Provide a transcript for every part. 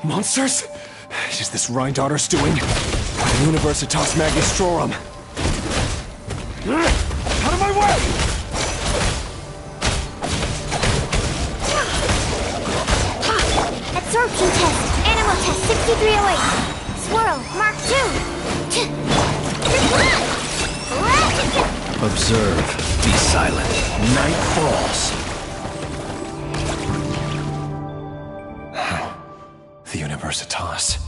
Monsters? Is this Rhindotter's doing? Universitas Magistrorum. Out of my way! Absorption test. Animal test 6308. Swirl. Mark 2. Observe. Be silent. Night falls. The Universitas.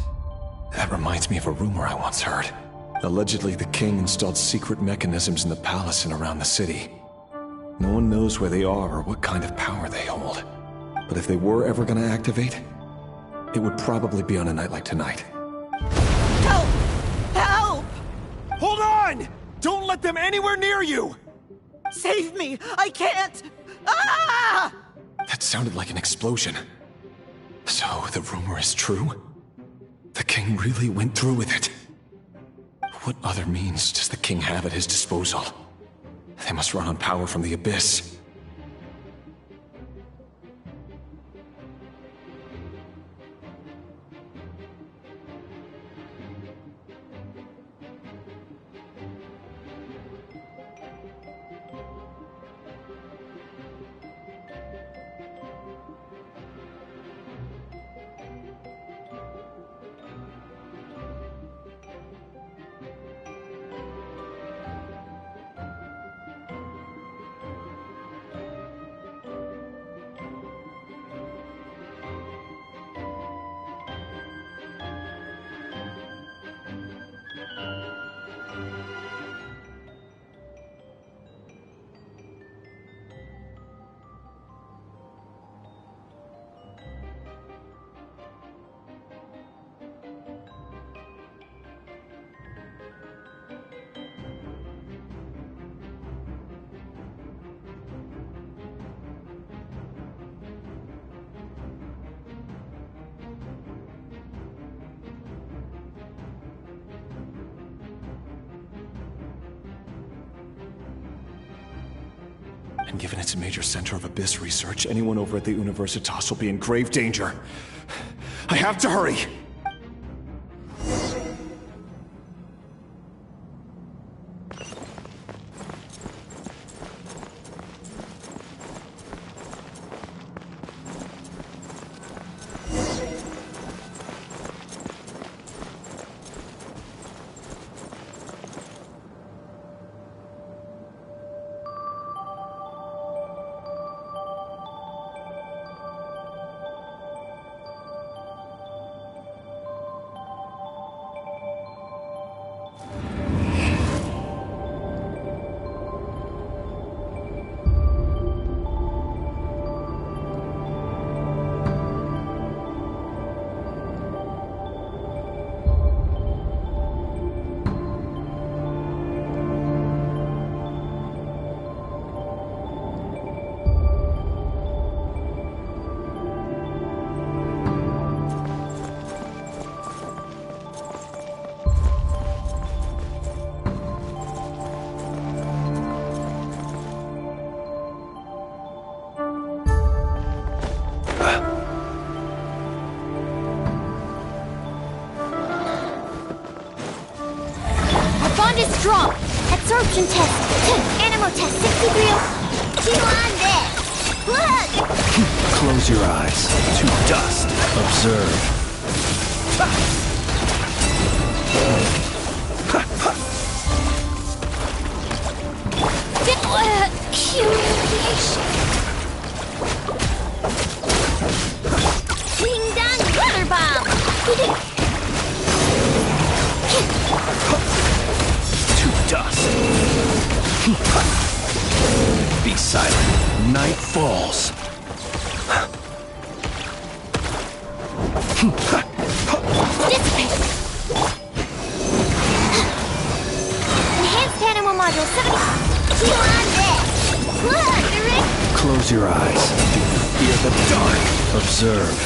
That reminds me of a rumor I once heard. Allegedly, the king installed secret mechanisms in the palace and around the city. No one knows where they are or what kind of power they hold. But if they were ever going to activate, it would probably be on a night like tonight. Help! Help! Hold on! Don't let them anywhere near you! Save me! I can't! Ah! That sounded like an explosion. So, the rumor is true? The king really went through with it? What other means does the king have at his disposal? They must run on power from the Abyss. And given it's a major center of Abyss research, anyone over at the Universitas will be in grave danger. I have to hurry! Strong. Absorption test. Animal test 63. Chew on this. Look. Close your eyes. To dust. Observe. Humiliation. Ding dong water bomb. Dust. Be silent. Night falls. Dissipate. Enhanced animal module 70. Chew on this. Look, Rick. Close your eyes. Do you fear the dark? Observe.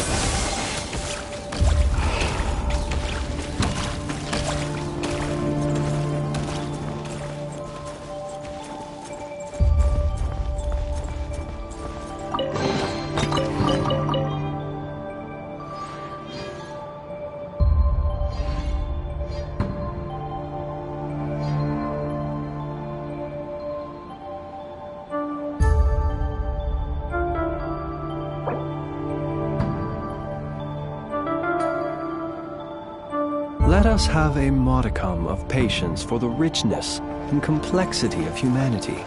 us have a modicum of patience for the richness and complexity of humanity.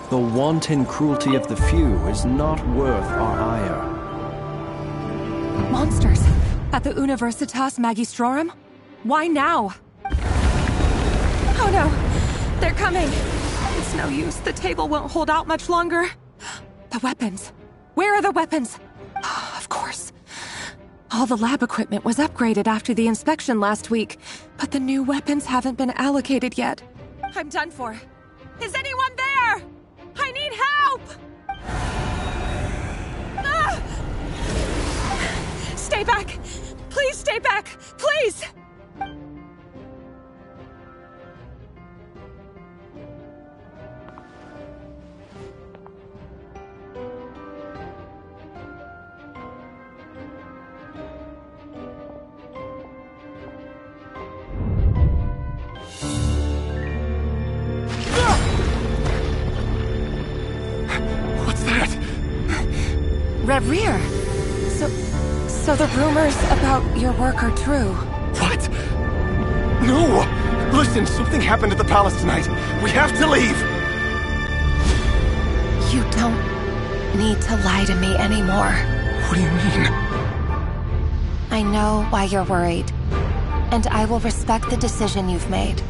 The wanton cruelty of the few is not worth our ire. Monsters! At the Universitas Magistrorum? Why now? Oh no! They're coming! It's no use. The table won't hold out much longer. The weapons. Where are the weapons? Of course. All the lab equipment was upgraded after the inspection last week, but the new weapons haven't been allocated yet. I'm done for. Is anyone there? I need help! Ah! Stay back! Please stay back! Please! Rear. So the rumors about your work are true. What? No! Listen, something happened at the palace tonight. We have to leave! You don't need to lie to me anymore. What do you mean? I know why you're worried, and I will respect the decision you've made.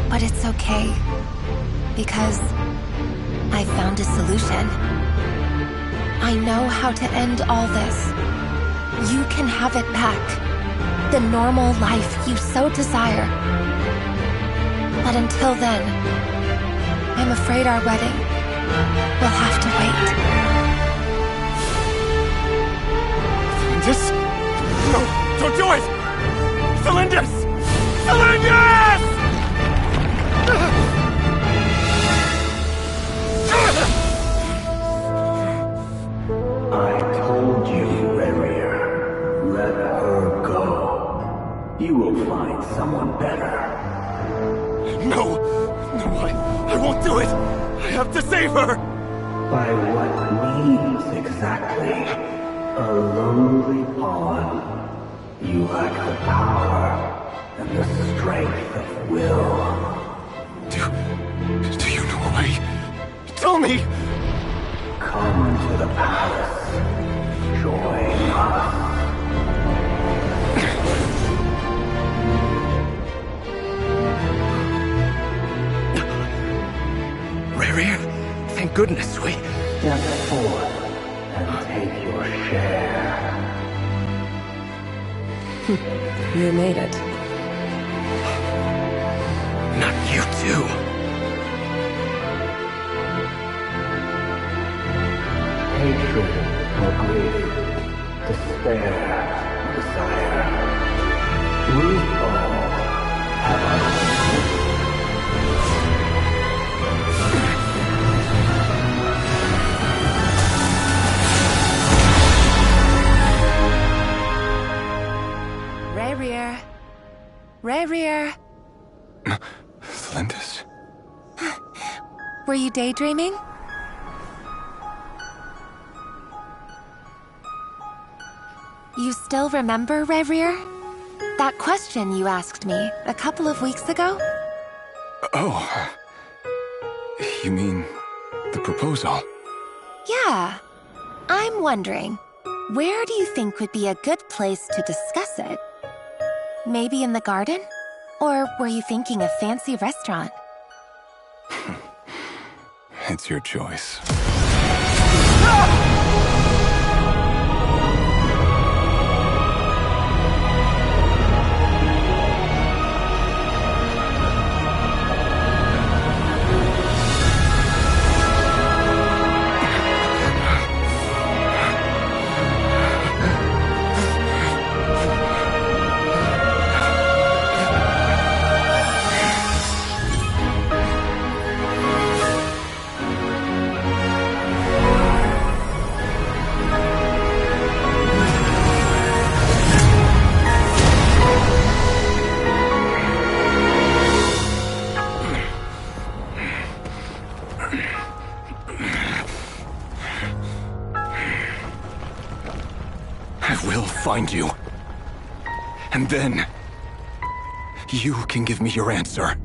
But it's okay, because I found a solution. I know how to end all this. You can have it back. The normal life you so desire. But until then, I'm afraid our wedding will have to wait. Felindus? No, don't do it! Felindus! Felindus! I told you, Rerir. Let her go. You will find someone better. No, I won't do it! I have to save her! By what means exactly? A lonely pawn. You lack the power and the strength of will. Do you know a way? Tell me! Come to the palace. Join us. Rerir, thank goodness we... Step forth and take your share. You made it. Not you too. Hatred or grief, despair, desire. We all have our Rerir. Felindus? Were you daydreaming? You still remember, Rerir? That question you asked me a couple of weeks ago? Oh. You mean the proposal? Yeah. I'm wondering, where do you think would be a good place to discuss it? Maybe in the garden? Or were you thinking a fancy restaurant? It's your choice. I will find you. And then, You can give me your answer.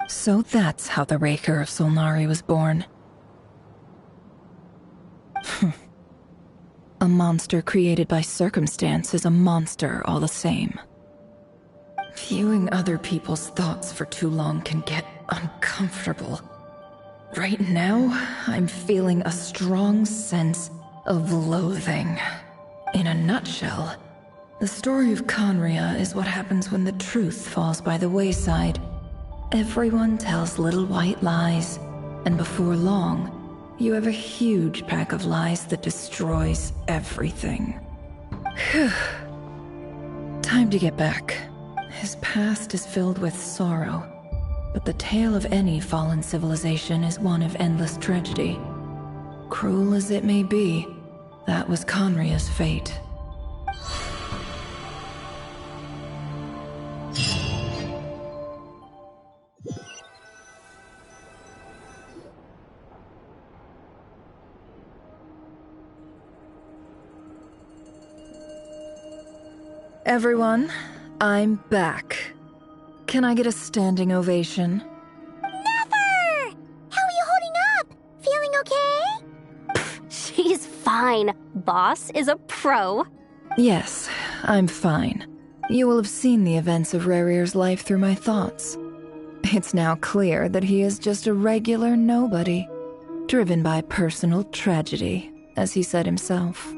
So that's how the Raker of Solnari was born. A monster created by circumstance is a monster all the same. Viewing other people's thoughts for too long can get uncomfortable. Right now, I'm feeling a strong sense of loathing. In a nutshell, the story of Conria is what happens when the truth falls by the wayside. Everyone tells little white lies, and before long, you have a huge pack of lies that destroys everything. Whew. Time to get back. His past is filled with sorrow, but the tale of any fallen civilization is one of endless tragedy. Cruel as it may be, that was Conria's fate. Everyone, I'm back. Can I get a standing ovation? Never! How are you holding up? Feeling okay? She's fine. Boss is a pro. Yes, I'm fine. You will have seen the events of Rarir's life through my thoughts. It's now clear that he is just a regular nobody, driven by personal tragedy, as he said himself.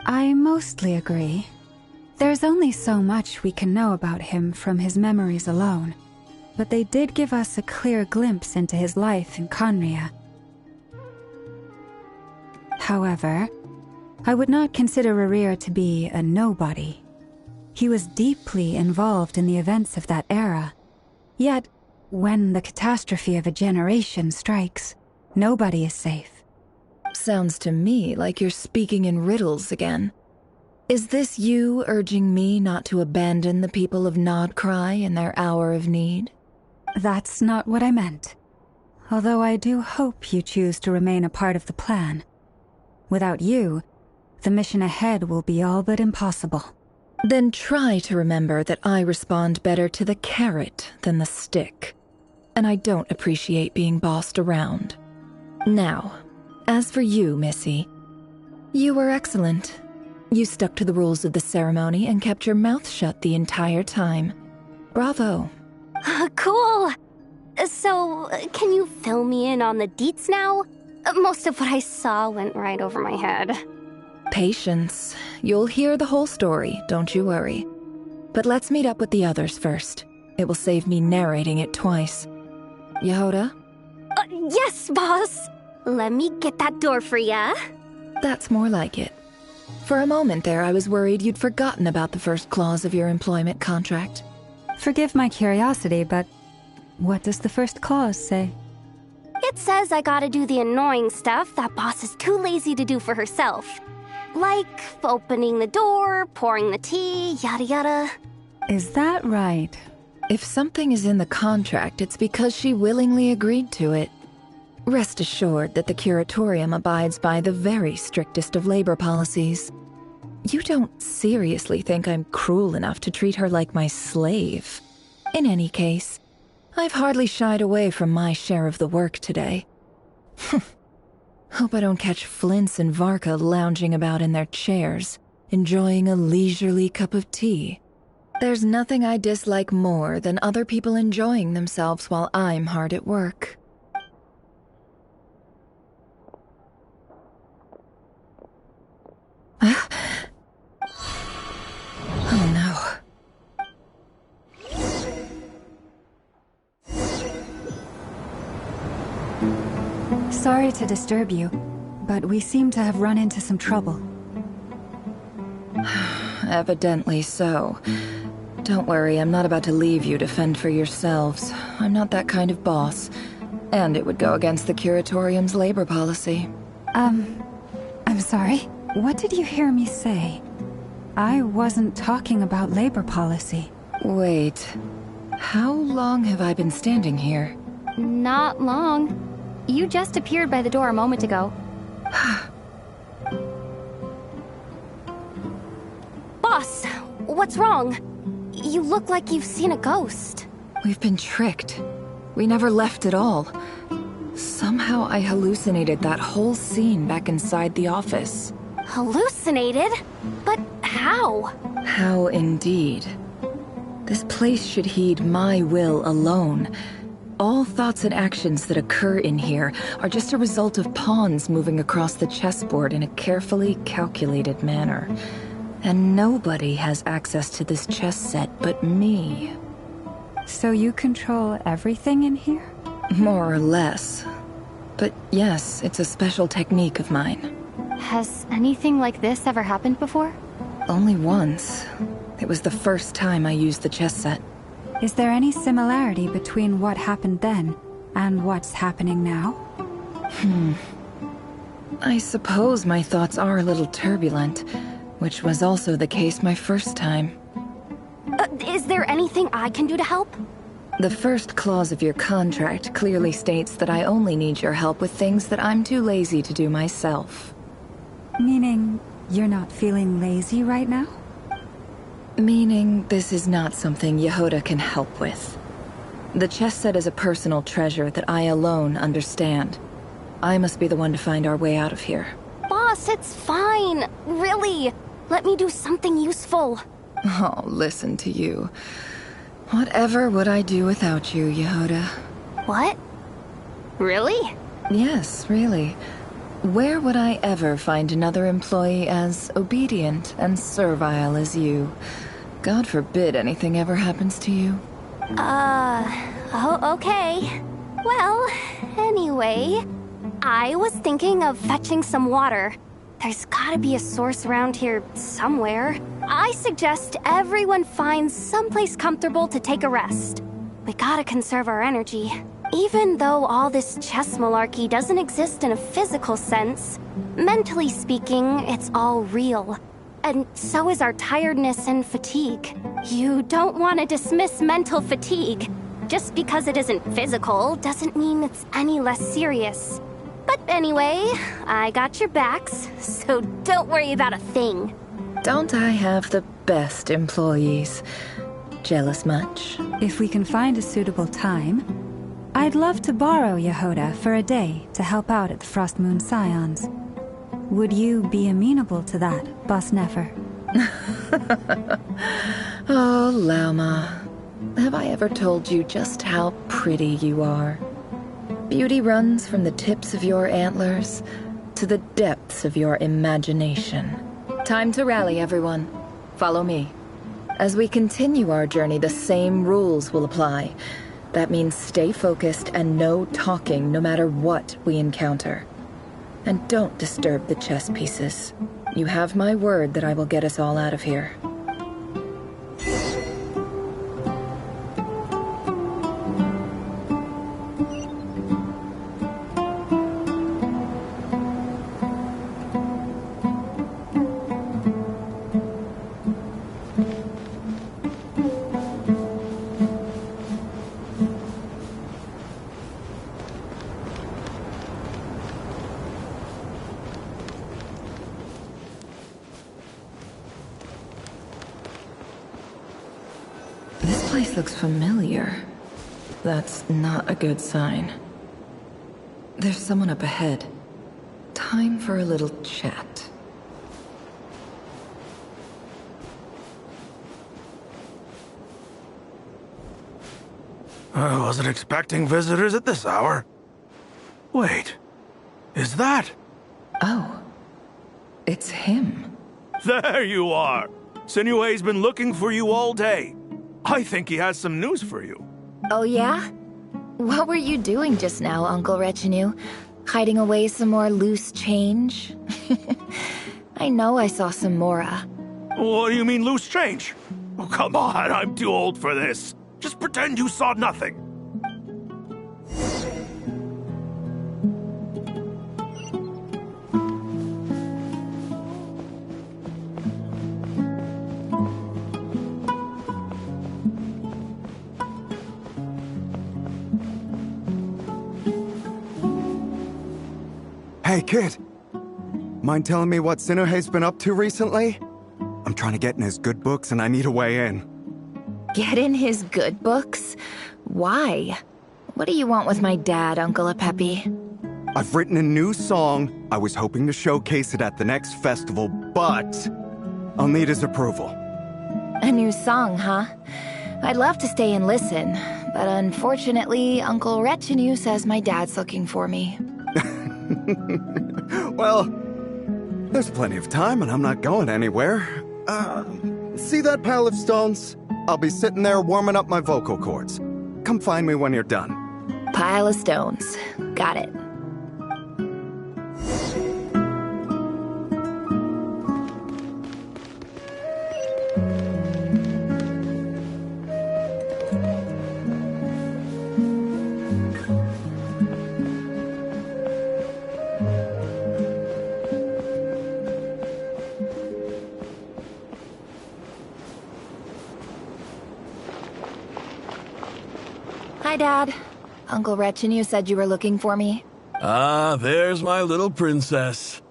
I mostly agree. There's only so much we can know about him from his memories alone, but they did give us a clear glimpse into his life in Conria. However, I would not consider Rarir to be a nobody. He was deeply involved in the events of that era. Yet, when the catastrophe of a generation strikes, nobody is safe. Sounds to me like you're speaking in riddles again. Is this you urging me not to abandon the people of Nodcry in their hour of need? That's not what I meant. Although I do hope you choose to remain a part of the plan. Without you, the mission ahead will be all but impossible. Then try to remember that I respond better to the carrot than the stick. and I don't appreciate being bossed around. Now, as for you, Missy, you were excellent. You stuck to the rules of the ceremony and kept your mouth shut the entire time. Bravo. Cool! So, can you fill me in on the deets now? Most of what I saw went right over my head. Patience. You'll hear the whole story, don't you worry. But let's meet up with the others first. It will save me narrating it twice. Yehoda? Yes, boss! Let me get that door for ya. That's more like it. For a moment there, I was worried you'd forgotten about the first clause of your employment contract. Forgive my curiosity, but what does the first clause say? It says I gotta do the annoying stuff that boss is too lazy to do for herself. Like opening the door, pouring the tea, yada yada. Is that right? If something is in the contract, it's because she willingly agreed to it. Rest assured that the curatorium abides by the very strictest of labor policies. You don't seriously think I'm cruel enough to treat her like my slave? In any case, I've hardly shied away from my share of the work today. Hope I don't catch Flintz and Varka lounging about in their chairs, enjoying a leisurely cup of tea. There's nothing I dislike more than other people enjoying themselves while I'm hard at work. Oh no. Sorry to disturb you, but we seem to have run into some trouble. Evidently so. Don't worry, I'm not about to leave you to fend for yourselves. I'm not that kind of boss. And it would go against the curatorium's labor policy. I'm sorry. What did you hear me say? I wasn't talking about labor policy. Wait. How long have I been standing here? Not long. You just appeared by the door a moment ago. Boss, what's wrong? You look like you've seen a ghost. We've been tricked. We never left at all. Somehow I hallucinated that whole scene back inside the office. Hallucinated? But how? How indeed. This place should heed my will alone. All thoughts and actions that occur in here are just a result of pawns moving across the chessboard in a carefully calculated manner. And nobody has access to this chess set but me. So you control everything in here? More or less. But yes, it's a special technique of mine. Has anything like this ever happened before? Only once. It was the first time I used the chess set. Is there any similarity between what happened then and what's happening now? I suppose my thoughts are a little turbulent, which was also the case my first time. Is there anything I can do to help? The first clause of your contract clearly states that I only need your help with things that I'm too lazy to do myself. Meaning, you're not feeling lazy right now? Meaning, this is not something Yehoda can help with. The chess set is a personal treasure that I alone understand. I must be the one to find our way out of here. Boss, it's fine. Really. Let me do something useful. Oh, listen to you. Whatever would I do without you, Yehoda? What? Really? Yes, really. Where would I ever find another employee as obedient and servile as you? God forbid anything ever happens to you. Oh, okay. Well, anyway, I was thinking of fetching some water. There's gotta be a source around here somewhere. I suggest everyone finds someplace comfortable to take a rest. We gotta conserve our energy. Even though all this chess malarkey doesn't exist in a physical sense, mentally speaking, it's all real. And so is our tiredness and fatigue. You don't want to dismiss mental fatigue. Just because it isn't physical doesn't mean it's any less serious. But anyway, I got your backs, so don't worry about a thing. Don't I have the best employees? Jealous much? If we can find a suitable time, I'd love to borrow Yehoda for a day to help out at the Frost Moon Scions. Would you be amenable to that, Boss Nefer? Oh, Lauma. Have I ever told you just how pretty you are? Beauty runs from the tips of your antlers to the depths of your imagination. Time to rally, everyone. Follow me. As we continue our journey, the same rules will apply. That means stay focused and no talking no matter what we encounter. And don't disturb the chess pieces. You have my word that I will get us all out of here. This place looks familiar. That's not a good sign. There's someone up ahead. Time for a little chat. I wasn't expecting visitors at this hour. Wait, is that? Oh, it's him. There you are! Sinue's been looking for you all day. I think he has some news for you. Oh yeah? What were you doing just now, Uncle Retinue? Hiding away some more loose change? I know I saw some Mora. What do you mean loose change? Oh, come on, I'm too old for this. Just pretend you saw nothing. Hey, kid. Mind telling me what Sinuhe's been up to recently? I'm trying to get in his good books and I need a way in. Get in his good books? Why? What do you want with my dad, Uncle Apepi? I've written a new song. I was hoping to showcase it at the next festival, but I'll need his approval. A new song, huh? I'd love to stay and listen, but unfortunately, Uncle Retinue says my dad's looking for me. Well, there's plenty of time and I'm not going anywhere. See that pile of stones? I'll be sitting there warming up my vocal cords. Come find me when you're done. Pile of stones. Got it. Hi, Dad. Uncle Retinue said you were looking for me. Ah, there's my little princess.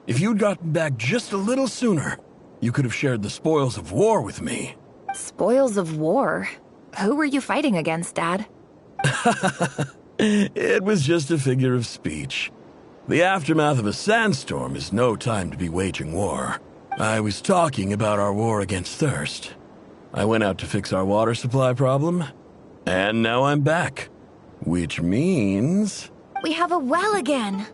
If you'd gotten back just a little sooner, you could have shared the spoils of war with me. Spoils of war? Who were you fighting against, Dad? It was just a figure of speech. The aftermath of a sandstorm is no time to be waging war. I was talking about our war against thirst. I went out to fix our water supply problem, and now I'm back. Which means... we have a well again!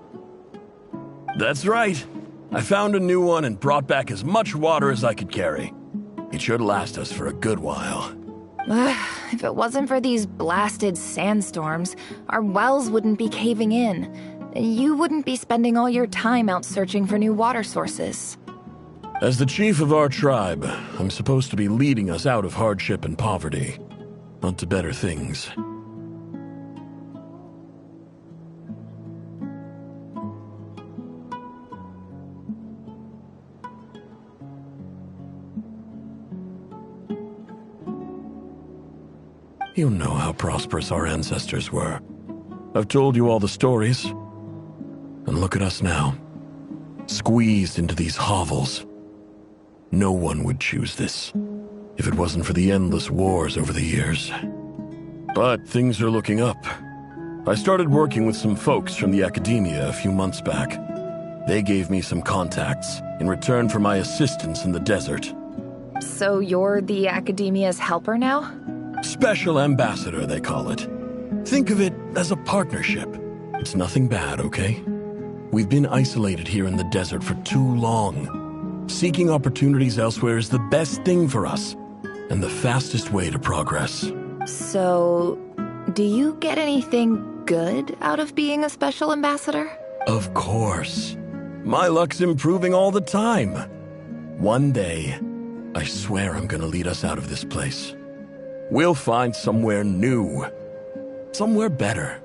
That's right. I found a new one and brought back as much water as I could carry. It should last us for a good while. If it wasn't for these blasted sandstorms, our wells wouldn't be caving in. You wouldn't be spending all your time out searching for new water sources. As the chief of our tribe, I'm supposed to be leading us out of hardship and poverty, onto better things. You know how prosperous our ancestors were. I've told you all the stories. And look at us now, squeezed into these hovels. No one would choose this, if it wasn't for the endless wars over the years. But things are looking up. I started working with some folks from the academia a few months back. They gave me some contacts in return for my assistance in the desert. So you're the Academia's helper now? Special ambassador, they call it. Think of it as a partnership. It's nothing bad, okay? We've been isolated here in the desert for too long. Seeking opportunities elsewhere is the best thing for us, and the fastest way to progress. So, do you get anything good out of being a special ambassador? Of course. My luck's improving all the time. One day, I swear I'm gonna lead us out of this place. We'll find somewhere new. Somewhere better.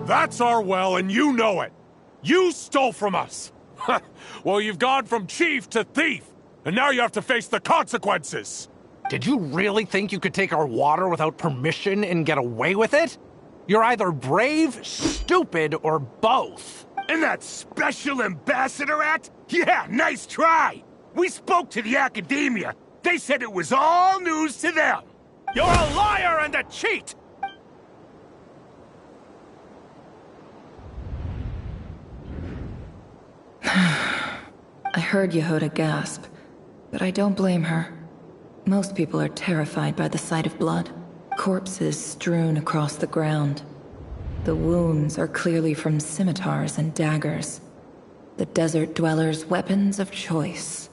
That's our well, and you know it. You stole from us. Well, you've gone from chief to thief, and now you have to face the consequences. Did you really think you could take our water without permission and get away with it? You're either brave, stupid, or both. And that Special Ambassador Act? Yeah, nice try. We spoke to the academia. They said it was all news to them. You're a liar and a cheat! I heard Yehuda gasp, but I don't blame her. Most people are terrified by the sight of blood. Corpses strewn across the ground. The wounds are clearly from scimitars and daggers. The desert dwellers' weapons of choice.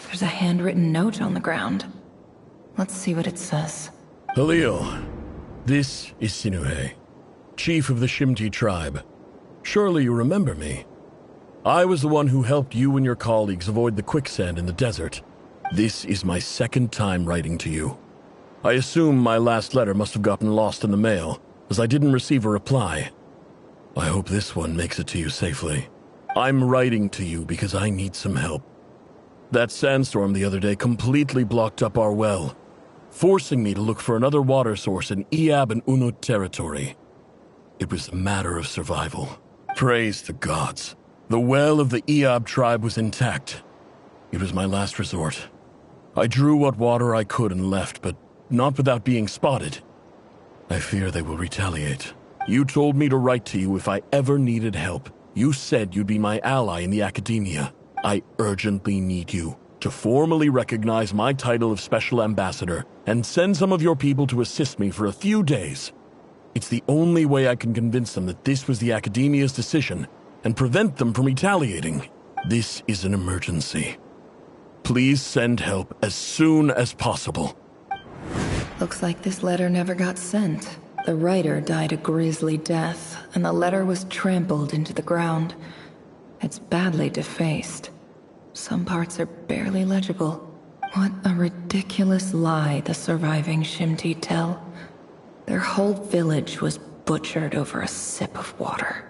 There's a handwritten note on the ground. Let's see what it says. Halil, this is Sinuhe, chief of the Shimti tribe. Surely you remember me. I was the one who helped you and your colleagues avoid the quicksand in the desert. This is my second time writing to you. I assume my last letter must have gotten lost in the mail, as I didn't receive a reply. I hope this one makes it to you safely. I'm writing to you because I need some help. That sandstorm the other day completely blocked up our well, forcing me to look for another water source in Iab and Unut territory. It was a matter of survival. Praise the gods. The well of the Iab tribe was intact. It was my last resort. I drew what water I could and left, but not without being spotted. I fear they will retaliate. You told me to write to you if I ever needed help. You said you'd be my ally in the academia. I urgently need you to formally recognize my title of Special Ambassador and send some of your people to assist me for a few days. It's the only way I can convince them that this was the academia's decision and prevent them from retaliating. This is an emergency. Please send help as soon as possible. Looks like this letter never got sent. The writer died a grisly death, and the letter was trampled into the ground. It's badly defaced. Some parts are barely legible. What a ridiculous lie the surviving Shimti tell. Their whole village was butchered over a sip of water.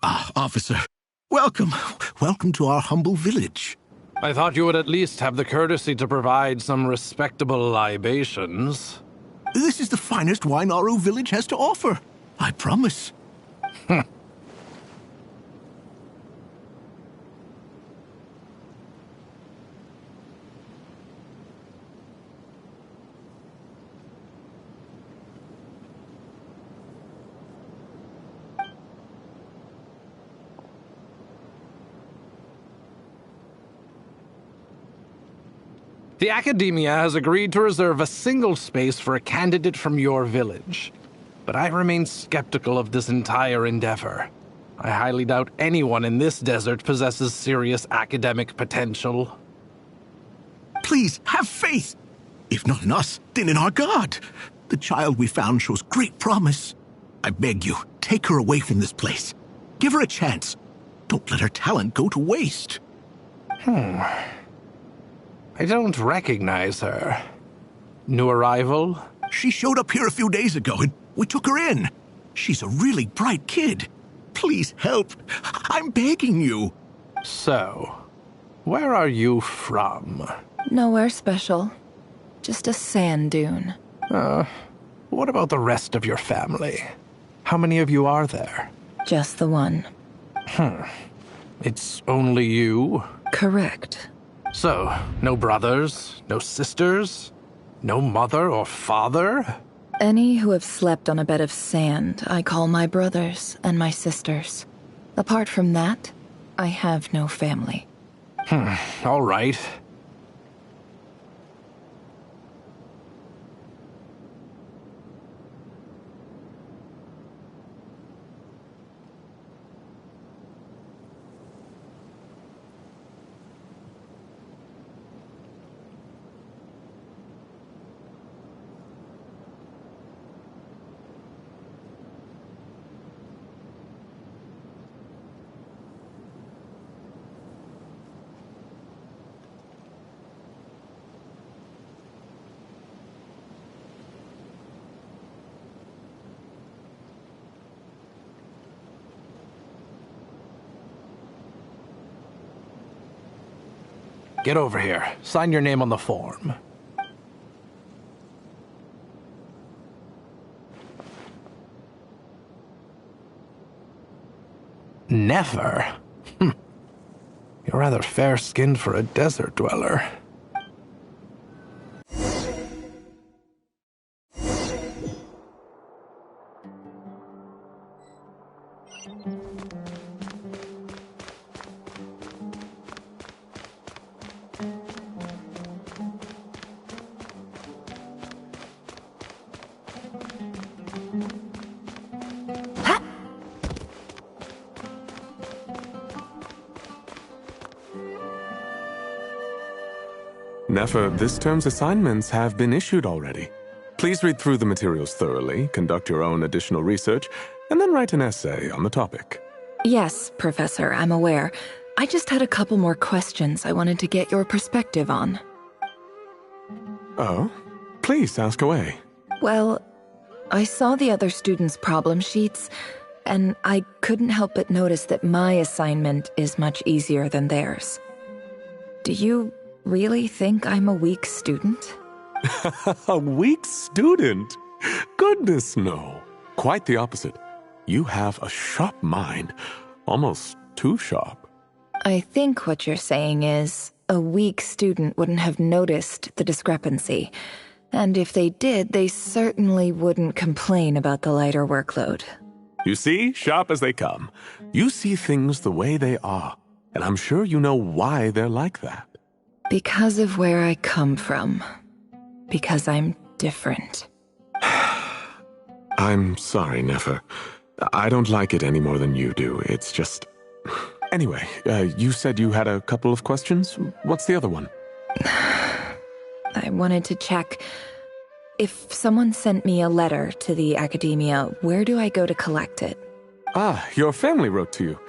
Ah, officer. Welcome. Welcome to our humble village. I thought you would at least have the courtesy to provide some respectable libations. This is the finest wine Aru village has to offer. I promise. The Academia has agreed to reserve a single space for a candidate from your village. But I remain skeptical of this entire endeavor. I highly doubt anyone in this desert possesses serious academic potential. Please, have faith. If not in us, then in our god. The child we found shows great promise. I beg you, take her away from this place. Give her a chance. Don't let her talent go to waste. I don't recognize her. New arrival? She showed up here a few days ago and we took her in. She's a really bright kid. Please help. I'm begging you. So, where are you from? Nowhere special. Just a sand dune. What about the rest of your family? How many of you are there? Just the one. It's only you? Correct. So, no brothers, no sisters, no mother or father? Any who have slept on a bed of sand, I call my brothers and my sisters. Apart from that, I have no family. All right. Get over here. Sign your name on the form. Never? You're rather fair-skinned for a desert dweller. Nefer, this term's assignments have been issued already. Please read through the materials thoroughly, conduct your own additional research, and then write an essay on the topic. Yes, Professor, I'm aware. I just had a couple more questions I wanted to get your perspective on. Oh? Please, ask away. Well, I saw the other students' problem sheets, and I couldn't help but notice that my assignment is much easier than theirs. Do you really think I'm a weak student? A weak student? Goodness, no. Quite the opposite. You have a sharp mind, almost too sharp. I think what you're saying is, a weak student wouldn't have noticed the discrepancy. And if they did, they certainly wouldn't complain about the lighter workload. You see, sharp as they come. You see things the way they are, and I'm sure you know why they're like that. Because of where I come from. Because I'm different. I'm sorry, Nefer. I don't like it any more than you do. It's just... Anyway, you said you had a couple of questions. What's the other one? I wanted to check. If someone sent me a letter to the Academia, where do I go to collect it? Ah, your family wrote to you.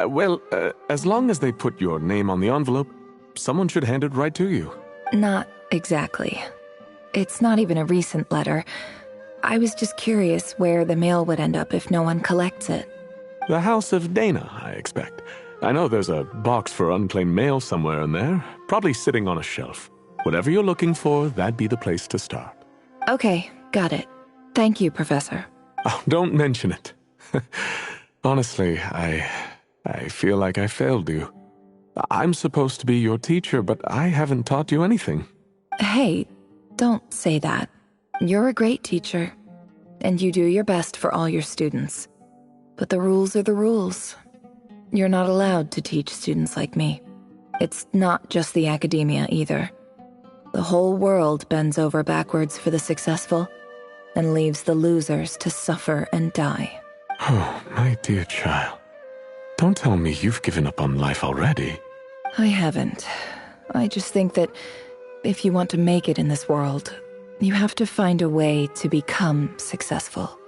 Well, as long as they put your name on the envelope, someone should hand it right to you. Not exactly. It's not even a recent letter. I was just curious where the mail would end up if no one collects it. The House of Dana, I expect. I know there's a box for unclaimed mail somewhere in there, probably sitting on a shelf. Whatever you're looking for, that'd be the place to start. Okay, got it. Thank you, Professor. Oh, don't mention it. Honestly, I feel like I failed you. I'm supposed to be your teacher, but I haven't taught you anything. Hey, don't say that. You're a great teacher, and you do your best for all your students. But the rules are the rules. You're not allowed to teach students like me. It's not just the Academia either. The whole world bends over backwards for the successful and leaves the losers to suffer and die. Oh, my dear child. Don't tell me you've given up on life already. I haven't. I just think that if you want to make it in this world, you have to find a way to become successful.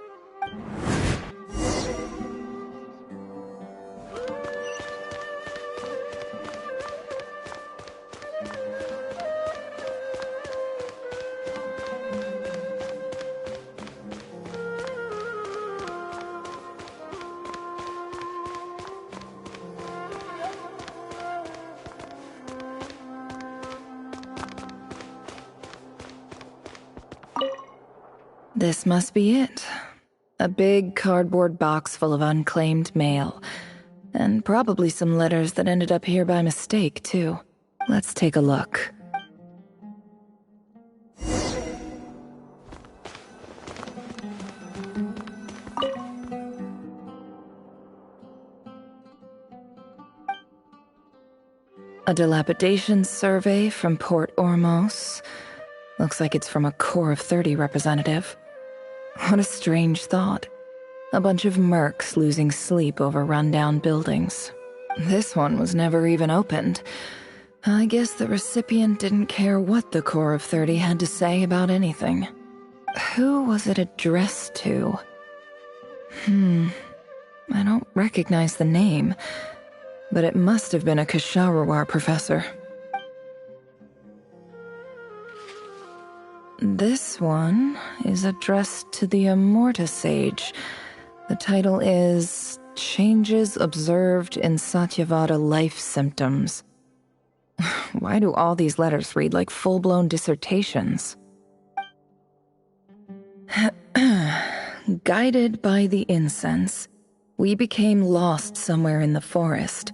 This must be it. A big cardboard box full of unclaimed mail. And probably some letters that ended up here by mistake, too. Let's take a look. A dilapidation survey from Port Ormos. Looks like it's from a Core of 30 representative. What a strange thought. A bunch of mercs losing sleep over rundown buildings. This one was never even opened. I guess the recipient didn't care what the Core of 30 had to say about anything. Who was it addressed to? I don't recognize the name, but it must have been a Kasharawar professor. This one is addressed to the Immorta Sage. The title is Changes Observed in Satyavada Life Symptoms. Why do all these letters read like full-blown dissertations? Guided by the incense, we became lost somewhere in the forest.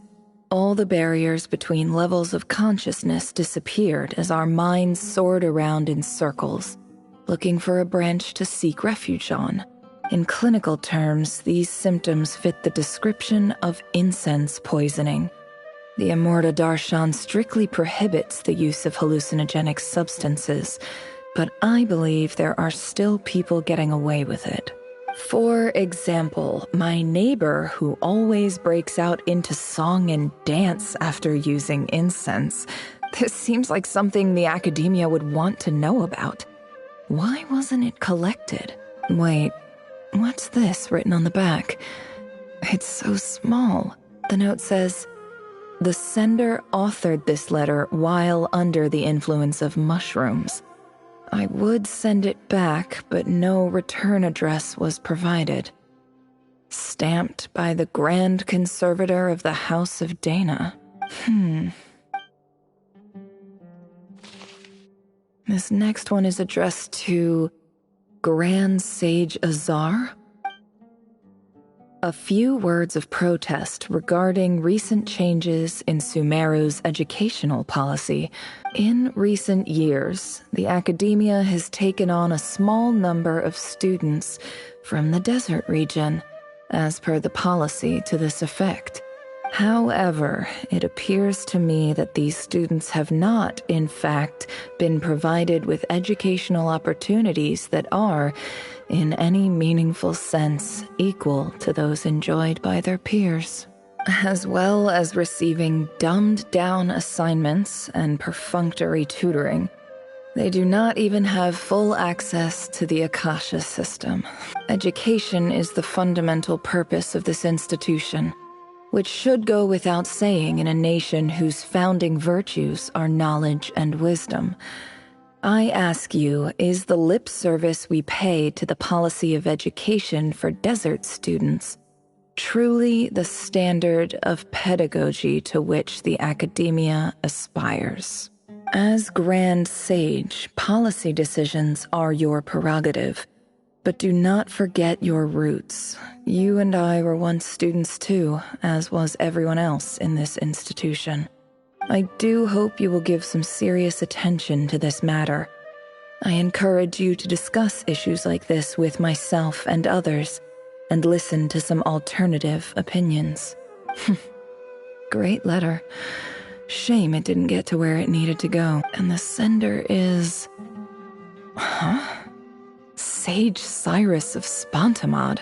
All the barriers between levels of consciousness disappeared as our minds soared around in circles, looking for a branch to seek refuge on. In clinical terms, these symptoms fit the description of incense poisoning. The Immorta Darshan strictly prohibits the use of hallucinogenic substances, but I believe there are still people getting away with it. For example, my neighbor who always breaks out into song and dance after using incense. This seems like something the academia would want to know about. Why wasn't it collected? Wait, what's this written on the back? It's so small. The note says, "The sender authored this letter while under the influence of mushrooms. I would send it back, but no return address was provided. Stamped by the Grand Conservator of the House of Dana." This next one is addressed to Grand Sage Azar. A few words of protest regarding recent changes in Sumeru's educational policy. In recent years, the academia has taken on a small number of students from the desert region, as per the policy to this effect. However, it appears to me that these students have not, in fact, been provided with educational opportunities that are, in any meaningful sense, equal to those enjoyed by their peers, as well as receiving dumbed-down assignments and perfunctory tutoring. They do not even have full access to the Akasha system. Education is the fundamental purpose of this institution, which should go without saying in a nation whose founding virtues are knowledge and wisdom. I ask you, is the lip service we pay to the policy of education for desert students truly the standard of pedagogy to which the academia aspires? As Grand Sage, policy decisions are your prerogative, but do not forget your roots. You and I were once students too, as was everyone else in this institution. I do hope you will give some serious attention to this matter. I encourage you to discuss issues like this with myself and others, and listen to some alternative opinions. Great letter. Shame it didn't get to where it needed to go. And the sender is... Huh? Sage Cyrus of Spontamod.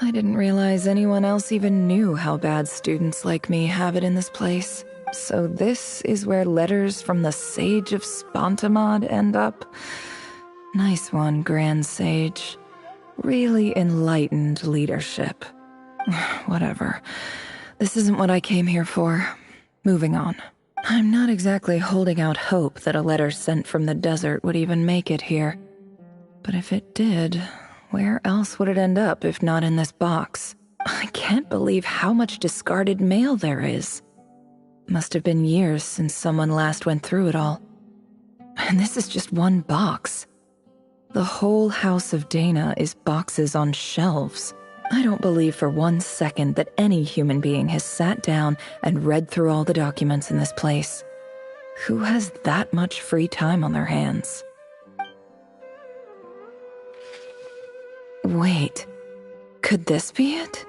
I didn't realize anyone else even knew how bad students like me have it in this place. So this is where letters from the Sage of Spontamod end up? Nice one, Grand Sage. Really enlightened leadership. Whatever. This isn't what I came here for. Moving on. I'm not exactly holding out hope that a letter sent from the desert would even make it here. But if it did, where else would it end up if not in this box? I can't believe how much discarded mail there is. Must have been years since someone last went through it all. And this is just one box. The whole House of Dana is boxes on shelves. I don't believe for 1 second that any human being has sat down and read through all the documents in this place. Who has that much free time on their hands? Wait, could this be it?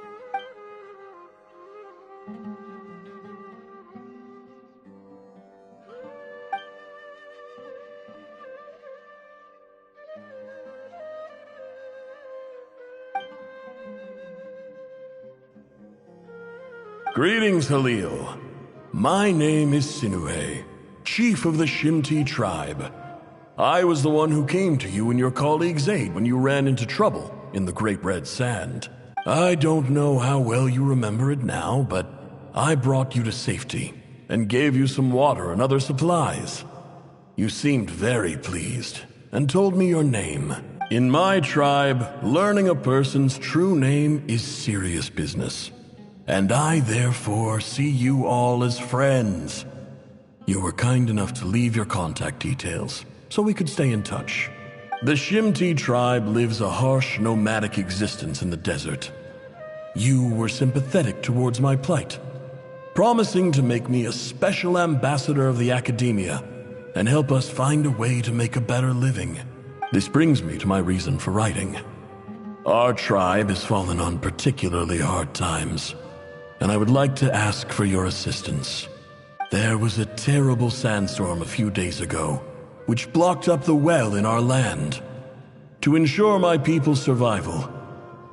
Greetings, Halil. My name is Sinue, chief of the Shimti tribe. I was the one who came to you and your colleague's aid when you ran into trouble in the Great Red Sand. I don't know how well you remember it now, but I brought you to safety and gave you some water and other supplies. You seemed very pleased and told me your name. In my tribe, learning a person's true name is serious business. And I therefore see you all as friends. You were kind enough to leave your contact details, so we could stay in touch. The Shimti tribe lives a harsh, nomadic existence in the desert. You were sympathetic towards my plight, promising to make me a special ambassador of the academia and help us find a way to make a better living. This brings me to my reason for writing. Our tribe has fallen on particularly hard times, and I would like to ask for your assistance. There was a terrible sandstorm a few days ago, which blocked up the well in our land. To ensure my people's survival,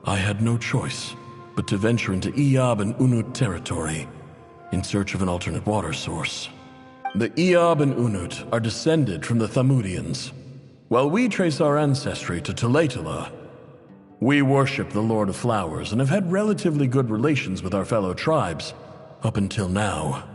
I had no choice but to venture into Eob and Unut territory in search of an alternate water source. The Eob and Unut are descended from the Thamudians, while we trace our ancestry to Tulatala. We worship the Lord of Flowers and have had relatively good relations with our fellow tribes up until now.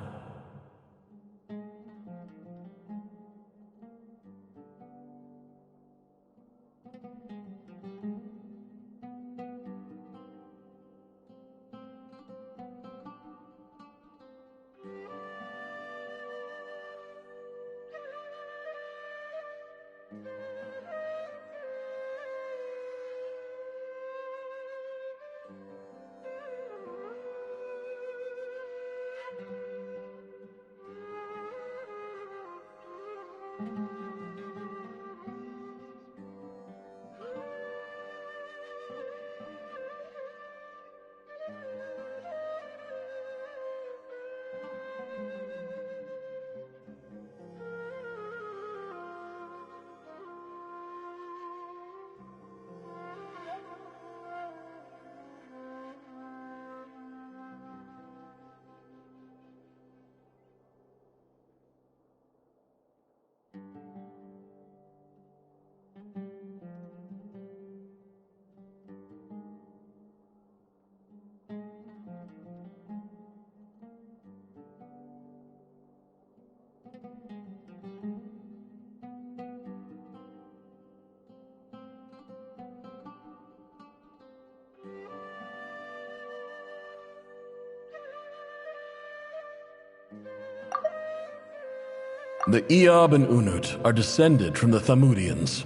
The Eob and Unut are descended from the Thamudians.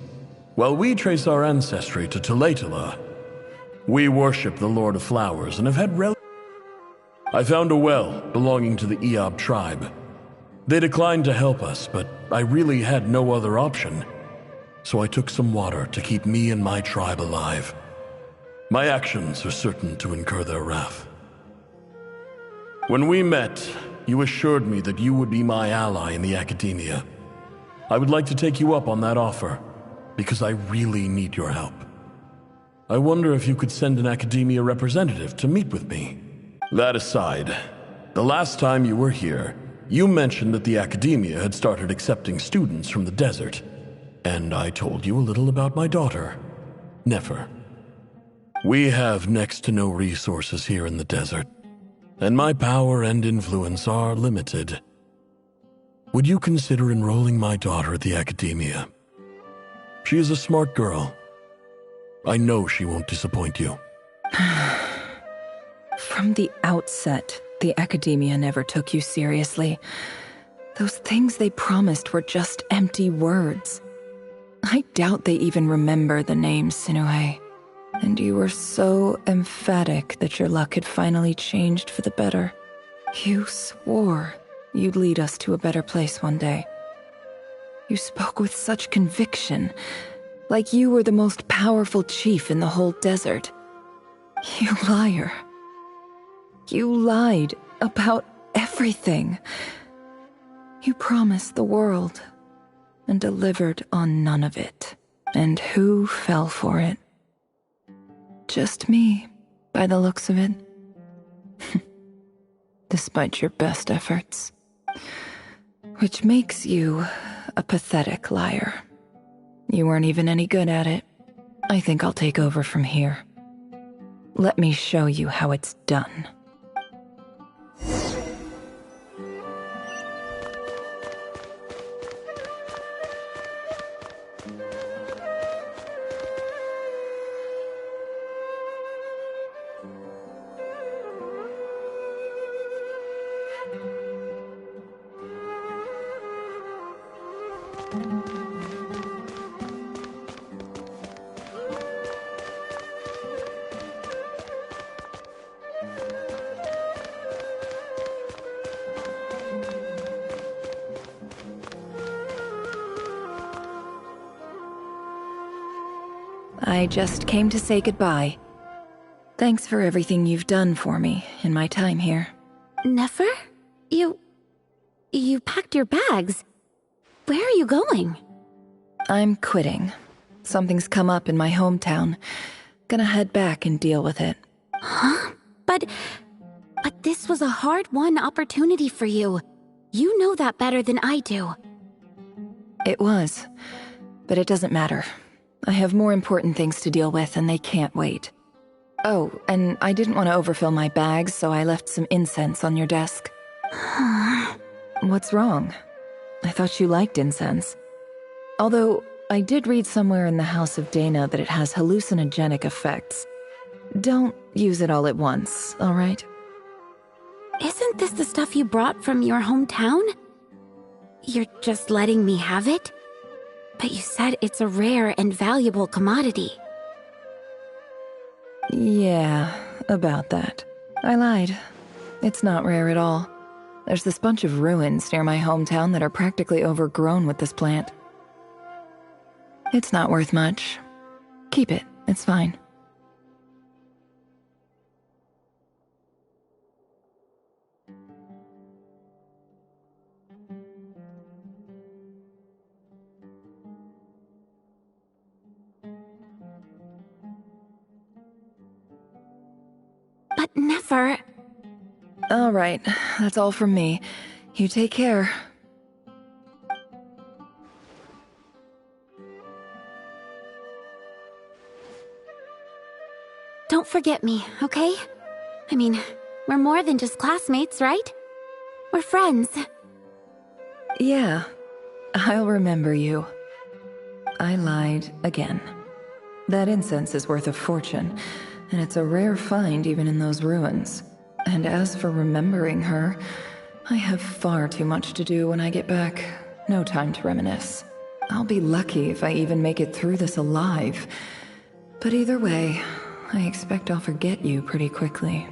While we trace our ancestry to Tulatala, we worship the Lord of Flowers and have had I found a well belonging to the Eob tribe. They declined to help us, but I really had no other option. So I took some water to keep me and my tribe alive. My actions are certain to incur their wrath. When we met, you assured me that you would be my ally in the Academia. I would like to take you up on that offer, because I really need your help. I wonder if you could send an Academia representative to meet with me. That aside, the last time you were here, you mentioned that the Academia had started accepting students from the desert, and I told you a little about my daughter, Nefer. We have next to no resources here in the desert, and my power and influence are limited. Would you consider enrolling my daughter at the Academia? She is a smart girl. I know she won't disappoint you. From the outset, the Academia never took you seriously. Those things they promised were just empty words. I doubt they even remember the name Sinuhe. And you were so emphatic that your luck had finally changed for the better. You swore you'd lead us to a better place one day. You spoke with such conviction, like you were the most powerful chief in the whole desert. You liar. You lied about everything. You promised the world and delivered on none of it. And who fell for it? Just me, by the looks of it. Despite your best efforts. Which makes you a pathetic liar. You weren't even any good at it. I think I'll take over from here. Let me show you how it's done. I just came to say goodbye. Thanks for everything you've done for me in my time here. Nefer? You packed your bags. Where are you going? I'm quitting. Something's come up in my hometown. Gonna head back and deal with it. Huh? But this was a hard-won opportunity for you. You know that better than I do. It was, but it doesn't matter. I have more important things to deal with, and they can't wait. Oh, and I didn't want to overfill my bags, so I left some incense on your desk. What's wrong? I thought you liked incense. Although, I did read somewhere in the House of Dana that it has hallucinogenic effects. Don't use it all at once, all right? Isn't this the stuff you brought from your hometown? You're just letting me have it? But you said it's a rare and valuable commodity. Yeah, about that. I lied. It's not rare at all. There's this bunch of ruins near my hometown that are practically overgrown with this plant. It's not worth much. Keep it, it's fine. But Nefer... All right, that's all from me. You take care. Don't forget me, okay? I mean, we're more than just classmates, right? We're friends. Yeah, I'll remember you. I lied again. That incense is worth a fortune, and it's a rare find even in those ruins. And as for remembering her, I have far too much to do when I get back. No time to reminisce. I'll be lucky if I even make it through this alive. But either way, I expect I'll forget you pretty quickly.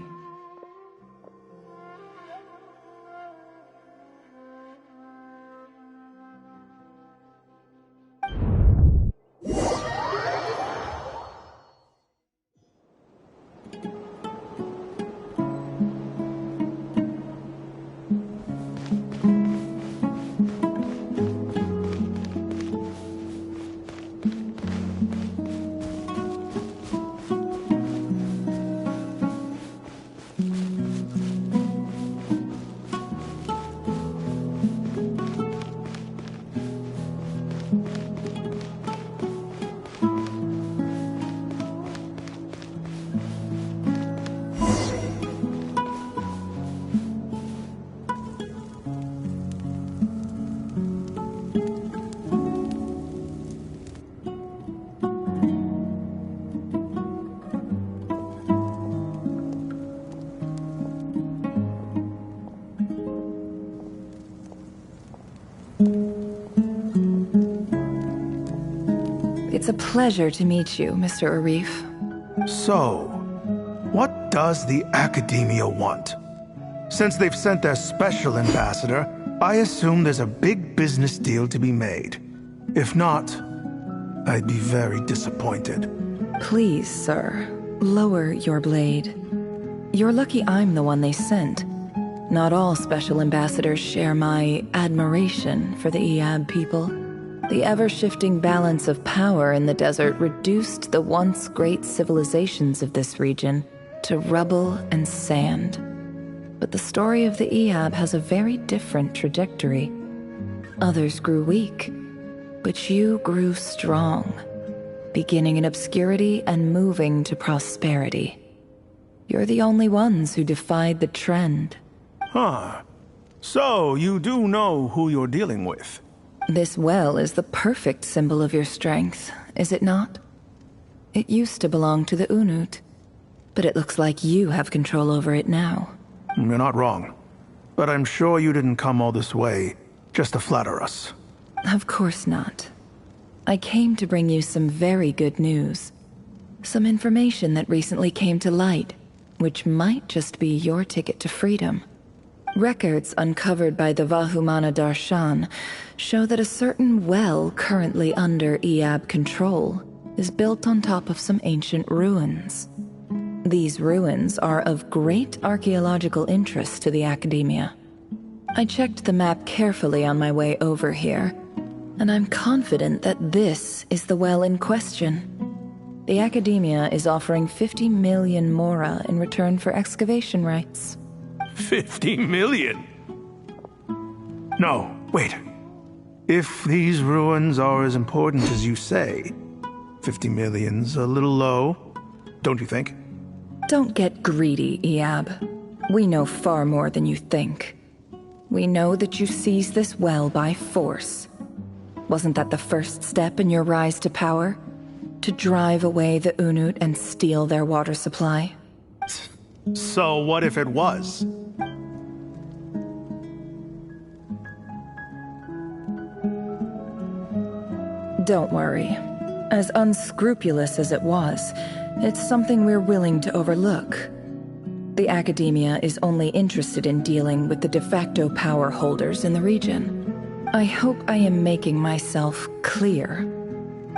It's a pleasure to meet you, Mr. Arif. So, what does the Academia want? Since they've sent their special ambassador, I assume there's a big business deal to be made. If not, I'd be very disappointed. Please, sir, lower your blade. You're lucky I'm the one they sent. Not all special ambassadors share my admiration for the Eab people. The ever-shifting balance of power in the desert reduced the once great civilizations of this region to rubble and sand. But the story of the Eab has a very different trajectory. Others grew weak, but you grew strong, beginning in obscurity and moving to prosperity. You're the only ones who defied the trend. Huh. So, you do know who you're dealing with? This well is the perfect symbol of your strength, is it not? It used to belong to the Unut, but it looks like you have control over it now. You're not wrong. But I'm sure you didn't come all this way just to flatter us. Of course not. I came to bring you some very good news. Some information that recently came to light, which might just be your ticket to freedom. Records uncovered by the Vahumana Darshan show that a certain well currently under Eab control is built on top of some ancient ruins. These ruins are of great archaeological interest to the Academia. I checked the map carefully on my way over here, and I'm confident that this is the well in question. The Academia is offering 50 million mora in return for excavation rights. 50 million? No, wait. If these ruins are as important as you say, 50 million's a little low, don't you think? Don't get greedy, Eab. We know far more than you think. We know that you seized this well by force. Wasn't that the first step in your rise to power? To drive away the Unut and steal their water supply? So what if it was? Don't worry. As unscrupulous as it was, it's something we're willing to overlook. The Academia is only interested in dealing with the de facto power holders in the region. I hope I am making myself clear.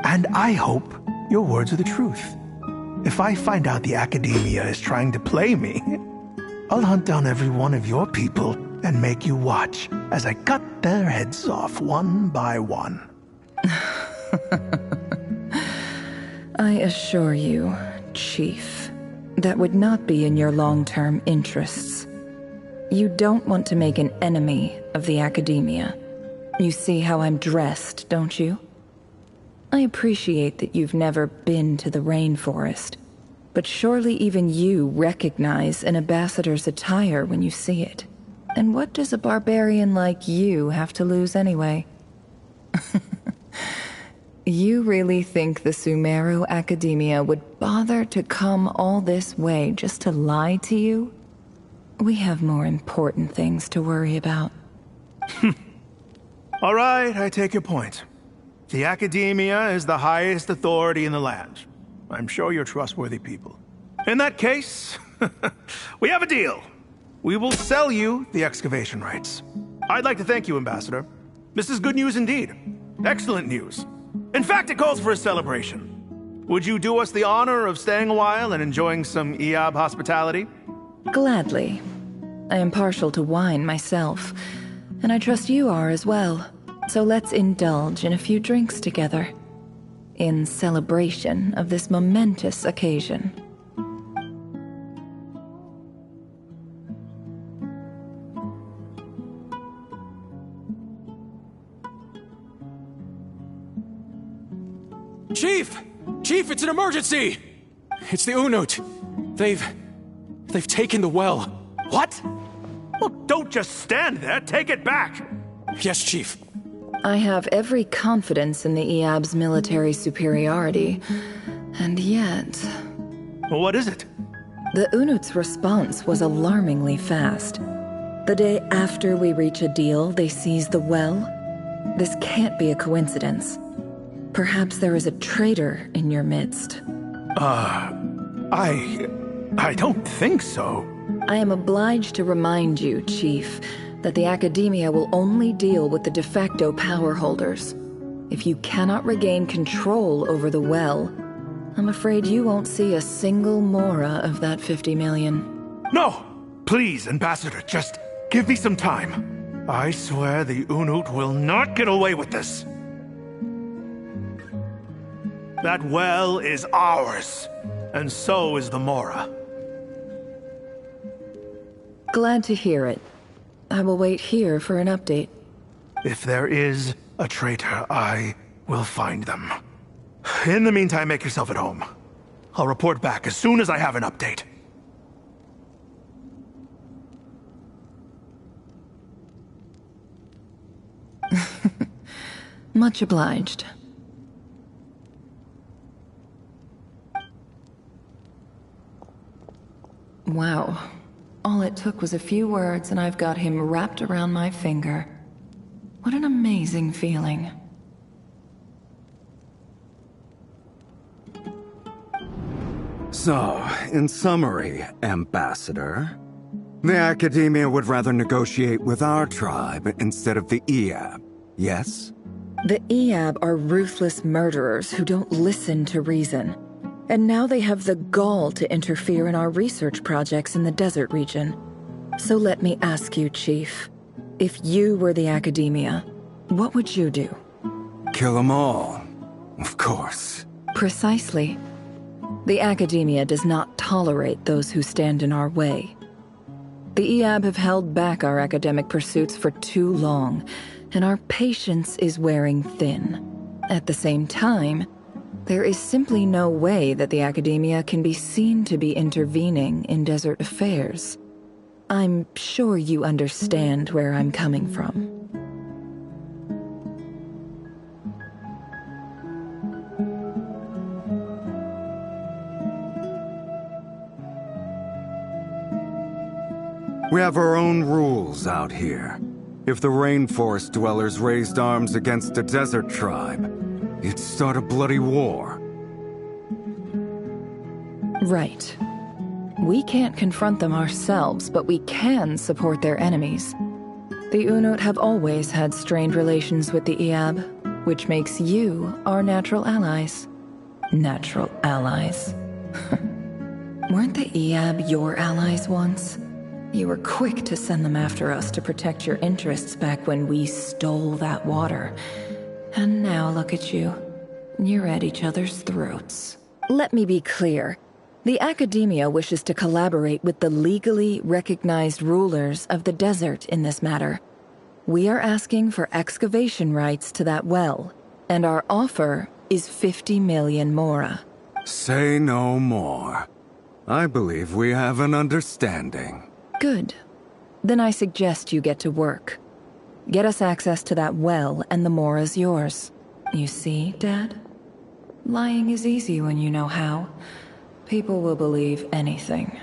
And I hope your words are the truth. If I find out the Academia is trying to play me, I'll hunt down every one of your people and make you watch as I cut their heads off one by one. I assure you, Chief, that would not be in your long-term interests. You don't want to make an enemy of the Academia. You see how I'm dressed, don't you? I appreciate that you've never been to the rainforest, but surely even you recognize an ambassador's attire when you see it. And what does a barbarian like you have to lose anyway? You really think the Sumeru Academia would bother to come all this way just to lie to you? We have more important things to worry about. All right, I take your point. The Academia is the highest authority in the land. I'm sure you're trustworthy people. In that case, we have a deal. We will sell you the excavation rights. I'd like to thank you, Ambassador. This is good news indeed. Excellent news. In fact, it calls for a celebration. Would you do us the honor of staying a while and enjoying some Eab hospitality? Gladly. I am partial to wine myself, and I trust you are as well. So let's indulge in a few drinks together, in celebration of this momentous occasion. Chief! Chief, it's an emergency! It's the Unut. They've taken the well. What? Well, don't just stand there. Take it back. Yes, Chief. I have every confidence in the Eab's military superiority, and yet... Well, what is it? The Unut's response was alarmingly fast. The day after we reach a deal, they seize the well. This can't be a coincidence. Perhaps there is a traitor in your midst. I don't think so. I am obliged to remind you, Chief, that the Academia will only deal with the de facto power holders. If you cannot regain control over the well, I'm afraid you won't see a single mora of that 50 million. No! Please, Ambassador, just give me some time. I swear the Unut will not get away with this. That well is ours, and so is the mora. Glad to hear it. I will wait here for an update. If there is a traitor, I will find them. In the meantime, make yourself at home. I'll report back as soon as I have an update. Much obliged. Wow. All it took was a few words and I've got him wrapped around my finger. What an amazing feeling. So, in summary, Ambassador, the Academia would rather negotiate with our tribe instead of the Eab, yes? The Eab are ruthless murderers who don't listen to reason. And now they have the gall to interfere in our research projects in the desert region. So let me ask you, Chief, if you were the Academia, what would you do? Kill them all, of course. Precisely. The Academia does not tolerate those who stand in our way. The Eab have held back our academic pursuits for too long, and our patience is wearing thin. At the same time, there is simply no way that the Academia can be seen to be intervening in desert affairs. I'm sure you understand where I'm coming from. We have our own rules out here. If the rainforest dwellers raised arms against a desert tribe, you'd start a bloody war. Right. We can't confront them ourselves, but we can support their enemies. The Unut have always had strained relations with the Eab, which makes you our natural allies. Natural allies? Weren't the Eab your allies once? You were quick to send them after us to protect your interests back when we stole that water. And now look at you. You're at each other's throats. Let me be clear. The Academia wishes to collaborate with the legally recognized rulers of the desert in this matter. We are asking for excavation rights to that well, and our offer is 50 million mora. Say no more. I believe we have an understanding. Good. Then I suggest you get to work. Get us access to that well, and the mora's yours. You see, Dad? Lying is easy when you know how. People will believe anything.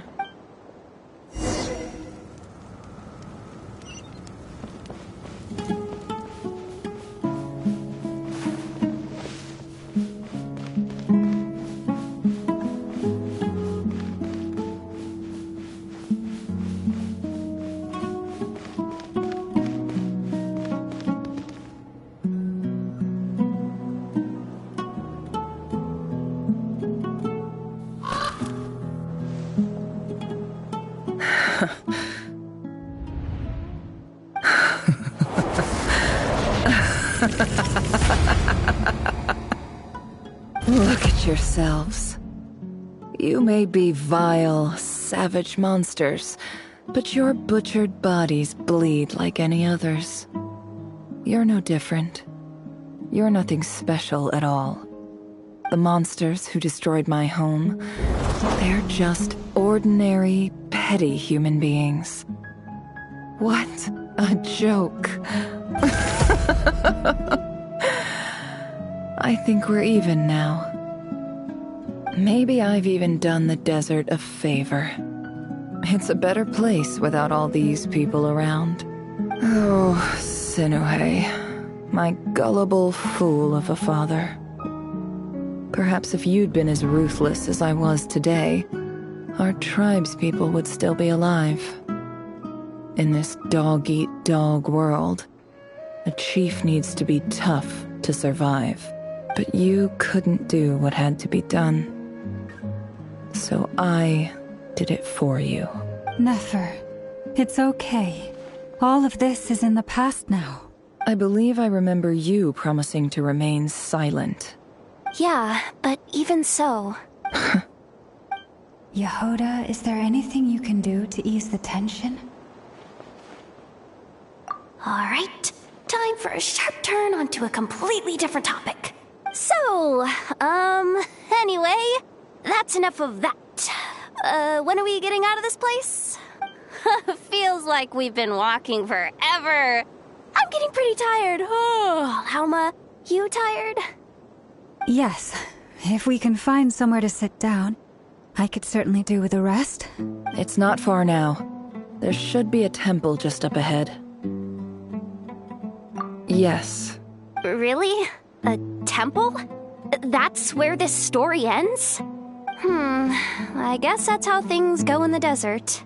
Look at yourselves. You may be vile, savage monsters, but your butchered bodies bleed like any others. You're no different. You're nothing special at all. The monsters who destroyed my home, they're just ordinary, petty human beings. What a joke. I think we're even now. Maybe I've even done the desert a favor. It's a better place without all these people around. Oh, Sinuhe, My gullible fool of a father. Perhaps if you'd been as ruthless as I was today, our tribespeople would still be alive. In this dog-eat-dog world, a chief needs to be tough to survive. But you couldn't do what had to be done. So I did it for you. Nefer, it's okay. All of this is in the past now. I believe I remember you promising to remain silent. Yeah, but even so... Yehoda, is there anything you can do to ease the tension? Alright, time for a sharp turn onto a completely different topic. So, anyway, that's enough of that. When are we getting out of this place? Feels like we've been walking forever. I'm getting pretty tired. Oh, Alma, you tired? Yes. If we can find somewhere to sit down, I could certainly do with a rest. It's not far now. There should be a temple just up ahead. Yes. Really? A temple? That's where this story ends? I guess that's how things go in the desert.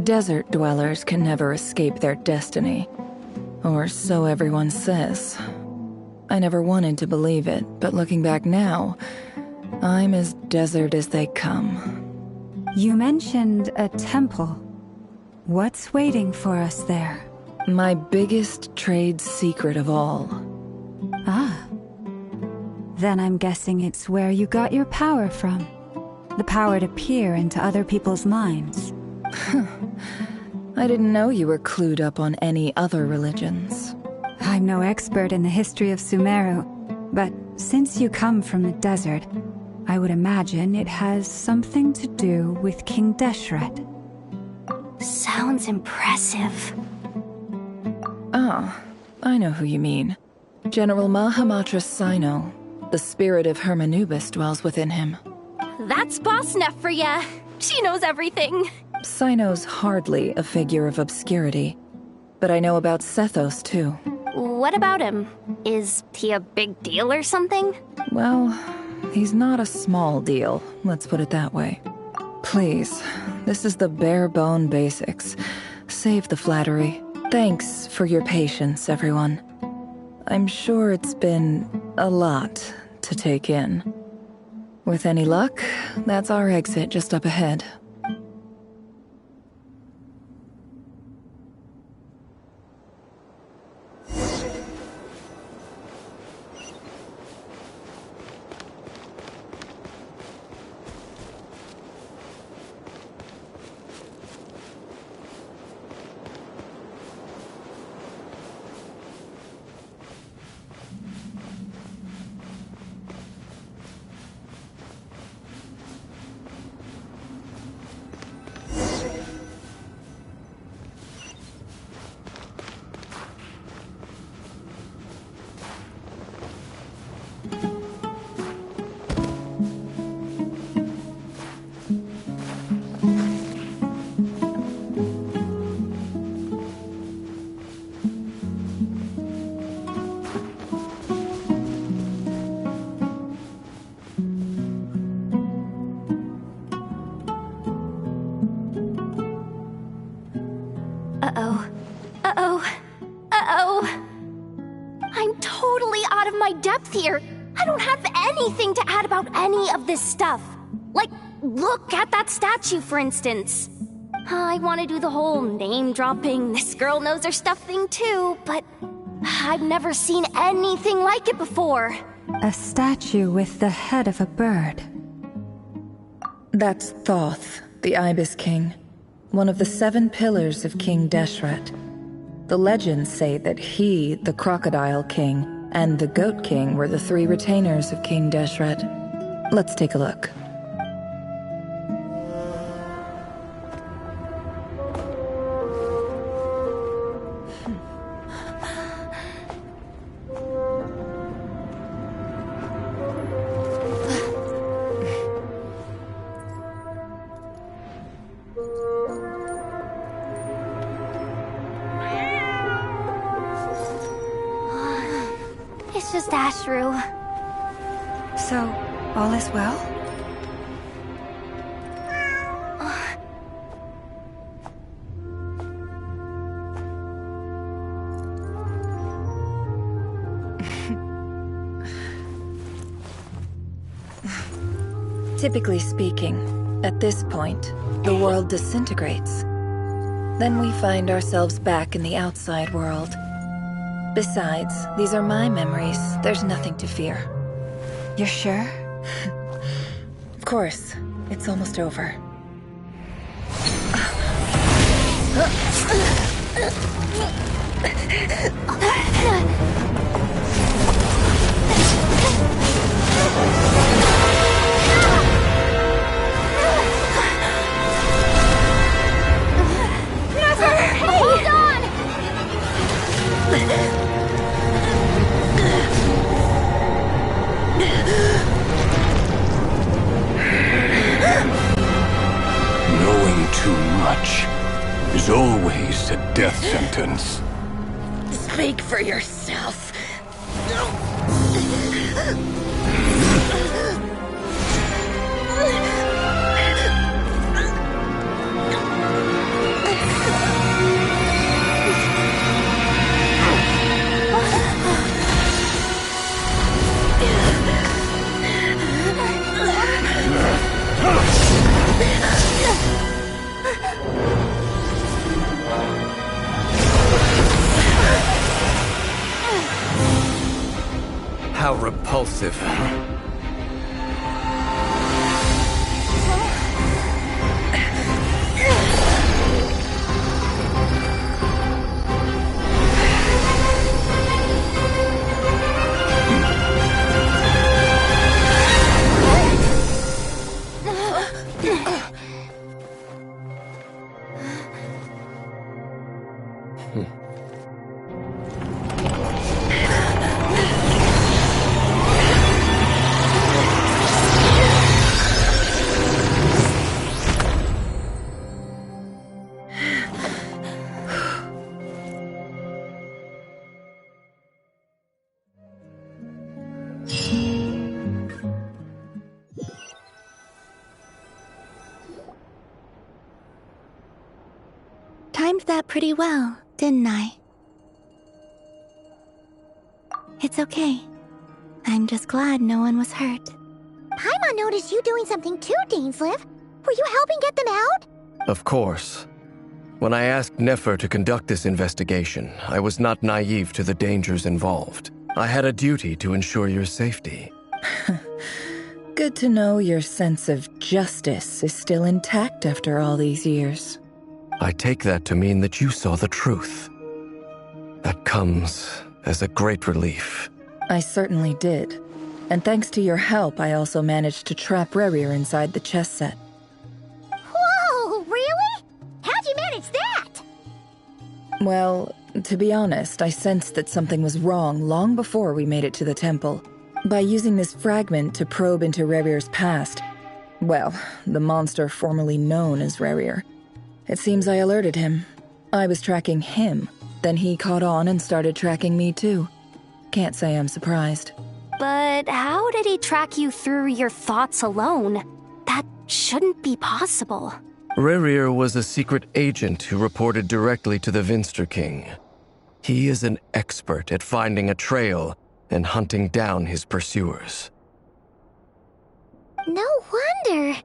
Desert dwellers can never escape their destiny. Or so everyone says. I never wanted to believe it, but looking back now, I'm as desert as they come. You mentioned a temple. What's waiting for us there? My biggest trade secret of all. Ah. Then I'm guessing it's where you got your power from. The power to peer into other people's minds. I didn't know you were clued up on any other religions. I'm no expert in the history of Sumeru, but since you come from the desert, I would imagine it has something to do with King Deshret. Sounds impressive. Ah, I know who you mean. General Mahamatra Sino. The spirit of Hermanubis dwells within him. That's Boss Neff for ya. She knows everything. Sino's hardly a figure of obscurity, but I know about Sethos too. What about him? Is he a big deal or something? Well, he's not a small deal, let's put it that way. Please, this is the bare-bone basics. Save the flattery. Thanks for your patience, everyone. I'm sure it's been a lot to take in. With any luck, that's our exit just up ahead. Uh-oh. Uh-oh. Uh-oh. I'm totally out of my depth here. I don't have anything to add about any of this stuff. Like, look at that statue, for instance. I want to do the whole name-dropping, this girl knows her stuff thing too, but I've never seen anything like it before. A statue with the head of a bird. That's Thoth, the Ibis King, one of the 7 pillars of King Deshret. The legends say that he, the Crocodile King, and the Goat King were the 3 retainers of King Deshret. Let's take a look. It's just Ashru. So, all is well? Typically speaking, at this point, the world disintegrates. Then we find ourselves back in the outside world. Besides, these are my memories. There's nothing to fear. You're sure? Of course. It's almost over. Hold on! Knowing too much is always a death sentence. Speak for yourself. How repulsive. Timed that pretty well, didn't I? It's okay. I'm just glad no one was hurt. Paimon noticed you doing something too, Dainsleif. Were you helping get them out? Of course. When I asked Nefer to conduct this investigation, I was not naive to the dangers involved. I had a duty to ensure your safety. Good to know your sense of justice is still intact after all these years. I take that to mean that you saw the truth. That comes as a great relief. I certainly did. And thanks to your help, I also managed to trap Rerir inside the chess set. Whoa, really? How'd you manage that? Well, to be honest, I sensed that something was wrong long before we made it to the temple. By using this fragment to probe into Rerir's past, well, the monster formerly known as Rerir, it seems I alerted him. I was tracking him, then he caught on and started tracking me too. Can't say I'm surprised. But how did he track you through your thoughts alone? That shouldn't be possible. Rerir was a secret agent who reported directly to the Vinster King. He is an expert at finding a trail and hunting down his pursuers. No wonder.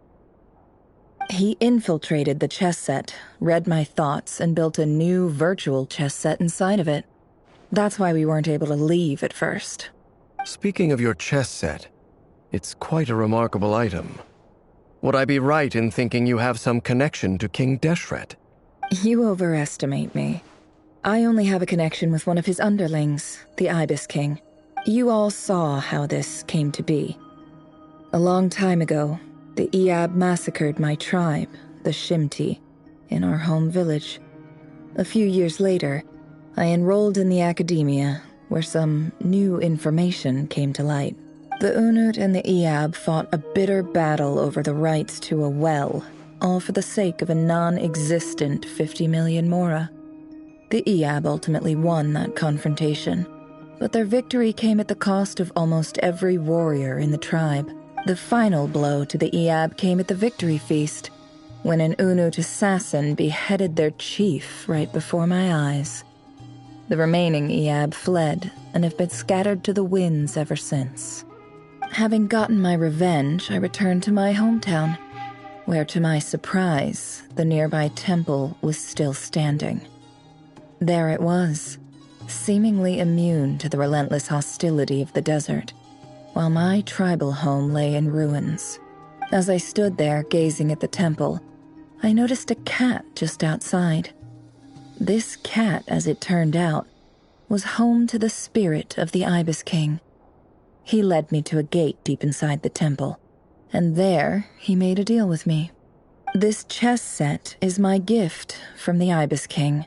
He infiltrated the chess set, read my thoughts, and built a new virtual chess set inside of it. That's why we weren't able to leave at first. Speaking of your chess set, it's quite a remarkable item. Would I be right in thinking you have some connection to King Deshret? You overestimate me. I only have a connection with one of his underlings, the Ibis King. You all saw how this came to be. A long time ago, the Eab massacred my tribe, the Shimti, in our home village. A few years later, I enrolled in the academia, where some new information came to light. The Unut and the Eab fought a bitter battle over the rights to a well, all for the sake of a non-existent 50 million Mora. The Eab ultimately won that confrontation, but their victory came at the cost of almost every warrior in the tribe. The final blow to the Iab came at the victory feast, when an Unut assassin beheaded their chief right before my eyes. The remaining Iab fled and have been scattered to the winds ever since. Having gotten my revenge, I returned to my hometown, where to my surprise, the nearby temple was still standing. There it was, seemingly immune to the relentless hostility of the desert, while my tribal home lay in ruins. As I stood there gazing at the temple, I noticed a cat just outside. This cat, as it turned out, was home to the spirit of the Ibis King. He led me to a gate deep inside the temple, and there he made a deal with me. This chess set is my gift from the Ibis King.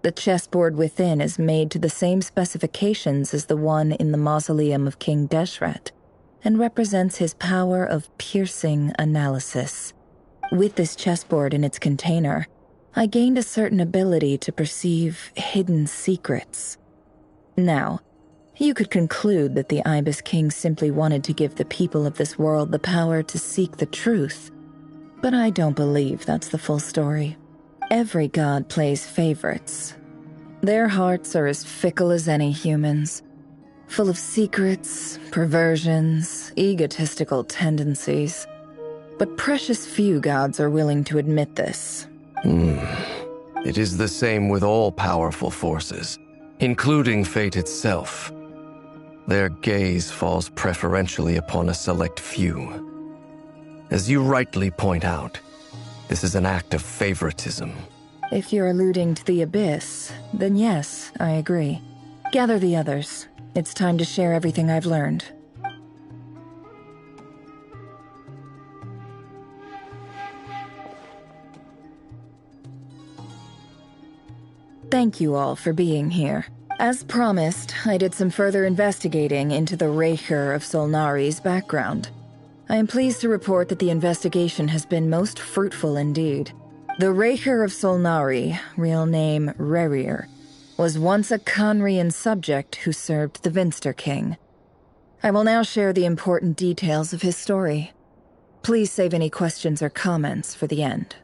The chessboard within is made to the same specifications as the one in the mausoleum of King Deshret, and represents his power of piercing analysis. With this chessboard in its container, I gained a certain ability to perceive hidden secrets. Now, you could conclude that the Ibis King simply wanted to give the people of this world the power to seek the truth, but I don't believe that's the full story. Every god plays favorites. Their hearts are as fickle as any human's, full of secrets, perversions, egotistical tendencies. But precious few gods are willing to admit this. It is the same with all powerful forces, including fate itself. Their gaze falls preferentially upon a select few. As you rightly point out, this is an act of favoritism. If you're alluding to the Abyss, then yes, I agree. Gather the others. It's time to share everything I've learned. Thank you all for being here. As promised, I did some further investigating into the Raker of Solnari's background. I am pleased to report that the investigation has been most fruitful indeed. The Raker of Solnari, real name Rerir, was once a Conrian subject who served the Vinster King. I will now share the important details of his story. Please save any questions or comments for the end.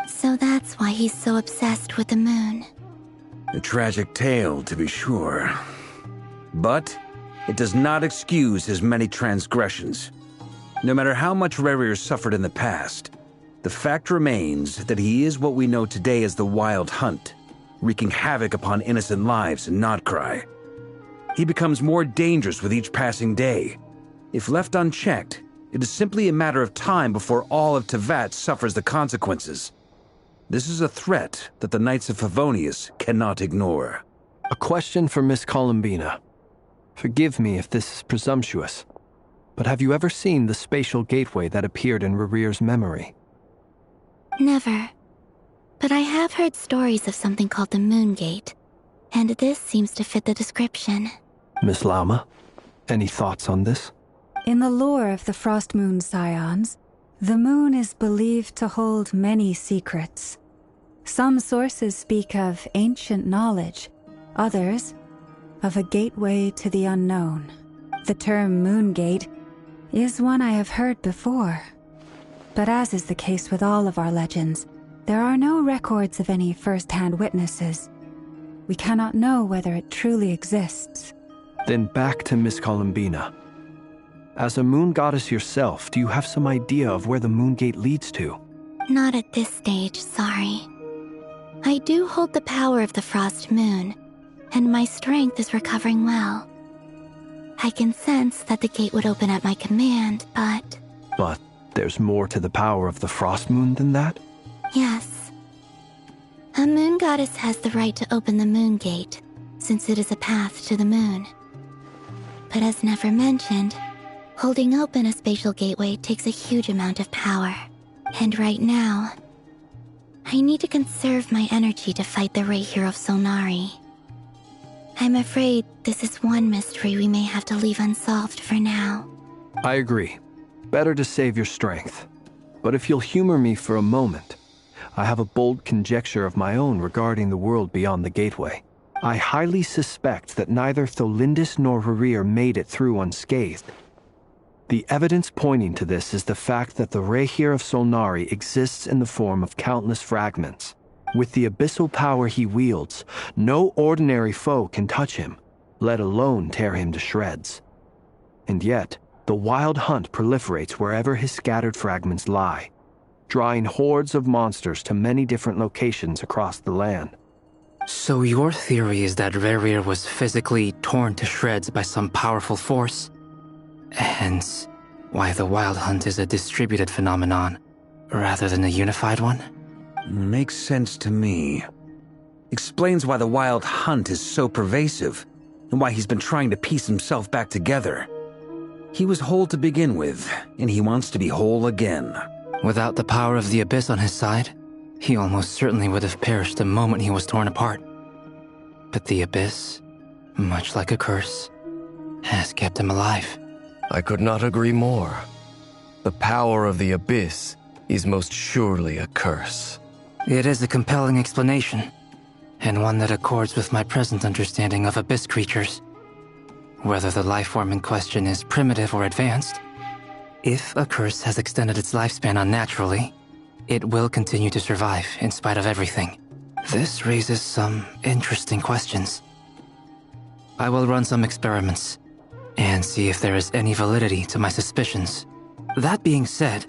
So that's why he's so obsessed with the moon. A tragic tale, to be sure. But it does not excuse his many transgressions. No matter how much Rerir suffered in the past, the fact remains that he is what we know today as the Wild Hunt, wreaking havoc upon innocent lives in Notcry. He becomes more dangerous with each passing day. If left unchecked, it is simply a matter of time before all of Tevat suffers the consequences. This is a threat that the Knights of Favonius cannot ignore. A question for Miss Columbina. Forgive me if this is presumptuous, but have you ever seen the spatial gateway that appeared in Rerir's memory? Never. But I have heard stories of something called the Moon Gate, and this seems to fit the description. Miss Lama, any thoughts on this? In the lore of the Frost Moon Scions, the moon is believed to hold many secrets. Some sources speak of ancient knowledge, others of a gateway to the unknown. The term Moon Gate is one I have heard before, But as is the case with all of our legends, there are no records of any first-hand witnesses. We cannot know whether it truly exists. Then back to Miss Columbina. As a moon goddess yourself, do you have some idea of where the moon gate leads to? Not at this stage, sorry. I do hold the power of the frost moon, and my strength is recovering well. I can sense that the gate would open at my command, but... But there's more to the power of the frost moon than that? Yes. A moon goddess has the right to open the moon gate, since it is a path to the moon. But as Nefer mentioned, holding open a spatial gateway takes a huge amount of power. And right now, I need to conserve my energy to fight the Rahier of Solnari. I'm afraid this is one mystery we may have to leave unsolved for now. I agree. Better to save your strength. But if you'll humor me for a moment, I have a bold conjecture of my own regarding the world beyond the gateway. I highly suspect that neither Tholindis nor Rarir made it through unscathed. The evidence pointing to this is the fact that the Rahier of Solnari exists in the form of countless fragments. With the abyssal power he wields, no ordinary foe can touch him, let alone tear him to shreds. And yet, the wild hunt proliferates wherever his scattered fragments lie, drawing hordes of monsters to many different locations across the land. So your theory is that Rarir was physically torn to shreds by some powerful force? Hence, why the wild hunt is a distributed phenomenon, rather than a unified one? Makes sense to me. Explains why the wild hunt is so pervasive, and why he's been trying to piece himself back together. He was whole to begin with, and he wants to be whole again. Without the power of the Abyss on his side, he almost certainly would have perished the moment he was torn apart. But the Abyss, much like a curse, has kept him alive. I could not agree more. The power of the Abyss is most surely a curse. It is a compelling explanation, and one that accords with my present understanding of Abyss creatures. Whether the life form in question is primitive or advanced, if a curse has extended its lifespan unnaturally, it will continue to survive in spite of everything. This raises some interesting questions. I will run some experiments and see if there is any validity to my suspicions. That being said,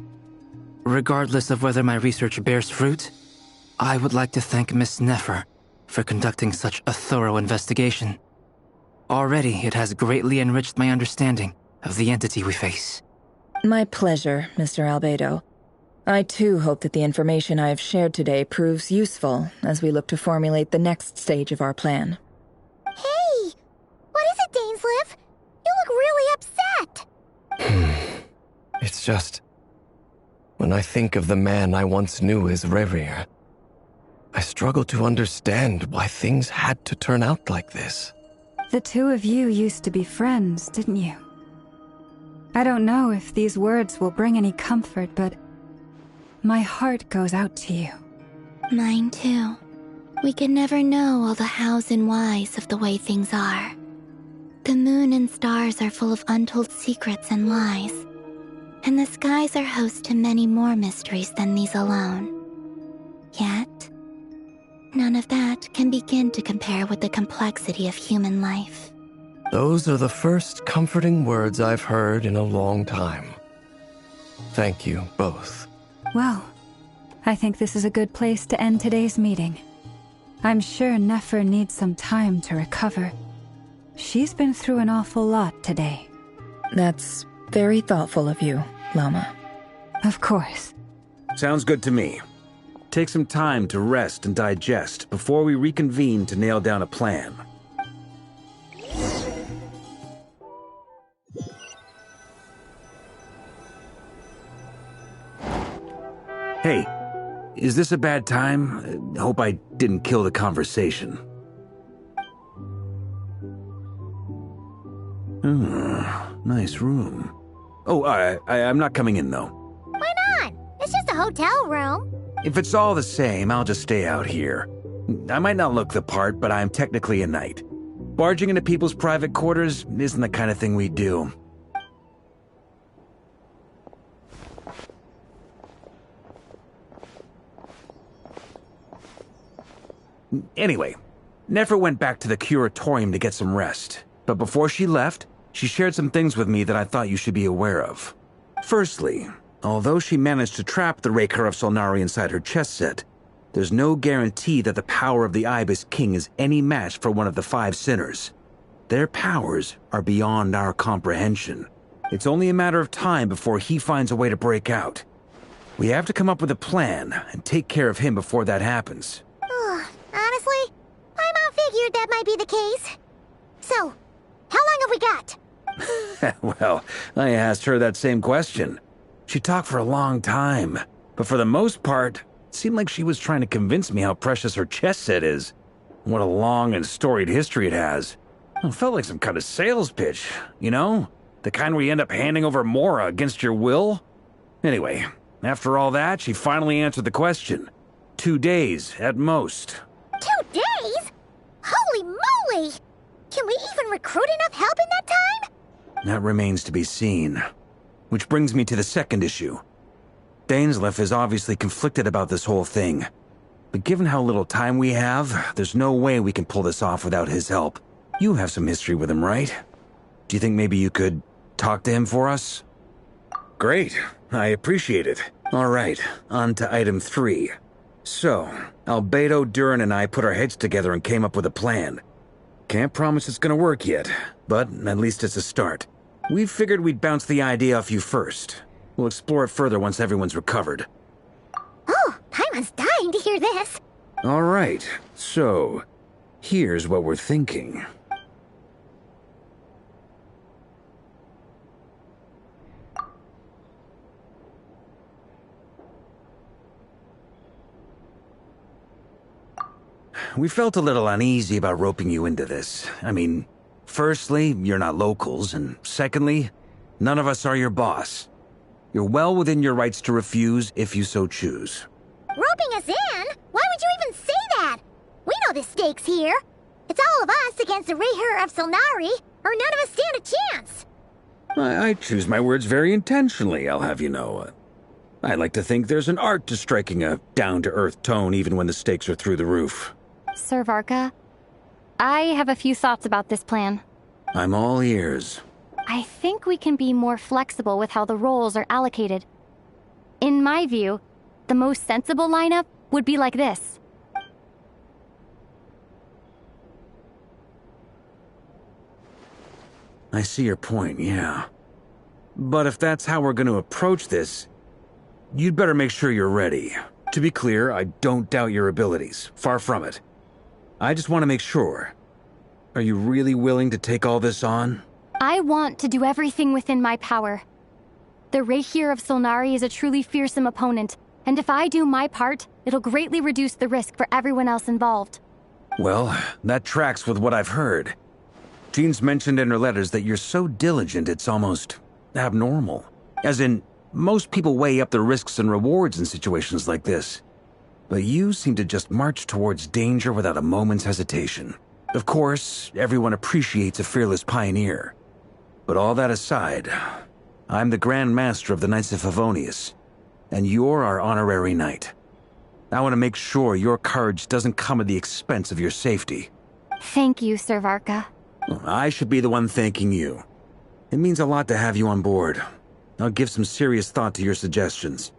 regardless of whether my research bears fruit, I would like to thank Miss Nefer for conducting such a thorough investigation. Already, it has greatly enriched my understanding of the entity we face. My pleasure, Mr. Albedo. I too hope that the information I have shared today proves useful as we look to formulate the next stage of our plan. Hey! What is it, Dainsleif? You look really upset! It's just... when I think of the man I once knew as Rarir, I struggle to understand why things had to turn out like this. The two of you used to be friends, didn't you? I don't know if these words will bring any comfort, but my heart goes out to you. Mine too. We can never know all the hows and whys of the way things are. The moon and stars are full of untold secrets and lies, and the skies are host to many more mysteries than these alone. Yet, none of that can begin to compare with the complexity of human life. Those are the first comforting words I've heard in a long time. Thank you, both. Well, I think this is a good place to end today's meeting. I'm sure Nefer needs some time to recover. She's been through an awful lot today. That's very thoughtful of you, Lama. Of course. Sounds good to me. Take some time to rest and digest before we reconvene to nail down a plan. Hey, is this a bad time? Hope I didn't kill the conversation. Nice room. Oh, I'm not coming in, though. Why not? It's just a hotel room. If it's all the same, I'll just stay out here. I might not look the part, but I'm technically a knight. Barging into people's private quarters isn't the kind of thing we do. Anyway, Nefer went back to the curatorium to get some rest. But before she left, she shared some things with me that I thought you should be aware of. Firstly, although she managed to trap the Raker of Solnari inside her chess set, there's no guarantee that the power of the Ibis King is any match for one of the 5 sinners. Their powers are beyond our comprehension. It's only a matter of time before he finds a way to break out. We have to come up with a plan and take care of him before that happens. Honestly, my mom figured that might be the case. So, how long have we got? Well, I asked her that same question. She talked for a long time, but for the most part, it seemed like she was trying to convince me how precious her chess set is. What a long and storied history it has. It felt like some kind of sales pitch, you know? The kind where you end up handing over Mora against your will? Anyway, after all that, she finally answered the question. 2 days, at most. 2 days? Holy moly! Can we even recruit enough help in that time? That remains to be seen. Which brings me to the second issue. Dainsleif is obviously conflicted about this whole thing. But given how little time we have, there's no way we can pull this off without his help. You have some history with him, right? Do you think maybe you could talk to him for us? Great. I appreciate it. All right, on to item 3. So, Albedo, Durin, and I put our heads together and came up with a plan. Can't promise it's gonna work yet, but at least it's a start. We figured we'd bounce the idea off you first. We'll explore it further once everyone's recovered. Oh, Paimon's dying to hear this. All right, so here's what we're thinking. We felt a little uneasy about roping you into this. I mean, firstly, you're not locals, and secondly, none of us are your boss. You're well within your rights to refuse if you so choose. Roping us in? Why would you even say that? We know the stakes here. It's all of us against the Rayher of Solnari, or none of us stand a chance. I choose my words very intentionally, I'll have you know. I like to think there's an art to striking a down-to-earth tone even when the stakes are through the roof. Sir Varka, I have a few thoughts about this plan. I'm all ears. I think we can be more flexible with how the roles are allocated. In my view, the most sensible lineup would be like this. I see your point, yeah. But if that's how we're going to approach this, you'd better make sure you're ready. To be clear, I don't doubt your abilities. Far from it. I just want to make sure. Are you really willing to take all this on? I want to do everything within my power. The Rayher of Solnari is a truly fearsome opponent, and if I do my part, it'll greatly reduce the risk for everyone else involved. Well, that tracks with what I've heard. Jean's mentioned in her letters that you're so diligent it's almost abnormal. As in, most people weigh up the risks and rewards in situations like this. But you seem to just march towards danger without a moment's hesitation. Of course, everyone appreciates a fearless pioneer. But all that aside, I'm the Grand Master of the Knights of Favonius, and you're our honorary knight. I want to make sure your courage doesn't come at the expense of your safety. Thank you, Sir Varka. I should be the one thanking you. It means a lot to have you on board. I'll give some serious thought to your suggestions.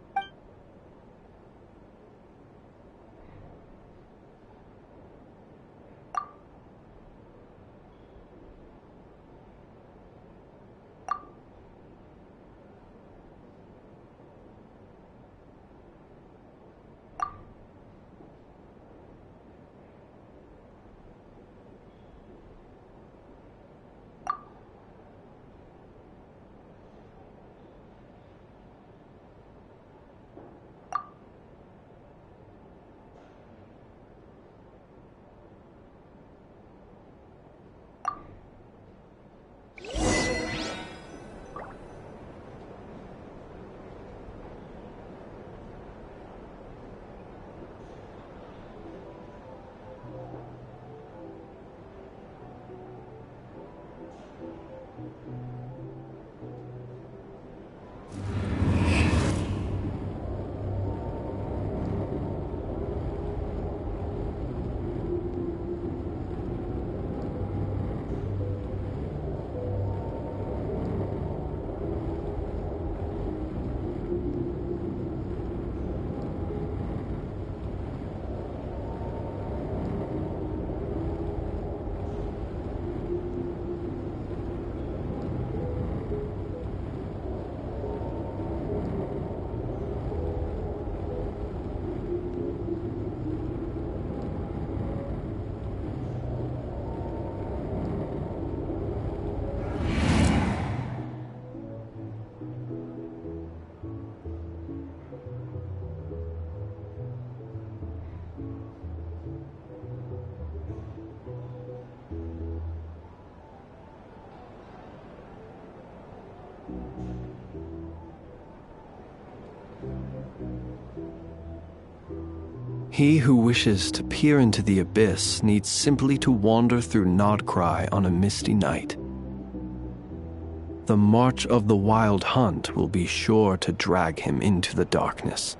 He who wishes to peer into the abyss needs simply to wander through Nodcry on a misty night. The march of the Wild Hunt will be sure to drag him into the darkness.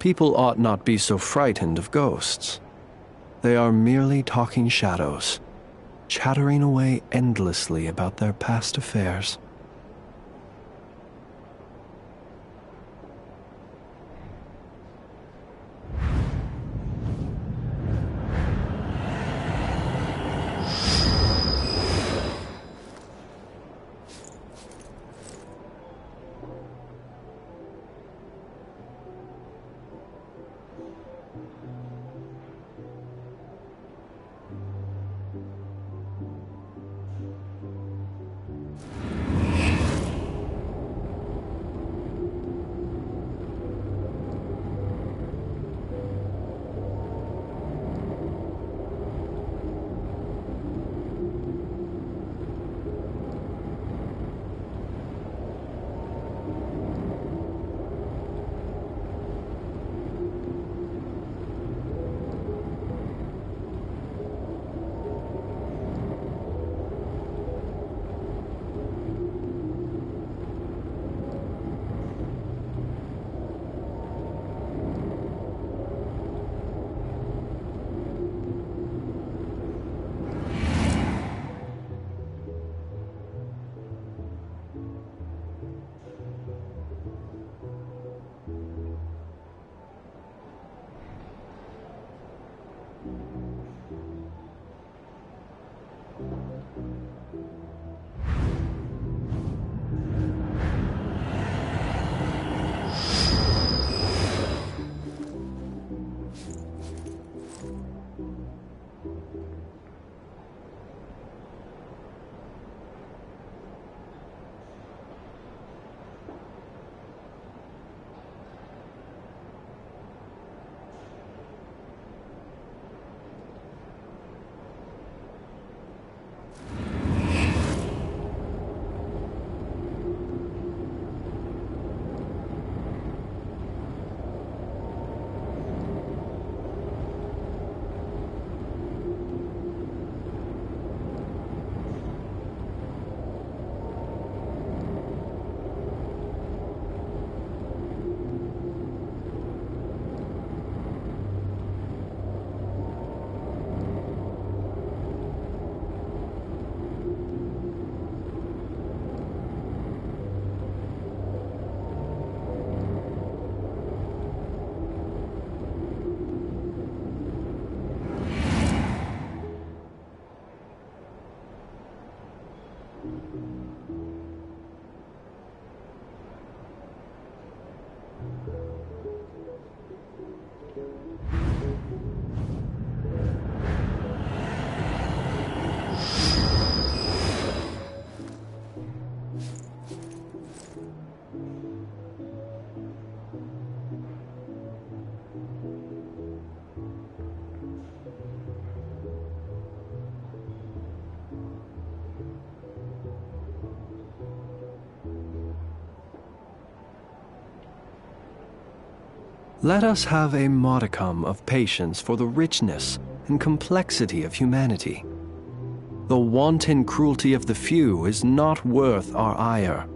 People ought not be so frightened of ghosts. They are merely talking shadows, chattering away endlessly about their past affairs. Let us have a modicum of patience for the richness and complexity of humanity. The wanton cruelty of the few is not worth our ire.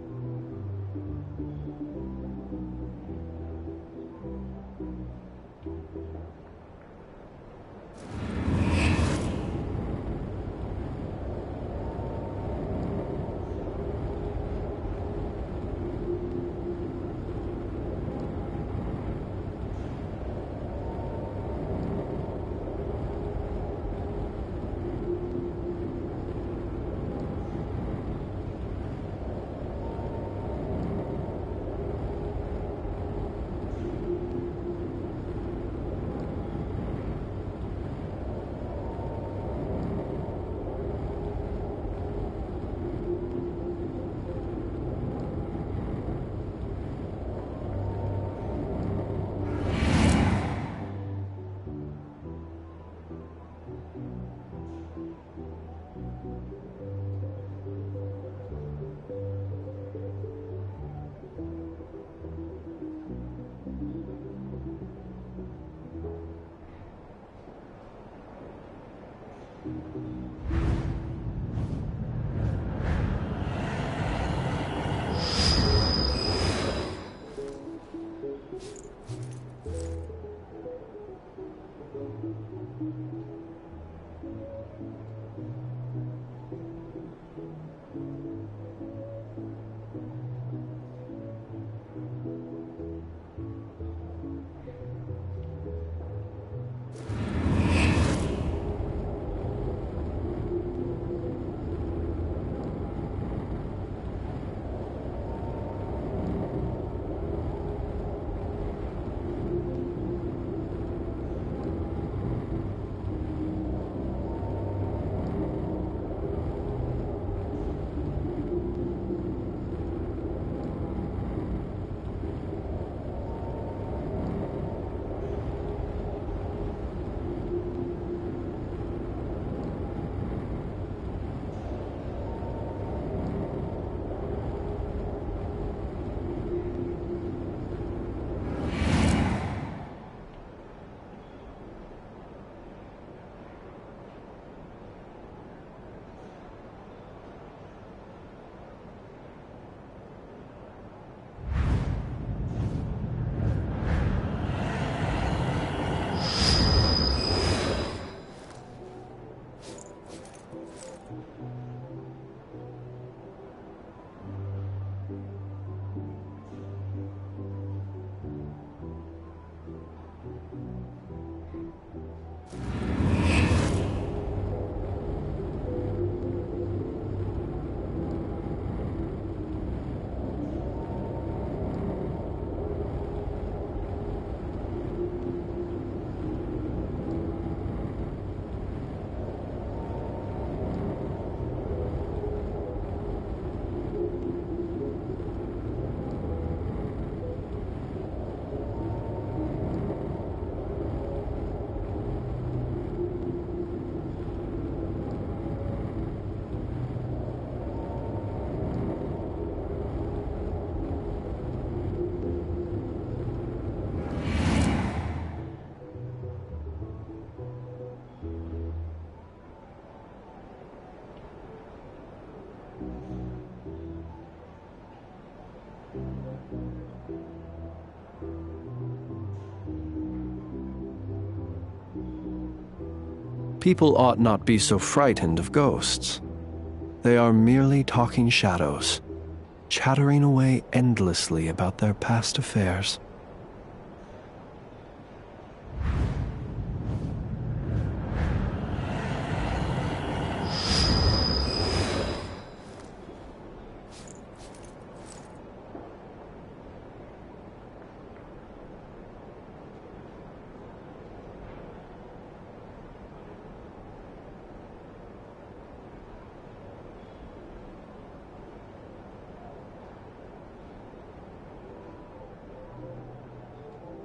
People ought not be so frightened of ghosts. They are merely talking shadows, chattering away endlessly about their past affairs.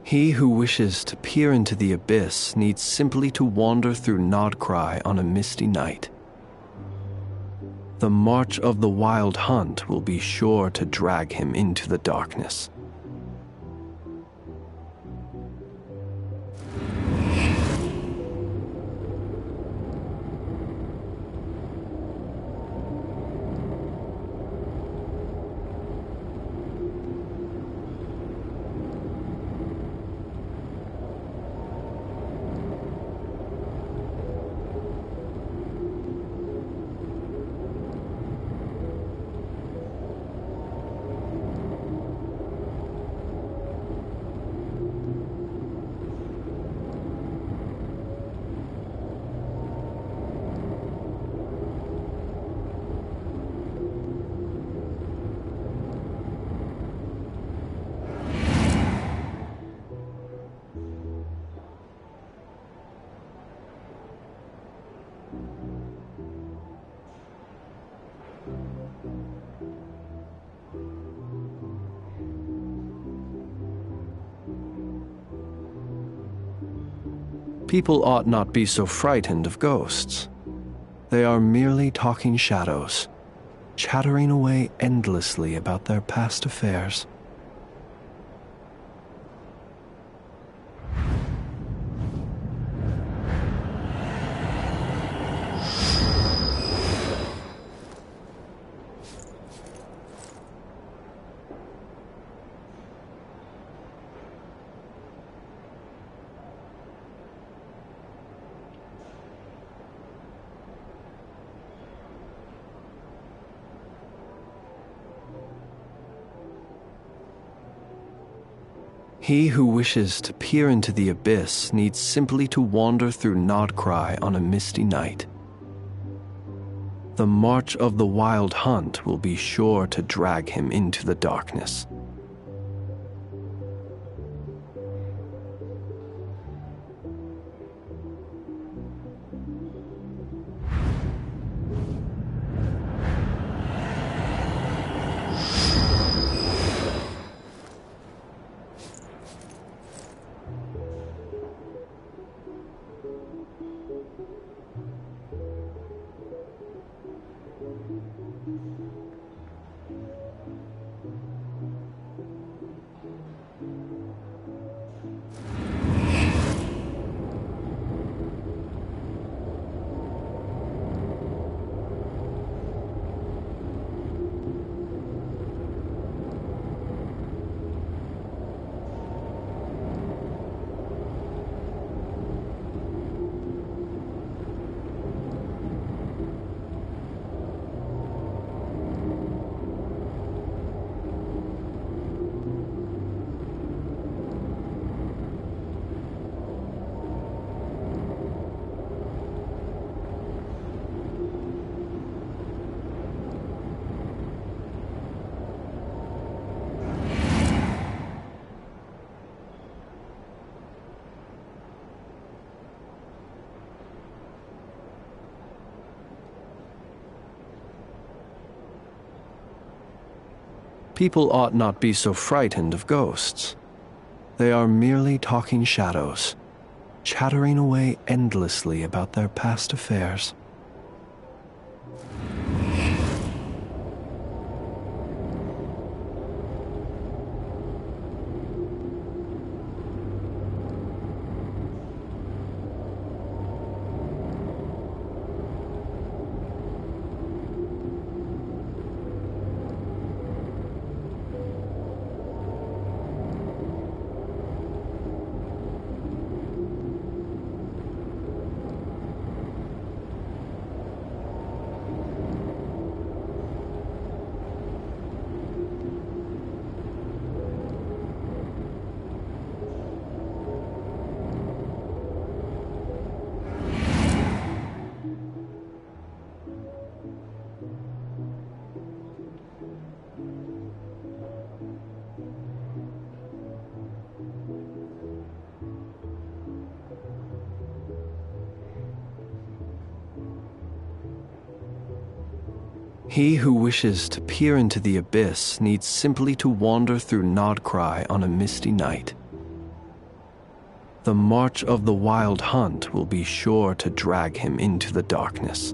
He who wishes to peer into the abyss needs simply to wander through Nodcry on a misty night. The march of the wild hunt will be sure to drag him into the darkness. People ought not be so frightened of ghosts. They are merely talking shadows, chattering away endlessly about their past affairs. He who wishes to peer into the abyss needs simply to wander through Nodcry on a misty night. The march of the wild hunt will be sure to drag him into the darkness. People ought not be so frightened of ghosts. They are merely talking shadows, chattering away endlessly about their past affairs. He who wishes to peer into the abyss needs simply to wander through Nodcry on a misty night. The march of the wild hunt will be sure to drag him into the darkness.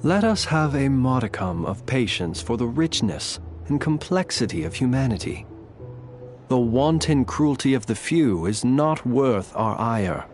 Let us have a modicum of patience for the richness and complexity of humanity. The wanton cruelty of the few is not worth our ire.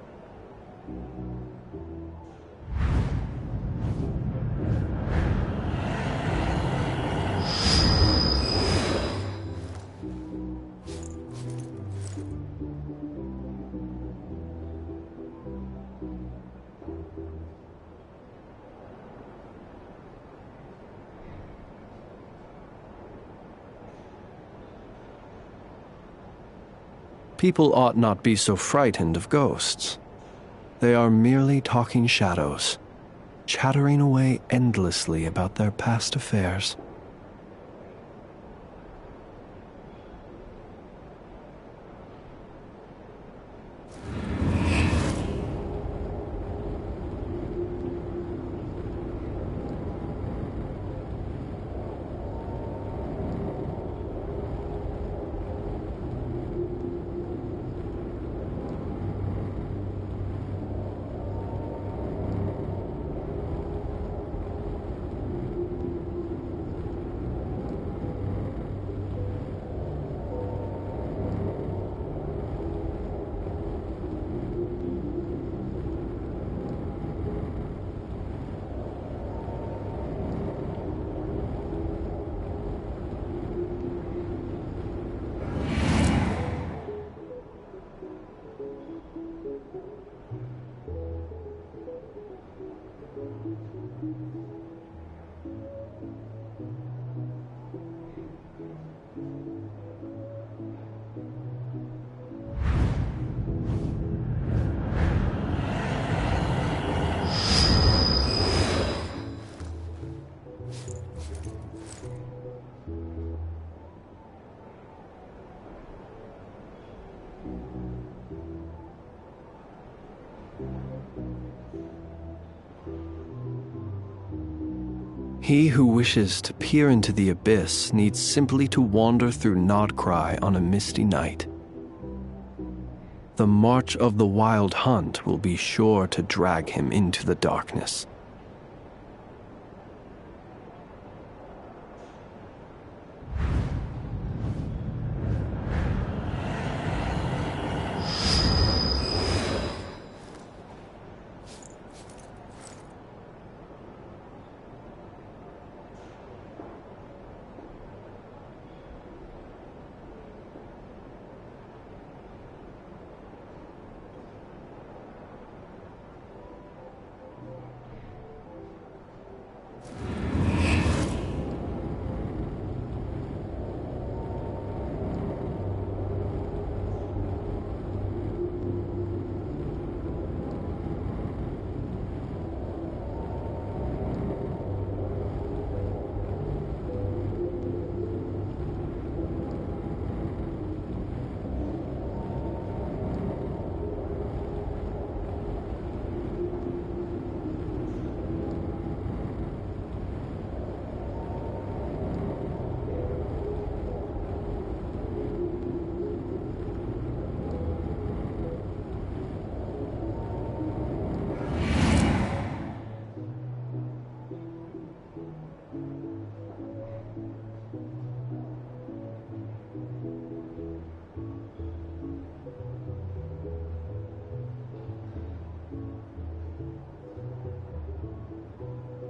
People ought not be so frightened of ghosts. They are merely talking shadows, chattering away endlessly about their past affairs. He who wishes to peer into the abyss needs simply to wander through Nodcry on a misty night. The march of the wild hunt will be sure to drag him into the darkness.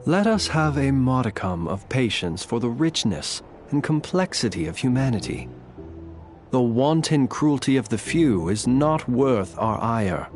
Let us have a modicum of patience for the richness and complexity of humanity. The wanton cruelty of the few is not worth our ire.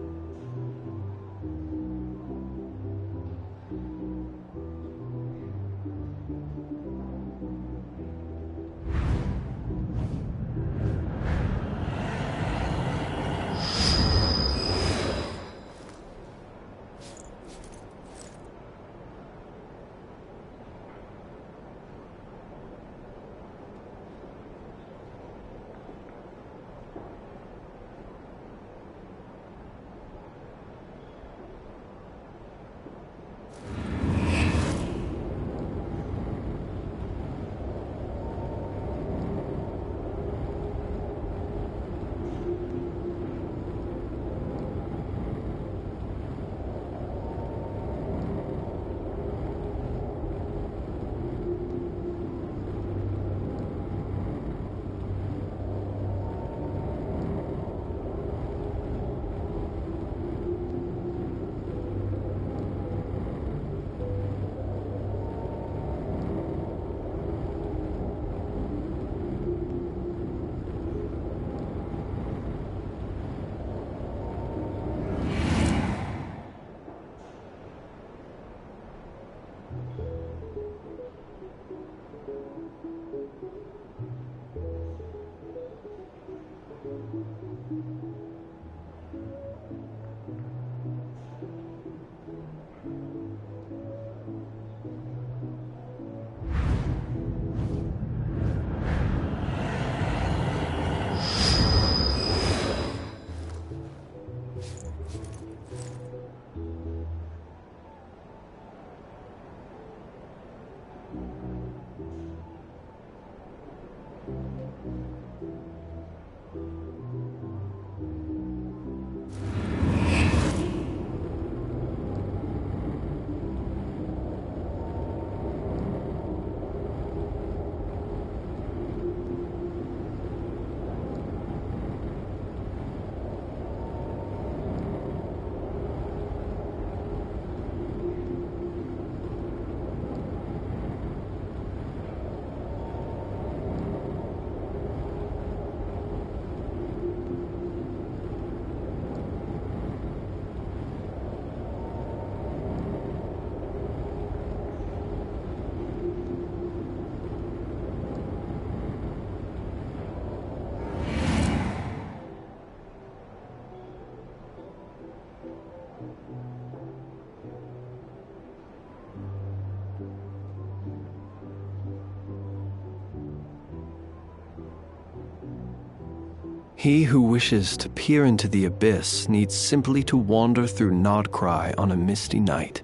He who wishes to peer into the abyss needs simply to wander through Nodcry on a misty night.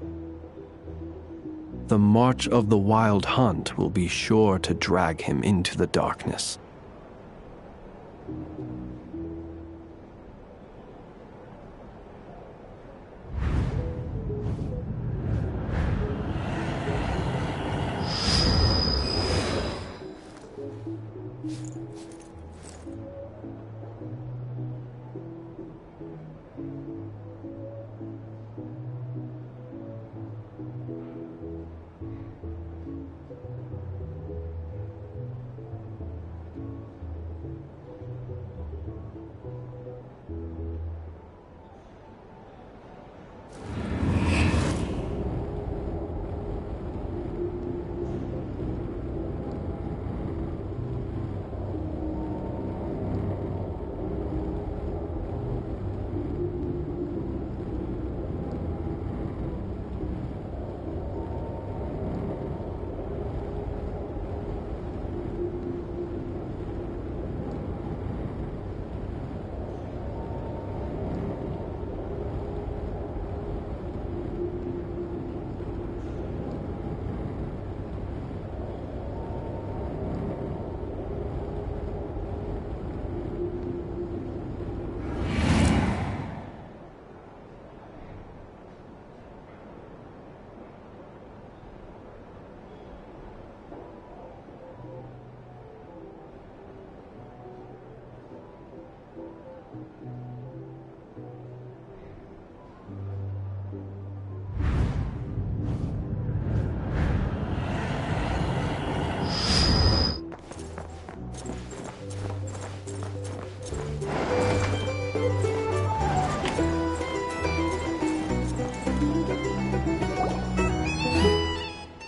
The march of the Wild Hunt will be sure to drag him into the darkness.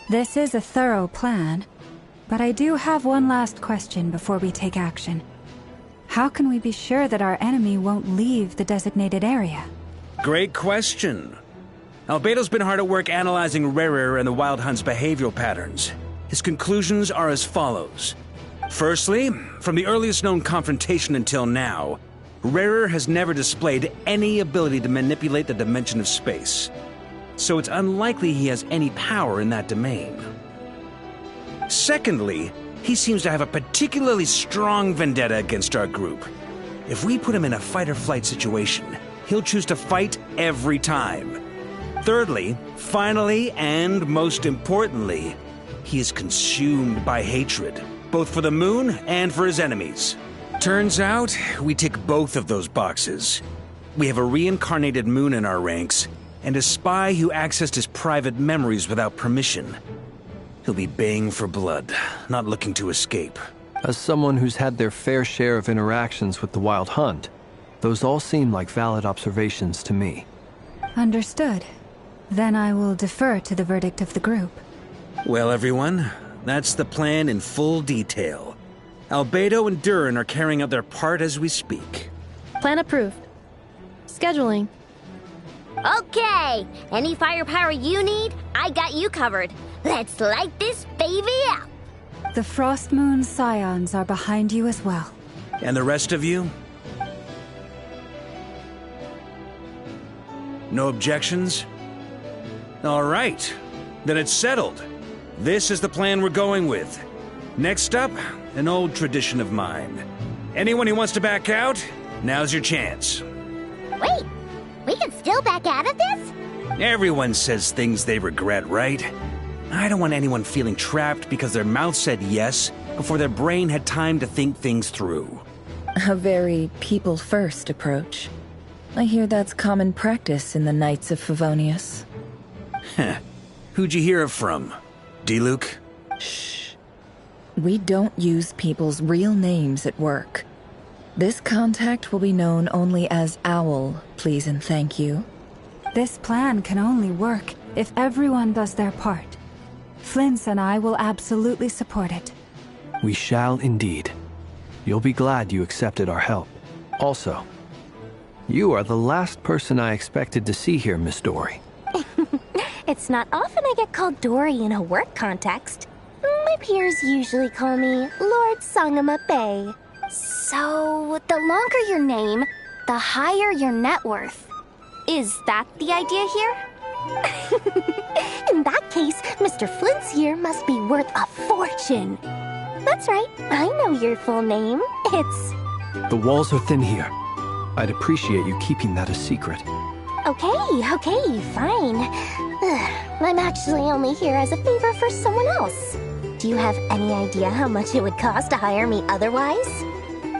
This is a thorough plan, but I do have one last question before we take action. How can we be sure that our enemy won't leave the designated area? Great question. Albedo's been hard at work analyzing Rerir and the Wild Hunt's behavioral patterns. His conclusions are as follows. Firstly, from the earliest known confrontation until now, Rerir has never displayed any ability to manipulate the dimension of space. So it's unlikely he has any power in that domain. Secondly, he seems to have a particularly strong vendetta against our group. If we put him in a fight-or-flight situation, he'll choose to fight every time. Thirdly, finally, and most importantly, he is consumed by hatred, both for the moon and for his enemies. Turns out, we tick both of those boxes. We have a reincarnated moon in our ranks, and a spy who accessed his private memories without permission. He'll be baying for blood, not looking to escape. As someone who's had their fair share of interactions with the Wild Hunt, those all seem like valid observations to me. Understood. Then I will defer to the verdict of the group. Well, everyone, that's the plan in full detail. Albedo and Durin are carrying out their part as we speak. Plan approved. Scheduling. Okay, any firepower you need, I got you covered. Let's light this baby up. The Frost Moon Scions are behind you as well. And the rest of you? No objections? All right, then it's settled. This is the plan we're going with. Next up, an old tradition of mine. Anyone who wants to back out, now's your chance. Wait, we can still back out of this? Everyone says things they regret, right? I don't want anyone feeling trapped because their mouth said yes before their brain had time to think things through. A very people-first approach. I hear that's common practice in the Knights of Favonius. Heh. Who'd you hear it from? D-Luke? Shh. We don't use people's real names at work. This contact will be known only as Owl, please and thank you. This plan can only work if everyone does their part. Flint's and I will absolutely support it. We shall indeed. You'll be glad you accepted our help. Also, you are the last person I expected to see here, Miss Dory. It's not often I get called Dory in a work context. My peers usually call me Lord Sangama Bay. So, So, the longer your name, the higher your net worth. Is that the idea here? In that case, Mr. Flint's here must be worth a fortune. That's right, I know your full name. It's... The walls are thin here. I'd appreciate you keeping that a secret. Okay, fine. I'm actually only here as a favor for someone else. Do you have any idea how much it would cost to hire me otherwise?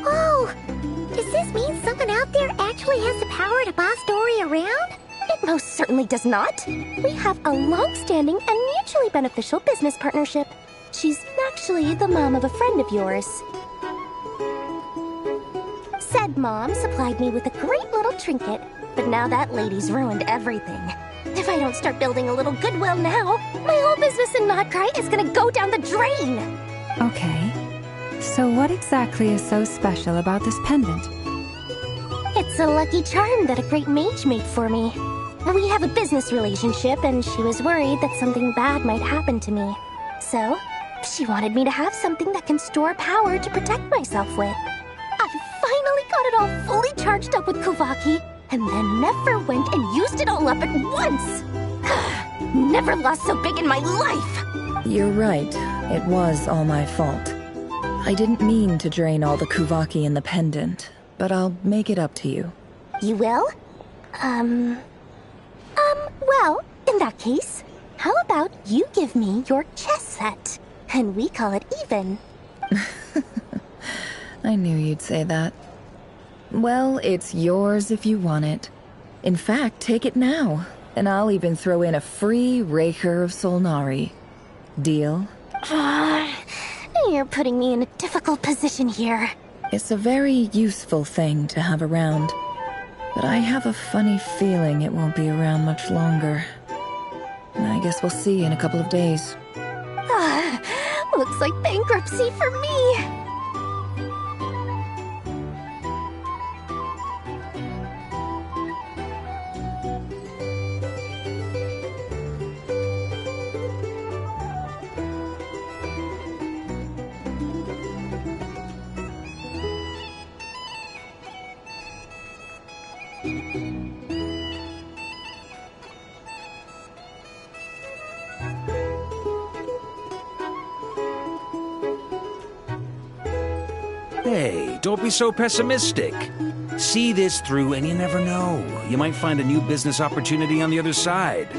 Oh, does this mean someone out there actually has the power to boss Dory around? It most certainly does not. We have a long-standing and mutually beneficial business partnership. She's actually the mom of a friend of yours. Said mom supplied me with a great little trinket, but now that lady's ruined everything. If I don't start building a little goodwill now, my whole business in Notcry is gonna go down the drain! Okay. So what exactly is so special about this pendant? It's a lucky charm that a great mage made for me. We have a business relationship, and she was worried that something bad might happen to me. So, she wanted me to have something that can store power to protect myself with. I finally got it all fully charged up with Kuvaki, and then never went and used it all up at once! Never lost so big in my life! You're right. It was all my fault. I didn't mean to drain all the Kuvaki in the pendant, but I'll make it up to you. You will? Well, in that case, how about you give me your chess set, and we call it even? I knew you'd say that. Well, it's yours if you want it. In fact, take it now, and I'll even throw in a free Raker of Solnari. Deal? You're putting me in a difficult position here. It's a very useful thing to have around, but I have a funny feeling it won't be around much longer. I guess we'll see in a couple of days. Looks like bankruptcy for me. Hey, don't be so pessimistic. See this through and you never know. You might find a new business opportunity on the other side.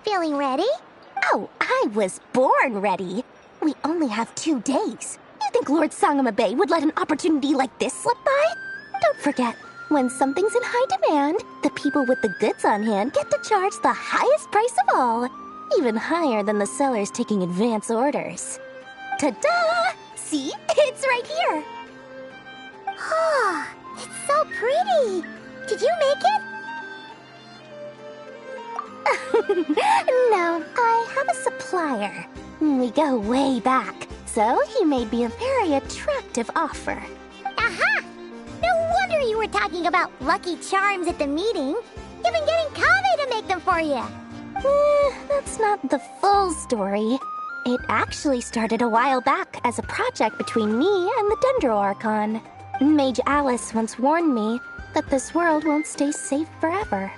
Feeling ready? Oh, I was born ready. We only have 2 days. You think Lord Sangamabe would let an opportunity like this slip by? Don't forget, when something's in high demand, the people with the goods on hand get to charge the highest price of all. Even higher than the sellers taking advance orders. Ta-da! See? It's right here. Oh, it's so pretty. Did you make it? No, I have a supplier. We go way back, so he made me a very attractive offer. Aha! No wonder you were talking about lucky charms at the meeting. You've been getting Kave to make them for you. That's not the full story. It actually started a while back as a project between me and the Dendro Archon. Mage Alice once warned me that this world won't stay safe forever.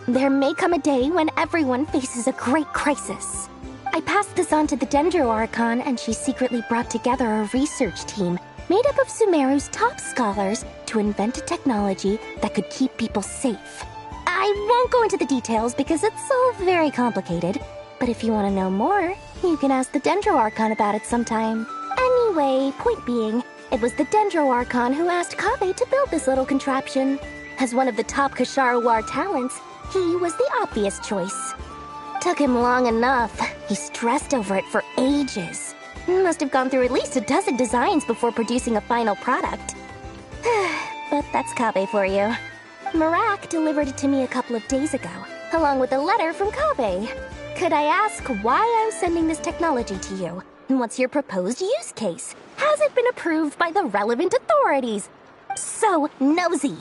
There may come a day when everyone faces a great crisis. I passed this on to the Dendro Archon, and she secretly brought together a research team made up of Sumeru's top scholars to invent a technology that could keep people safe. I won't go into the details because it's all very complicated, but if you want to know more, you can ask the Dendro Archon about it sometime. Anyway, point being, it was the Dendro Archon who asked Kave to build this little contraption. As one of the top Kasharawar talents, he was the obvious choice. Took him long enough. He stressed over it for ages. Must have gone through at least a dozen designs before producing a final product. But that's Kabe for you. Marak delivered it to me a couple of days ago, along with a letter from Kabe. Could I ask why I'm sending this technology to you? And what's your proposed use case? Has it been approved by the relevant authorities? So nosy.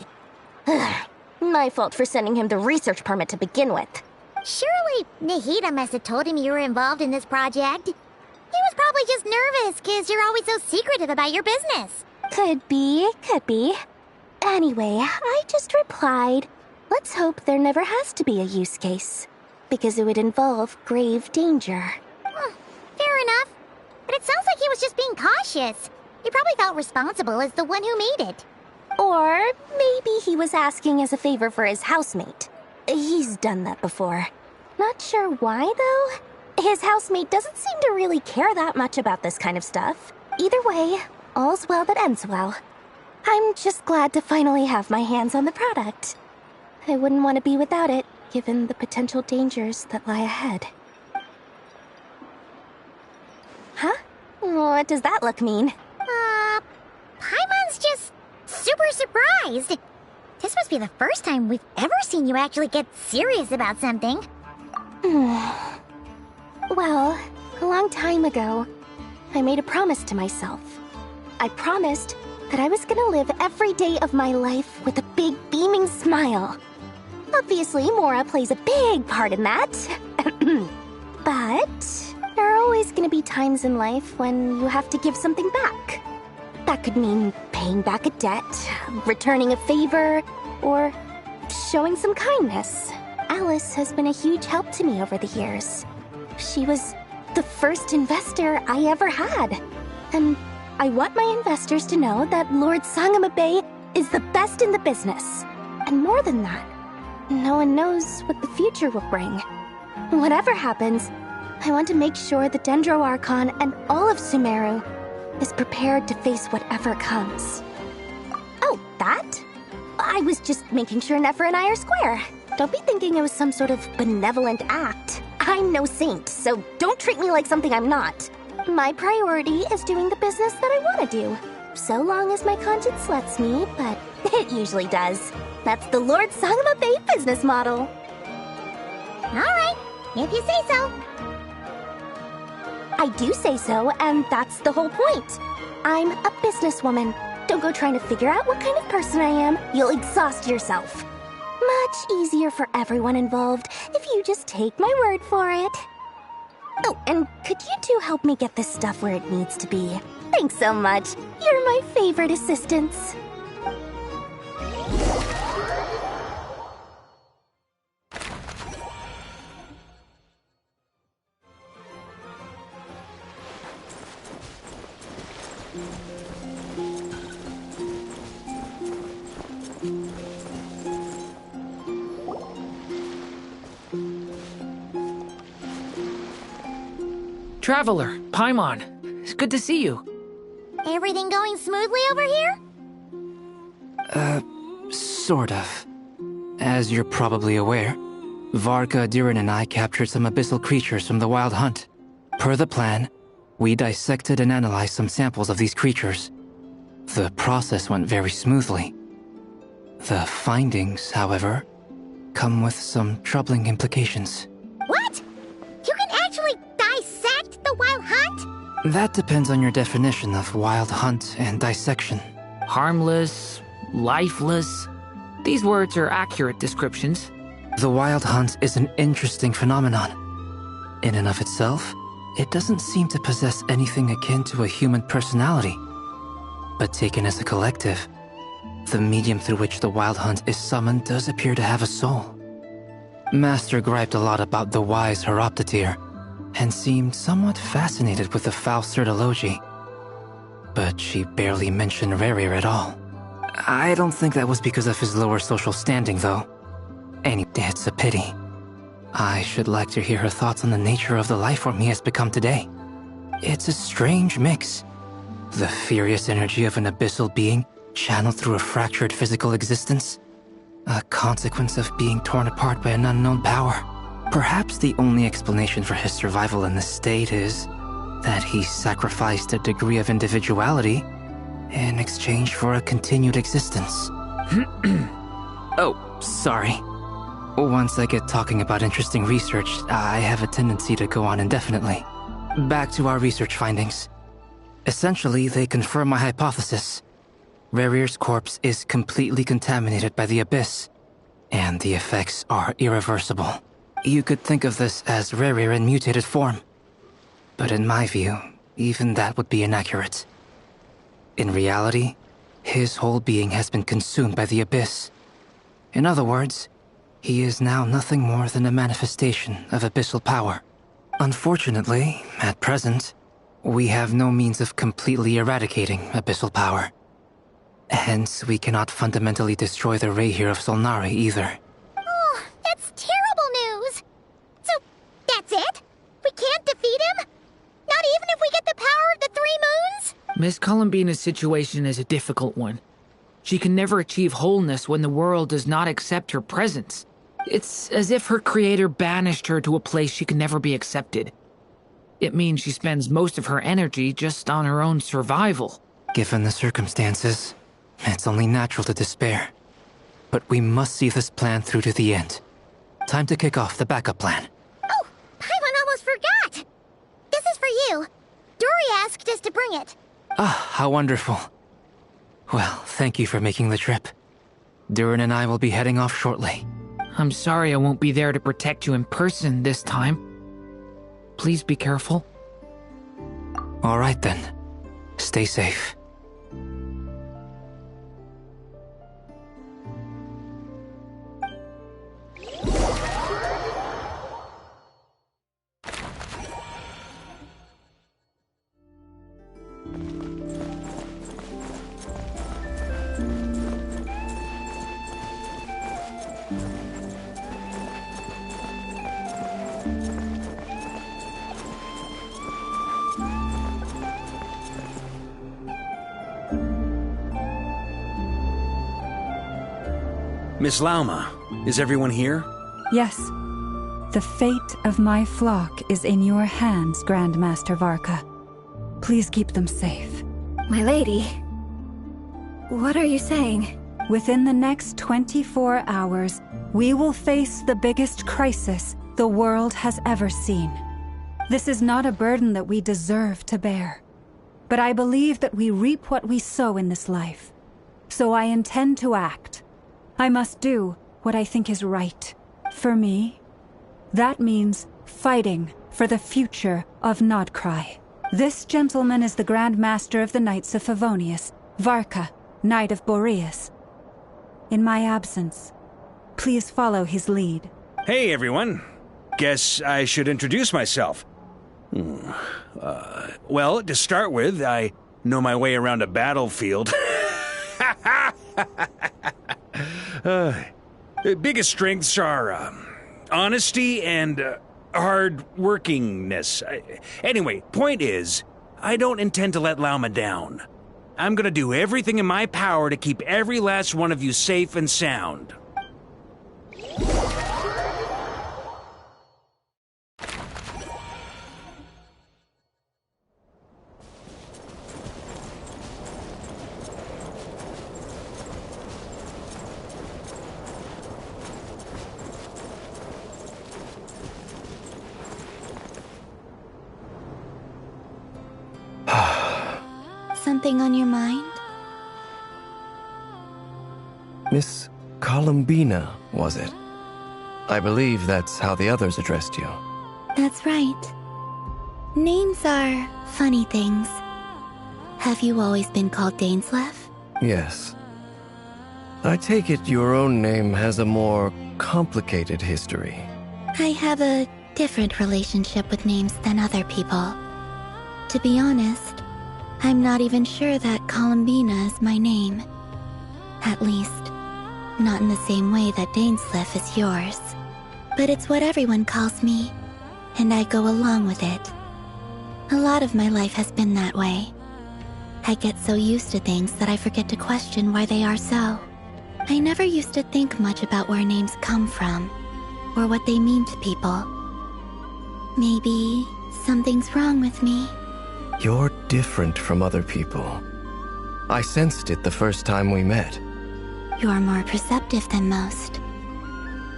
My fault for sending him the research permit to begin with. Surely Nahida must have told him you were involved in this project. He was probably just nervous because you're always so secretive about your business. Could be. Anyway, I just replied, let's hope there never has to be a use case, because it would involve grave danger. Fair enough. But it sounds like he was just being cautious. He probably felt responsible as the one who made it. Or maybe he was asking as a favor for his housemate. He's done that before. Not sure why, though. His housemate doesn't seem to really care that much about this kind of stuff. Either way, all's well that ends well. I'm just glad to finally have my hands on the product. I wouldn't want to be without it, given the potential dangers that lie ahead. Huh? What does that look mean? Paimon's just super surprised. This must be the first time we've ever seen you actually get serious about something. Well, a long time ago, I made a promise to myself. I promised that I was gonna live every day of my life with a big beaming smile. Obviously, Mora plays a big part in that. But there are always gonna be times in life when you have to give something back. That could mean paying back a debt, returning a favor, or showing some kindness. Alice has been a huge help to me over the years. She was the first investor I ever had. And I want my investors to know that Lord Sangamabe is the best in the business. And more than that, no one knows what the future will bring. Whatever happens, I want to make sure the Dendro Archon and all of Sumeru is prepared to face whatever comes. Oh, that? I was just making sure Nefer and I are square. Don't be thinking it was some sort of benevolent act. I'm no saint, so don't treat me like something I'm not. My priority is doing the business that I want to do. So long as my conscience lets me, but it usually does. That's the Lord Sangamabe business model. Alright, if you say so. I do say so, and that's the whole point. I'm a businesswoman. Don't go trying to figure out what kind of person I am. You'll exhaust yourself. Much easier for everyone involved if you just take my word for it. Oh, and could you two help me get this stuff where it needs to be? Thanks so much. You're my favorite assistants. Traveler, Paimon, it's good to see you. Everything going smoothly over here? Sort of. As you're probably aware, Varka, Durin, and I captured some abyssal creatures from the Wild Hunt. Per the plan, we dissected and analyzed some samples of these creatures. The process went very smoothly. The findings, however, come with some troubling implications. What? You can actually dissect the Wild Hunt? That depends on your definition of Wild Hunt and dissection. Harmless, lifeless. These words are accurate descriptions. The Wild Hunt is an interesting phenomenon. In and of itself, it doesn't seem to possess anything akin to a human personality. But taken as a collective, the medium through which the Wild Hunt is summoned does appear to have a soul. Master griped a lot about the wise Horoptatir, and seemed somewhat fascinated with the Faust Certology. But she barely mentioned Rerir at all. I don't think that was because of his lower social standing, though. It's a pity. I should like to hear her thoughts on the nature of the lifeform he has become today. It's a strange mix. The furious energy of an abyssal being channeled through a fractured physical existence. A consequence of being torn apart by an unknown power. Perhaps the only explanation for his survival in this state is that he sacrificed a degree of individuality in exchange for a continued existence. Oh, sorry. Once I get talking about interesting research, I have a tendency to go on indefinitely. Back to our research findings. Essentially, they confirm my hypothesis. Rerir's corpse is completely contaminated by the Abyss, and the effects are irreversible. You could think of this as Rerir in mutated form. But in my view, even that would be inaccurate. In reality, his whole being has been consumed by the Abyss. In other words, he is now nothing more than a manifestation of abyssal power. Unfortunately, at present, we have no means of completely eradicating abyssal power. Hence, we cannot fundamentally destroy the Reihir of Solnari either. Oh, that's terrible news! So, that's it? We can't defeat him? Not even if we get the power of the Three Moons? Miss Columbina's situation is a difficult one. She can never achieve wholeness when the world does not accept her presence. It's as if her creator banished her to a place she can never be accepted. It means she spends most of her energy just on her own survival. Given the circumstances, it's only natural to despair. But we must see this plan through to the end. Time to kick off the backup plan. Oh, Paimon almost forgot! This is for you. Dory asked us to bring it. Ah, how wonderful. Well, thank you for making the trip. Durin and I will be heading off shortly. I'm sorry I won't be there to protect you in person this time. Please be careful. All right then. Stay safe. Miss Lauma, is everyone here? Yes. The fate of my flock is in your hands, Grandmaster Varka. Please keep them safe. My lady, what are you saying? Within the next 24 hours, we will face the biggest crisis the world has ever seen. This is not a burden that we deserve to bear. But I believe that we reap what we sow in this life. So I intend to act. I must do what I think is right. For me, that means fighting for the future of Nodcry. This gentleman is the Grand Master of the Knights of Favonius, Varka, Knight of Boreas. In my absence, please follow his lead. Hey, everyone. Guess I should introduce myself. Well, to start with, I know my way around a battlefield. Biggest strengths are honesty and hard-workingness. Anyway, point is, I don't intend to let Lauma down. I'm gonna do everything in my power to keep every last one of you safe and sound. Something on your mind? Miss Columbina, was it? I believe that's how the others addressed you. That's right. Names are funny things. Have you always been called Dainsleif? Yes. I take it your own name has a more complicated history. I have a different relationship with names than other people. To be honest, I'm not even sure that Columbina is my name. At least, not in the same way that Dainsleif is yours. But it's what everyone calls me, and I go along with it. A lot of my life has been that way. I get so used to things that I forget to question why they are so. I never used to think much about where names come from. or what they mean to people. Maybe something's wrong with me. You're different from other people. I sensed it the first time we met. You're more perceptive than most.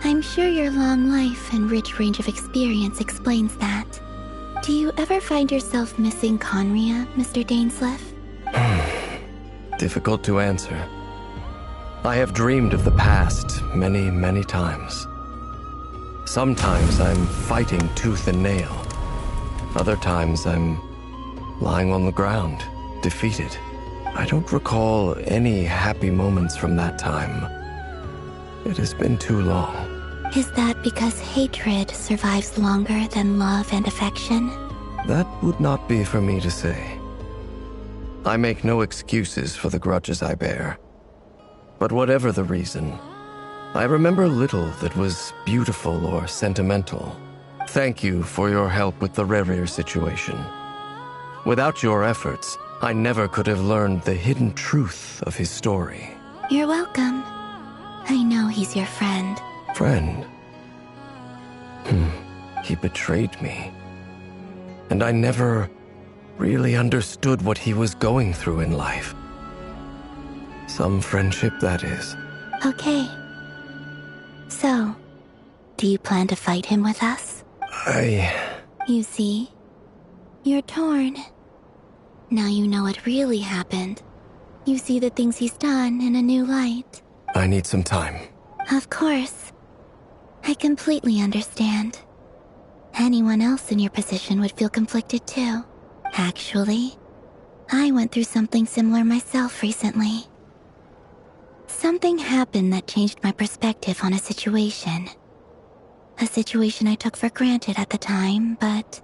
I'm sure your long life and rich range of experience explains that. Do you ever find yourself missing Conria, Mr. Dainsleif? Difficult to answer. I have dreamed of the past many, many times. Sometimes I'm fighting tooth and nail. Other times I'm lying on the ground, defeated. I don't recall any happy moments from that time. It has been too long. Is that because hatred survives longer than love and affection? That would not be for me to say. I make no excuses for the grudges I bear. But whatever the reason, I remember little that was beautiful or sentimental. Thank you for your help with the Rerir situation. Without your efforts, I never could have learned the hidden truth of his story. You're welcome. I know he's your friend. Friend? He betrayed me. And I never really understood what he was going through in life. Some friendship, that is. Okay. So, do you plan to fight him with us? You see, you're torn. Now you know what really happened. You see the things he's done in a new light. I need some time. Of course. I completely understand. Anyone else in your position would feel conflicted too. Actually, I went through something similar myself recently. Something happened that changed my perspective on a situation. A situation I took for granted at the time, but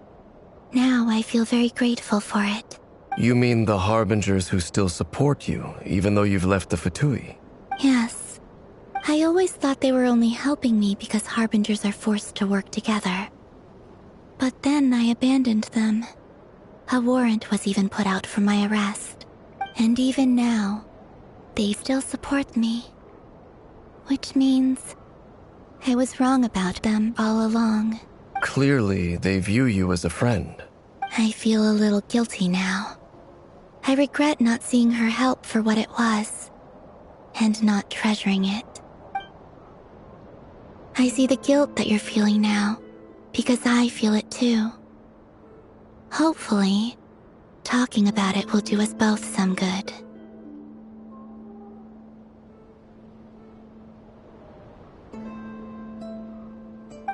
now I feel very grateful for it. You mean the Harbingers who still support you, even though you've left the Fatui? Yes. I always thought they were only helping me because Harbingers are forced to work together. But then I abandoned them. A warrant was even put out for my arrest. And even now, they still support me. Which means I was wrong about them all along. Clearly, they view you as a friend. I feel a little guilty now. I regret not seeing her help for what it was, and not treasuring it. I see the guilt that you're feeling now, because I feel it too. Hopefully, talking about it will do us both some good.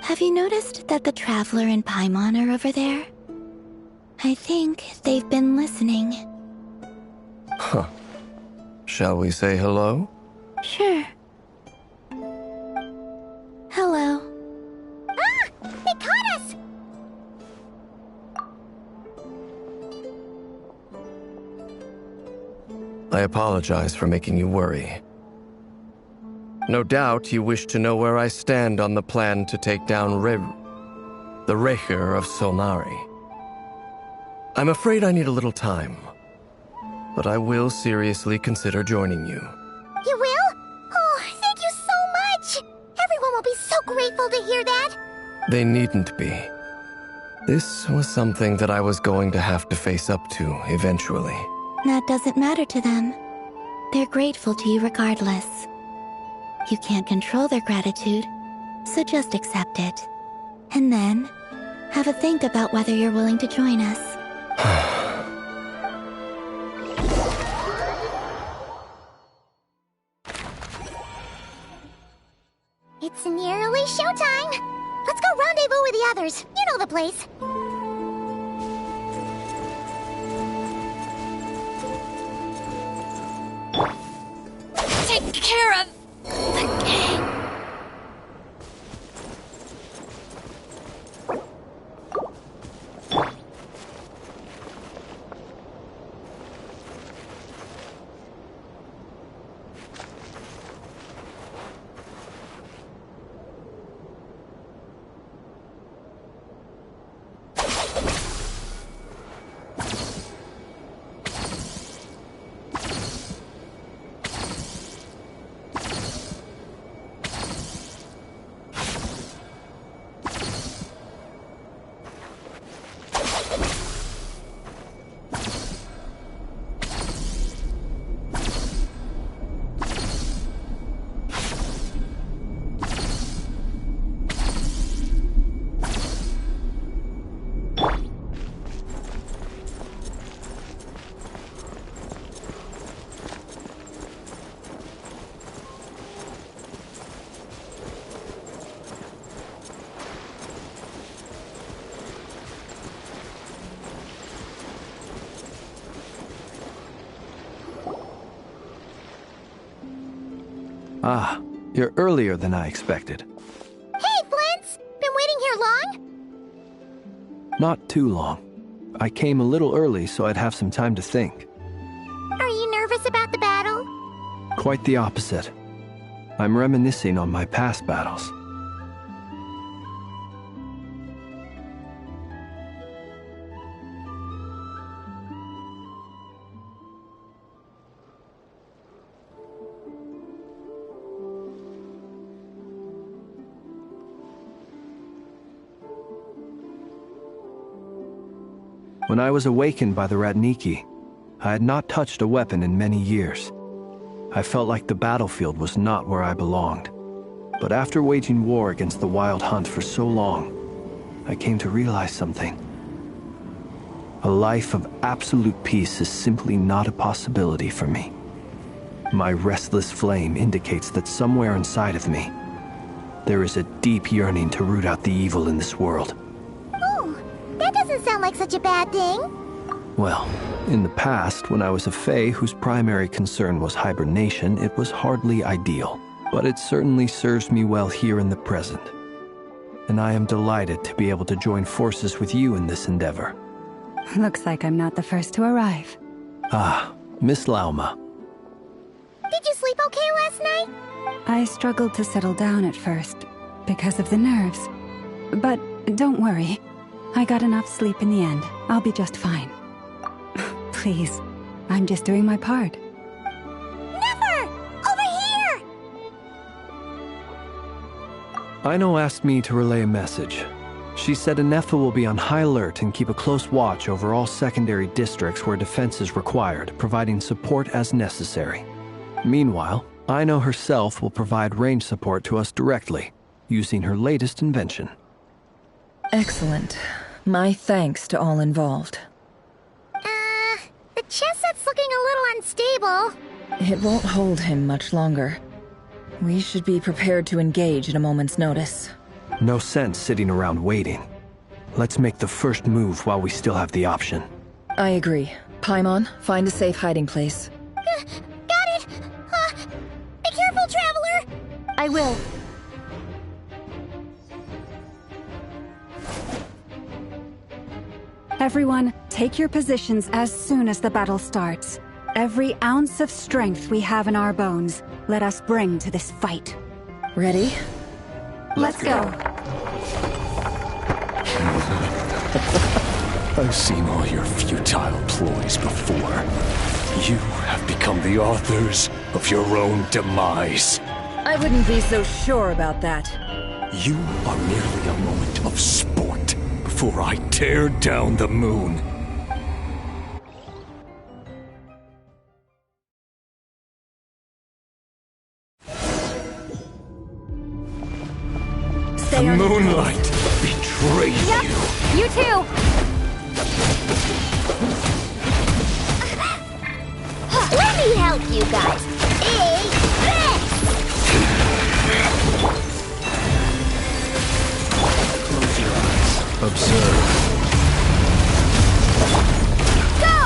Have you noticed that the Traveler and Paimon are over there? I think they've been listening. Huh. Shall we say hello? Sure. Hello. Ah! They caught us! I apologize for making you worry. No doubt you wish to know where I stand on the plan to take down the Rerir of Solnari. I'm afraid I need a little time, but I will seriously consider joining you. You will? Oh, thank you so much! Everyone will be so grateful to hear that! They needn't be. This was something that I was going to have to face up to eventually. That doesn't matter to them. They're grateful to you regardless. You can't control their gratitude, so just accept it. And then, have a think about whether you're willing to join us. It's nearly showtime! Let's go rendezvous with the others. You know the place. Take care of the gang. Ah, you're earlier than I expected. Hey, Flint's! Been waiting here long? Not too long. I came a little early so I'd have some time to think. Are you nervous about the battle? Quite the opposite. I'm reminiscing on my past battles. When I was awakened by the Ratniki, I had not touched a weapon in many years. I felt like the battlefield was not where I belonged. But after waging war against the Wild Hunt for so long, I came to realize something. A life of absolute peace is simply not a possibility for me. My restless flame indicates that somewhere inside of me, there is a deep yearning to root out the evil in this world. Oh, that doesn't sound like such a bad thing. Well, in the past, when I was a Fae whose primary concern was hibernation, it was hardly ideal. But it certainly serves me well here in the present. And I am delighted to be able to join forces with you in this endeavor. Looks like I'm not the first to arrive. Ah, Miss Lauma. Did you sleep okay last night? I struggled to settle down at first, because of the nerves. But don't worry. I got enough sleep in the end. I'll be just fine. Please, I'm just doing my part. Never! Over here! Aino asked me to relay a message. She said Inepha will be on high alert and keep a close watch over all secondary districts where defense is required, providing support as necessary. Meanwhile, Aino herself will provide range support to us directly, using her latest invention. Excellent. My thanks to all involved. The chest set's looking a little unstable. It won't hold him much longer. We should be prepared to engage at a moment's notice. No sense sitting around waiting. Let's make the first move while we still have the option. I agree. Paimon, find a safe hiding place. Got it! Be careful, Traveler! I will. Everyone, take your positions as soon as the battle starts. Every ounce of strength we have in our bones, let us bring to this fight. Ready? Let's go. I've seen all your futile ploys before. You have become the authors of your own demise. I wouldn't be so sure about that. You are merely a moment of sport before I tear down the moon. The moonlight betrays you. You too! Let me help you guys. Eat this! Close your eyes. Observe. Go!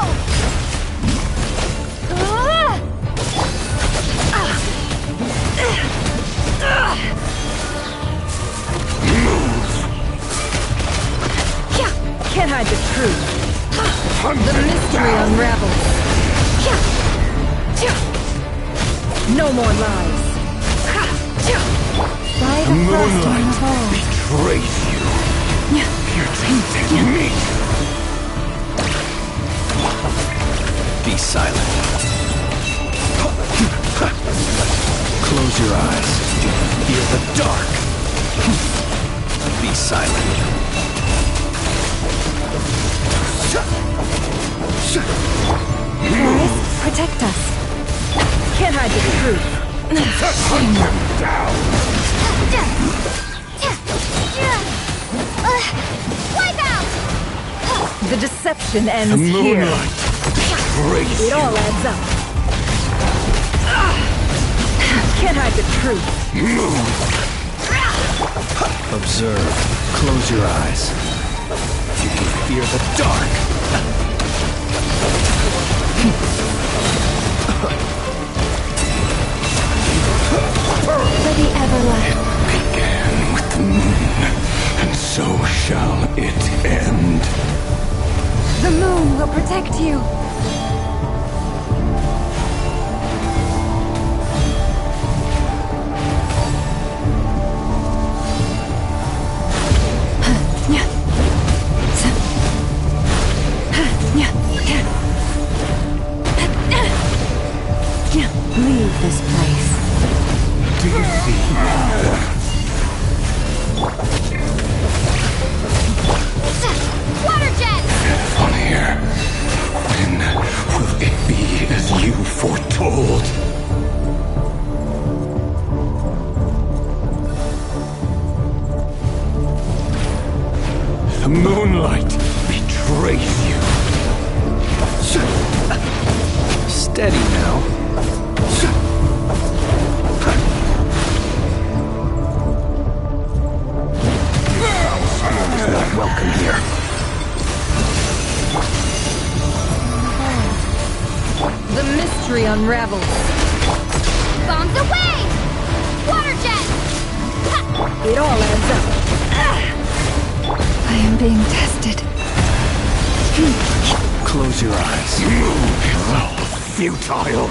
Can't hide the truth. The mystery unravels. No more lies. By The the moonlight betrays you. You're tainted in me. Be silent. Close your eyes. Fear the dark. Be silent. Eris, protect us. Can't hide the truth. Hunt them down. Wipe out! The deception ends The here. moonlight betrays It all you. adds up. Can't hide the truth. Observe. Close your eyes. You can fear the dark. For the everlasting. Began with the moon, and so shall it end. The moon will protect you. Leave this place. Do you see? Water jet! On here. When will it be as you foretold? The moonlight betrays you. Steady now. Not welcome here. The mystery unravels. Bombs away! Water jet! It all adds up. I am being tested. Close your eyes. It's all futile.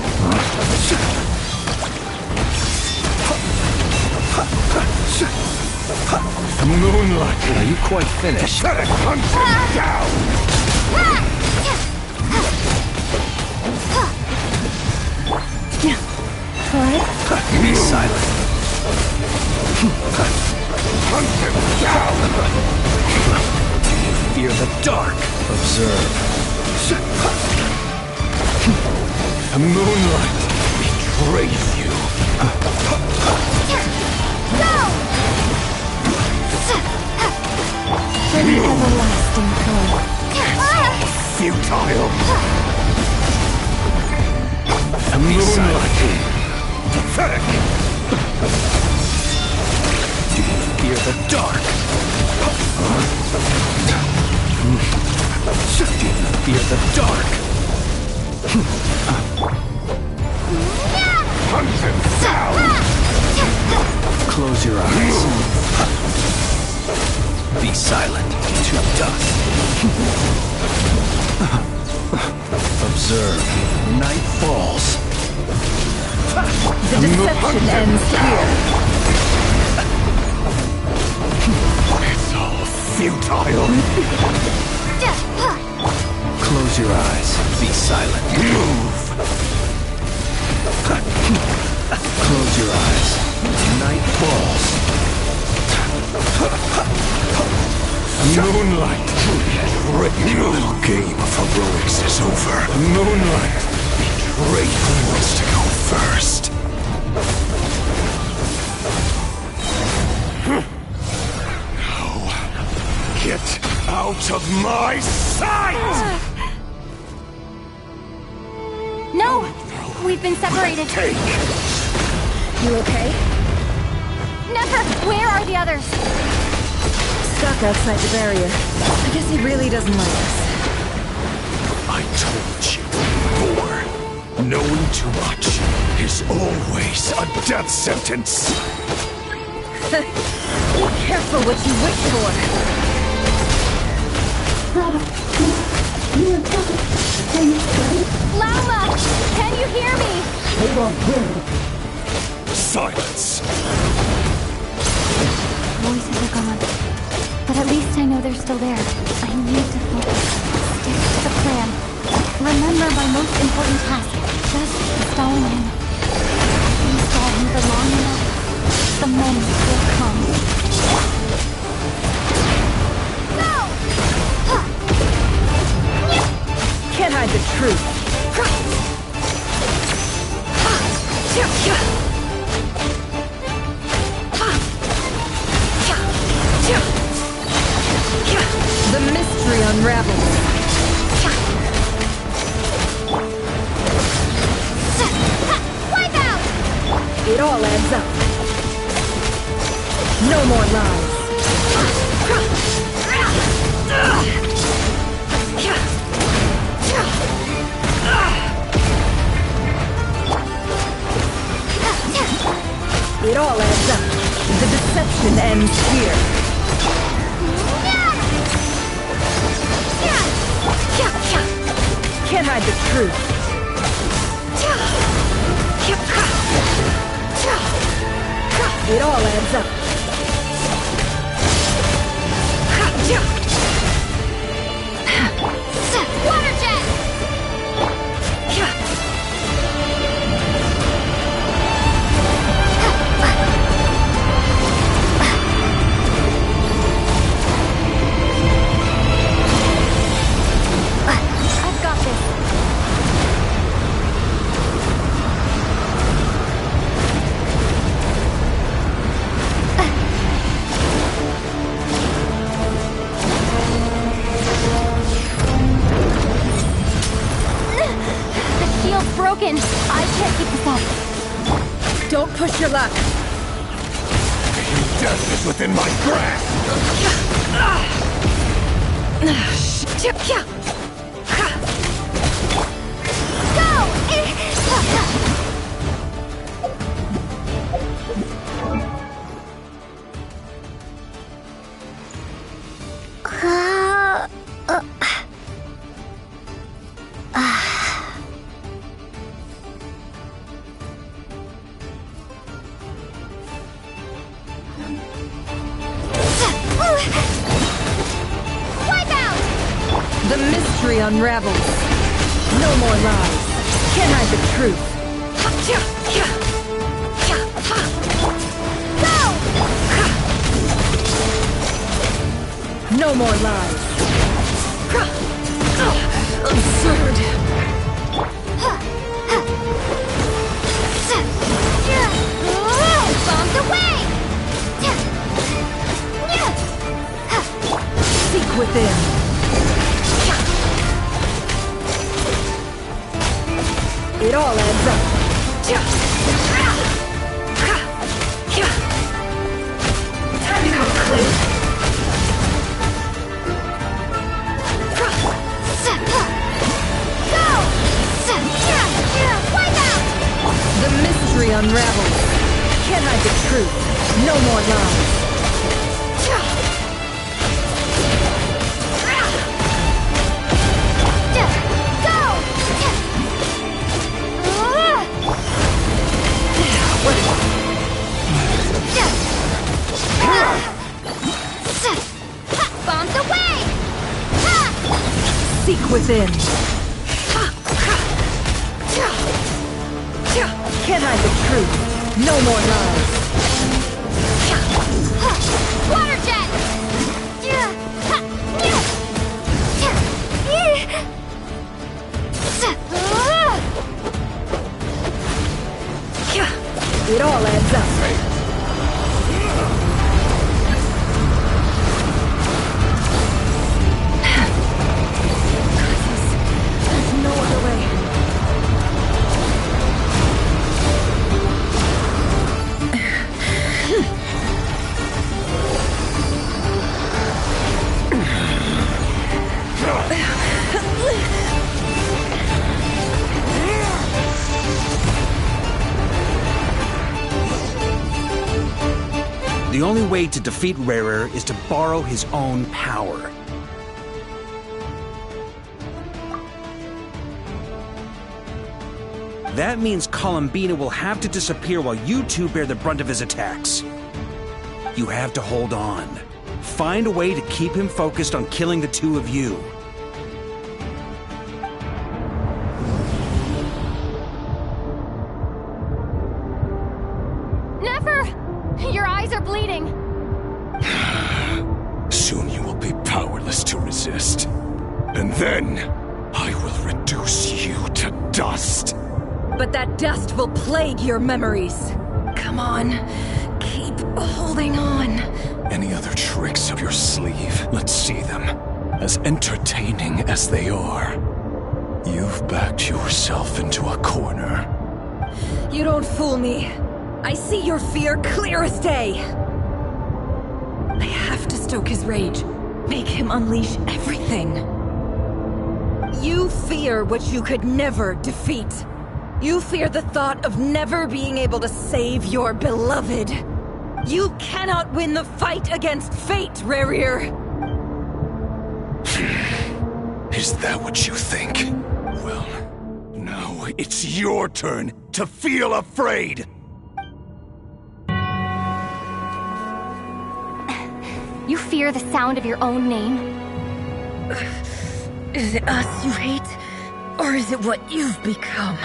The moonlight. Are you quite finished? Hunt him down. What? Be silent. Hunt him down. Do you fear the dark? Observe. The moonlight betrays you. Go! For the everlasting flow. Futile. The moonlight. Pathetic. Do you fear the dark? Do you fear the dark? Hunt him down. Close your eyes. Be silent. To dust. Observe. Night falls. The deception ends here. It's all futile. Close your eyes. Be silent. Move. Close your eyes. Night falls. Moonlight. Your little game of heroics is over. Moonlight. Betray who wants to go first. Now, get out of my sight! No! We've been separated. Take. You okay? Never! Where are the others? Stuck outside the barrier. I guess he really doesn't like us. I told you before. Knowing too much is always a death sentence. Be careful what you wish for. Lauma! Can you hear me? Silence. Voices are gone. But at least I know they're still there. I need to focus. Stick to the plan. Remember my most important task. Just stalling him. If we stall him for long enough, the moment will come. Can't hide the truth. The mystery unravels. Wipe out! It all adds up. No more lies. It ends here. Can't hide the truth. It all adds up. Water jet! I've got this. The shield's broken. I can't keep this up. Don't push your luck. Death is within my grasp! The mystery unravels. No more lies. Can't hide the truth. No more lies. Absurd. Bombs away! Seek within. It all adds up. Time to conclude. The mystery unravels. Can't hide the truth. No more lies. Bombs away! Seek within. Can't hide the truth. No more lies. Water jet! It all adds up. There's no other way. The only way to defeat Rarer is to borrow his own power. That means Columbina will have to disappear while you two bear the brunt of his attacks. You have to hold on. Find a way to keep him focused on killing the two of you. Never! Your eyes are bleeding. Soon you will be powerless to resist. And then, I will reduce you to dust. But that dust will plague your memories. Come on. Keep holding on. Any other tricks up your sleeve? Let's see them. As entertaining as they are. You've backed yourself into a corner. You don't fool me. I see your fear clear as day. I have to stoke his rage. Make him unleash everything. You fear what you could never defeat. You fear the thought of never being able to save your beloved. You cannot win the fight against fate, Rerir! Is that what you think? Well, now it's your turn to feel afraid! You fear the sound of your own name? Is it us you hate? Or is it what you've become?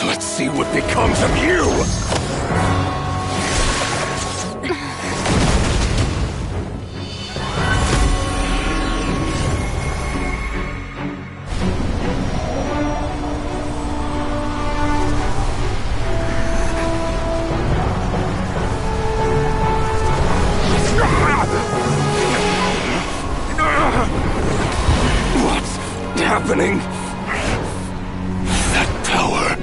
Let's see what becomes of you! What's happening? That power.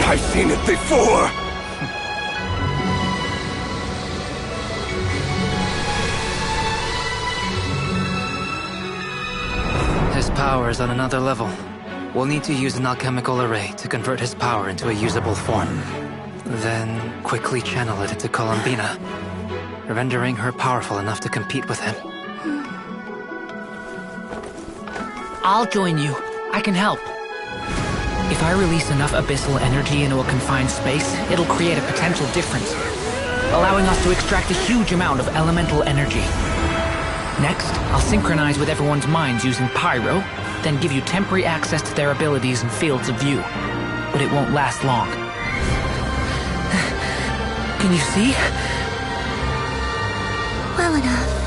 I've seen it before! His power is on another level. We'll need to use an alchemical array to convert his power into a usable form. Then quickly channel it into Columbina, rendering her powerful enough to compete with him. I'll join you. I can help. If I release enough abyssal energy into a confined space, it'll create a potential difference, allowing us to extract a huge amount of elemental energy. Next, I'll synchronize with everyone's minds using Pyro, then give you temporary access to their abilities and fields of view. But it won't last long. Can you see? Well enough.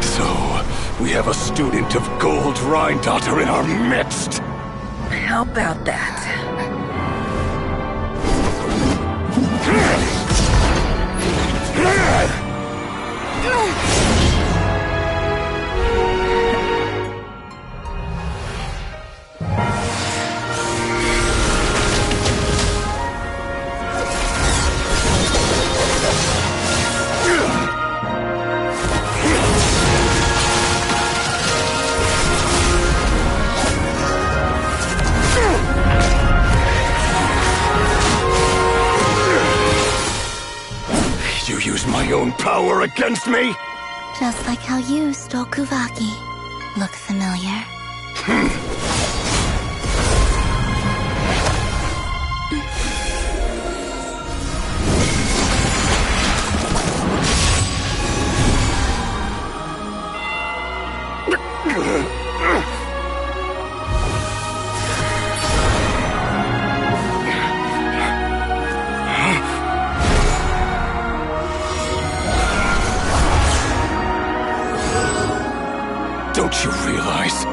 So, we have a student of Gold Rheindotter in our midst! How about that? My own power against me? Just like how you stole Kuvaki. Look familiar? Don't you realize?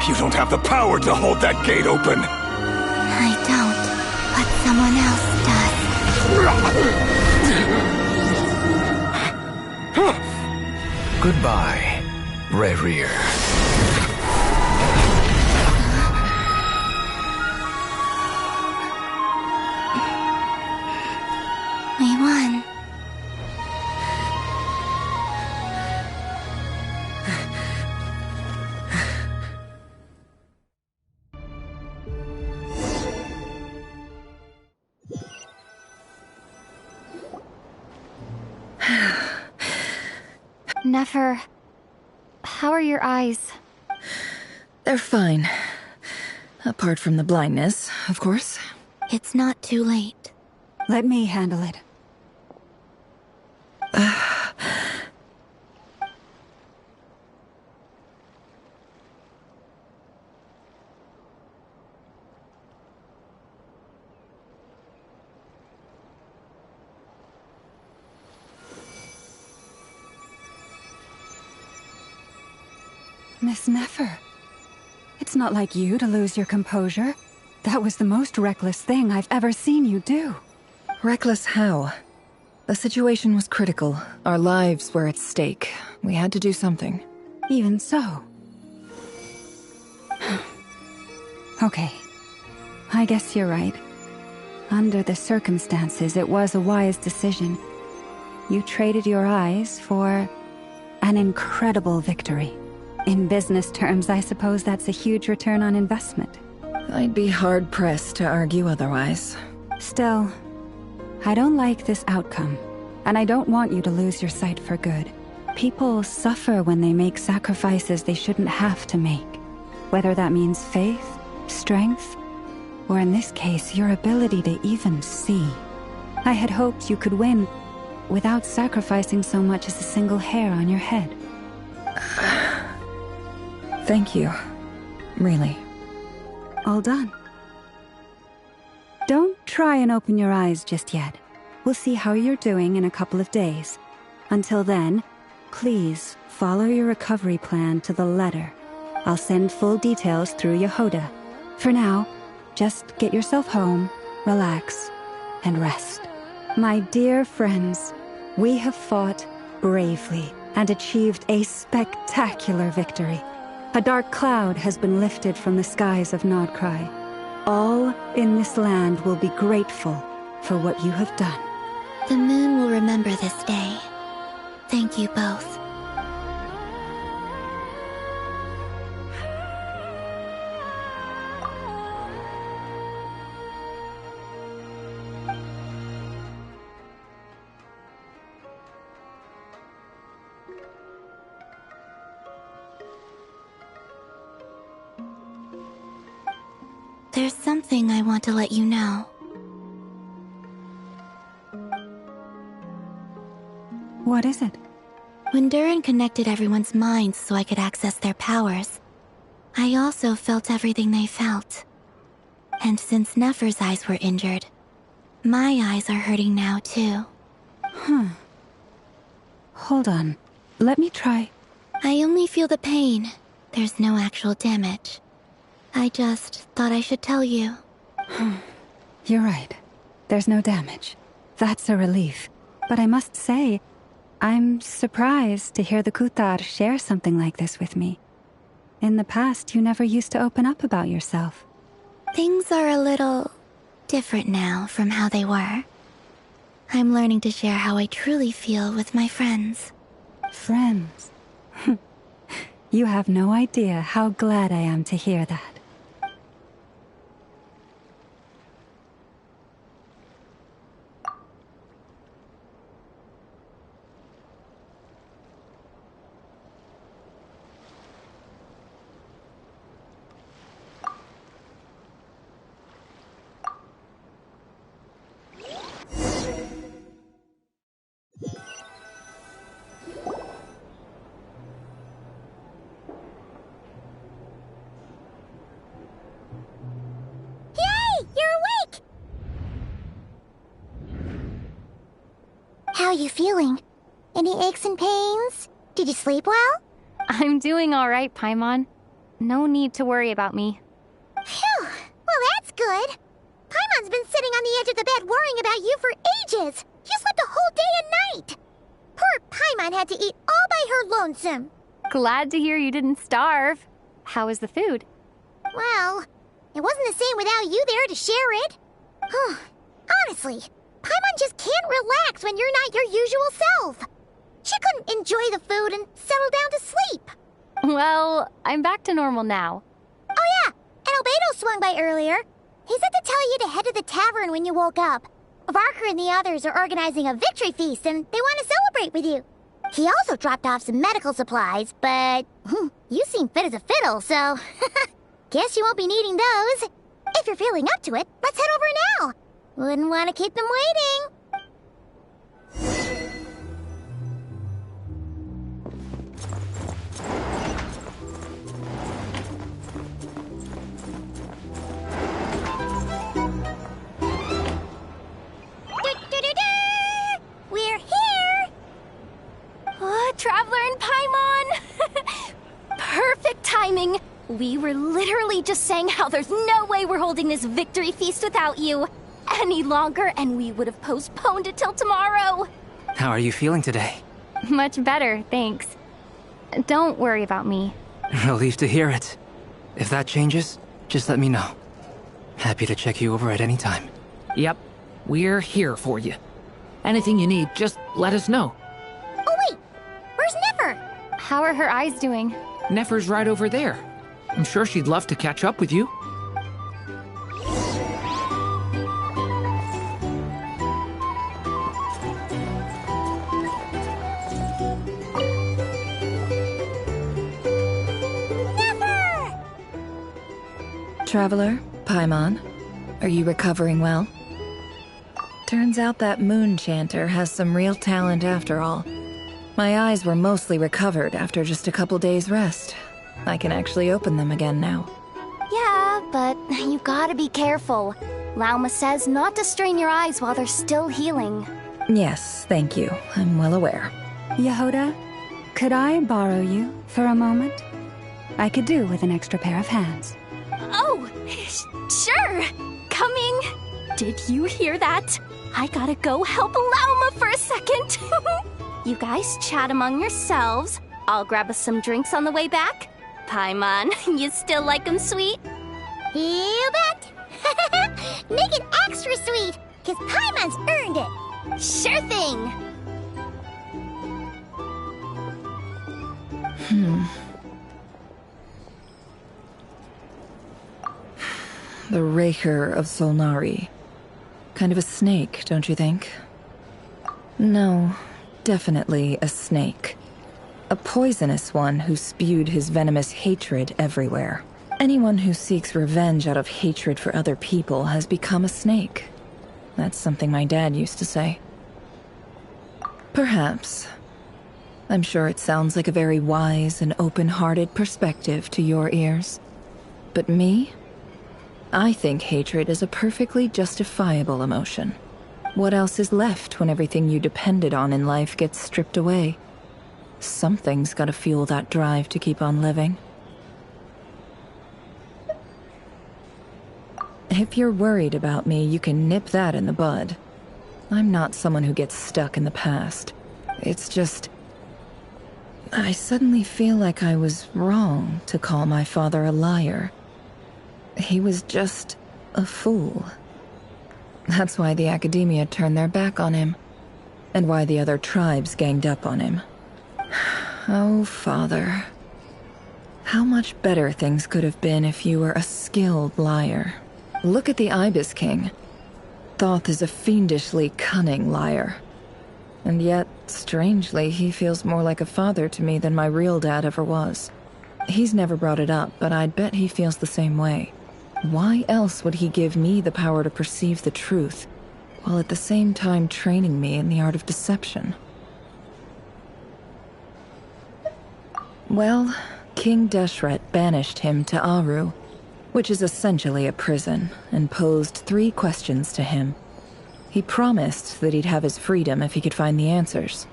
You don't have the power to hold that gate open! I don't, but someone else does. Goodbye, Rerir. We won. Nefer, how are your eyes? They're fine. Apart from the blindness, of course. It's not too late. Let me handle it. Miss Nefer, it's not like you to lose your composure. That was the most reckless thing I've ever seen you do. Reckless how? The situation was critical. Our lives were at stake. We had to do something. Even so. Okay. I guess you're right. Under the circumstances, it was a wise decision. You traded your eyes for an incredible victory. In business terms, I suppose that's a huge return on investment. I'd be hard-pressed to argue otherwise. Still, I don't like this outcome, and I don't want you to lose your sight for good. People suffer when they make sacrifices they shouldn't have to make, whether that means faith, strength, or in this case, your ability to even see. I had hoped you could win without sacrificing so much as a single hair on your head. Thank you. Really. All done. Don't try and open your eyes just yet. We'll see how you're doing in a couple of days. Until then, please follow your recovery plan to the letter. I'll send full details through Yehoda. For now, just get yourself home, relax, and rest. My dear friends, we have fought bravely and achieved a spectacular victory. A dark cloud has been lifted from the skies of Nodcry. All in this land will be grateful for what you have done. The moon will remember this day. Thank you both. There's something I want to let you know. What is it? When Durin connected everyone's minds so I could access their powers, I also felt everything they felt. And since Nefer's eyes were injured, my eyes are hurting now too. Hold on. Let me try. I only feel the pain. There's no actual damage. I just thought I should tell you. You're right. There's no damage. That's a relief. But I must say, I'm surprised to hear the Kutar share something like this with me. In the past, you never used to open up about yourself. Things are a little different now from how they were. I'm learning to share how I truly feel with my friends. Friends? You have no idea how glad I am to hear that. How are you feeling? Any aches and pains? Did you sleep well? I'm doing all right, Paimon. No need to worry about me. Phew! Well, that's good. Paimon's been sitting on the edge of the bed worrying about you for ages. You slept a whole day and night. Poor Paimon had to eat all by her lonesome. Glad to hear you didn't starve. How is the food? Well, it wasn't the same without you there to share it. Honestly, Paimon just can't relax when you're not your usual self. She couldn't enjoy the food and settle down to sleep. Well, I'm back to normal now. Oh yeah, and Albedo swung by earlier. He said to tell you to head to the tavern when you woke up. Varker and the others are organizing a victory feast and they want to celebrate with you. He also dropped off some medical supplies, but you seem fit as a fiddle, so guess you won't be needing those. If you're feeling up to it, let's head over now. Wouldn't want to keep them waiting. We're here! Traveler and Paimon! Perfect timing! We were literally just saying how there's no way we're holding this victory feast without you any longer, and we would have postponed it till tomorrow. How are you feeling today? Much better, thanks. Don't worry about me. Relieved to hear it. If that changes, just let me know. Happy to check you over at any time. Yep, we're here for you. Anything you need, just let us know. Oh wait, where's Nefer? How are her eyes doing? Nefer's right over there. I'm sure she'd love to catch up with you. Traveler, Paimon, are you recovering well? Turns out that moon chanter has some real talent after all. My eyes were mostly recovered after just a couple days' rest. I can actually open them again now. Yeah, but you gotta be careful. Lauma says not to strain your eyes while they're still healing. Yes, thank you. I'm well aware. Yehoda, could I borrow you for a moment? I could do with an extra pair of hands. Oh, sure. Coming. Did you hear that? I gotta go help Lauma for a second. You guys chat among yourselves. I'll grab us some drinks on the way back. Paimon, you still like 'em sweet? You bet. Make it extra sweet, because Paimon's earned it. Sure thing. The Raker of Solnari. Kind of a snake, don't you think? No, definitely a snake. A poisonous one who spewed his venomous hatred everywhere. Anyone who seeks revenge out of hatred for other people has become a snake. That's something my dad used to say. Perhaps. I'm sure it sounds like a very wise and open-hearted perspective to your ears. But me? I think hatred is a perfectly justifiable emotion. What else is left when everything you depended on in life gets stripped away? Something's gotta fuel that drive to keep on living. If you're worried about me, you can nip that in the bud. I'm not someone who gets stuck in the past. It's just... I suddenly feel like I was wrong to call my father a liar. He was just a fool. That's why the Academia turned their back on him, and why the other tribes ganged up on him. Oh, Father. How much better things could have been if you were a skilled liar. Look at the Ibis King. Thoth is a fiendishly cunning liar. And yet, strangely, he feels more like a father to me than my real dad ever was. He's never brought it up, but I'd bet he feels the same way. Why else would he give me the power to perceive the truth, while at the same time training me in the art of deception? Well, King Deshret banished him to Aru, which is essentially a prison, and posed 3 questions to him. He promised that he'd have his freedom if he could find the answers.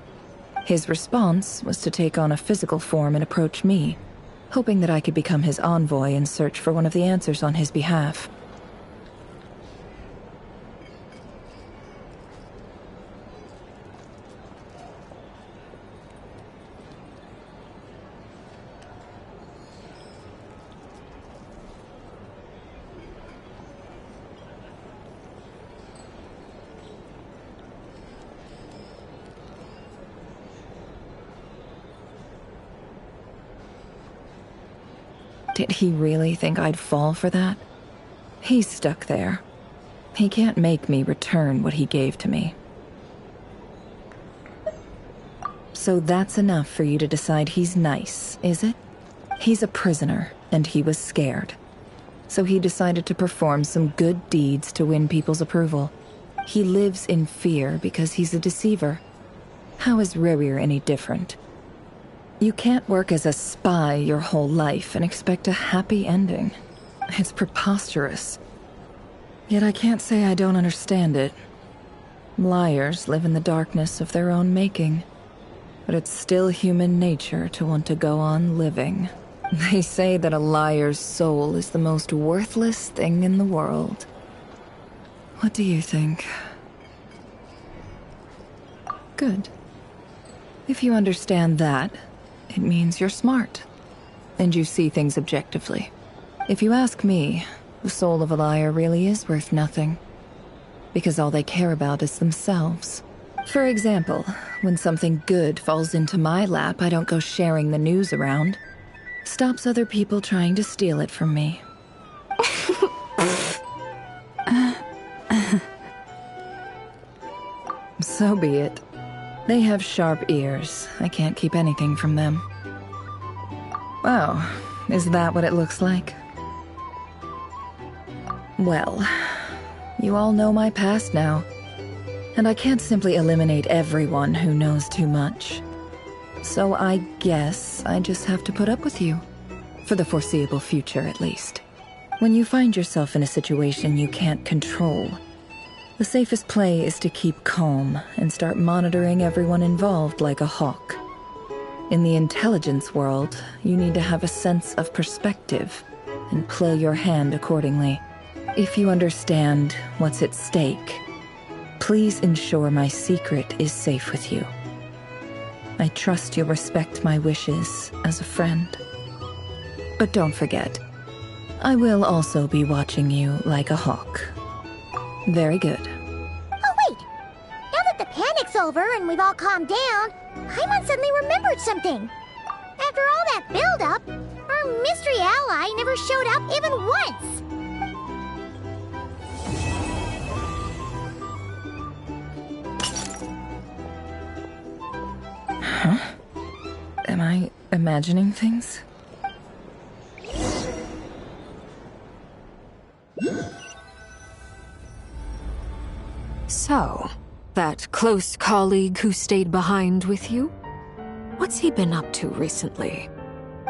His response was to take on a physical form and approach me, hoping that I could become his envoy and search for one of the answers on his behalf. Did he really think I'd fall for that? He's stuck there. He can't make me return what he gave to me. So that's enough for you to decide he's nice, is it? He's a prisoner, and he was scared. So he decided to perform some good deeds to win people's approval. He lives in fear because he's a deceiver. How is Rerir any different? You can't work as a spy your whole life and expect a happy ending. It's preposterous. Yet I can't say I don't understand it. Liars live in the darkness of their own making. But it's still human nature to want to go on living. They say that a liar's soul is the most worthless thing in the world. What do you think? Good. If you understand that, it means you're smart, and you see things objectively. If you ask me, the soul of a liar really is worth nothing, because all they care about is themselves. For example, when something good falls into my lap, I don't go sharing the news around. Stops other people trying to steal it from me. So be it. They have sharp ears. I can't keep anything from them. Oh, is that what it looks like? Well, you all know my past now, and I can't simply eliminate everyone who knows too much. So I guess I just have to put up with you. For the foreseeable future, at least. When you find yourself in a situation you can't control, the safest play is to keep calm and start monitoring everyone involved like a hawk. In the intelligence world, you need to have a sense of perspective and play your hand accordingly. If you understand what's at stake, please ensure my secret is safe with you. I trust you'll respect my wishes as a friend. But don't forget, I will also be watching you like a hawk. Very good. Oh, wait! Now that the panic's over and we've all calmed down, Paimon suddenly remembered something. After all that build-up, our mystery ally never showed up even once! Huh? Am I imagining things? So, that close colleague who stayed behind with you? What's he been up to recently?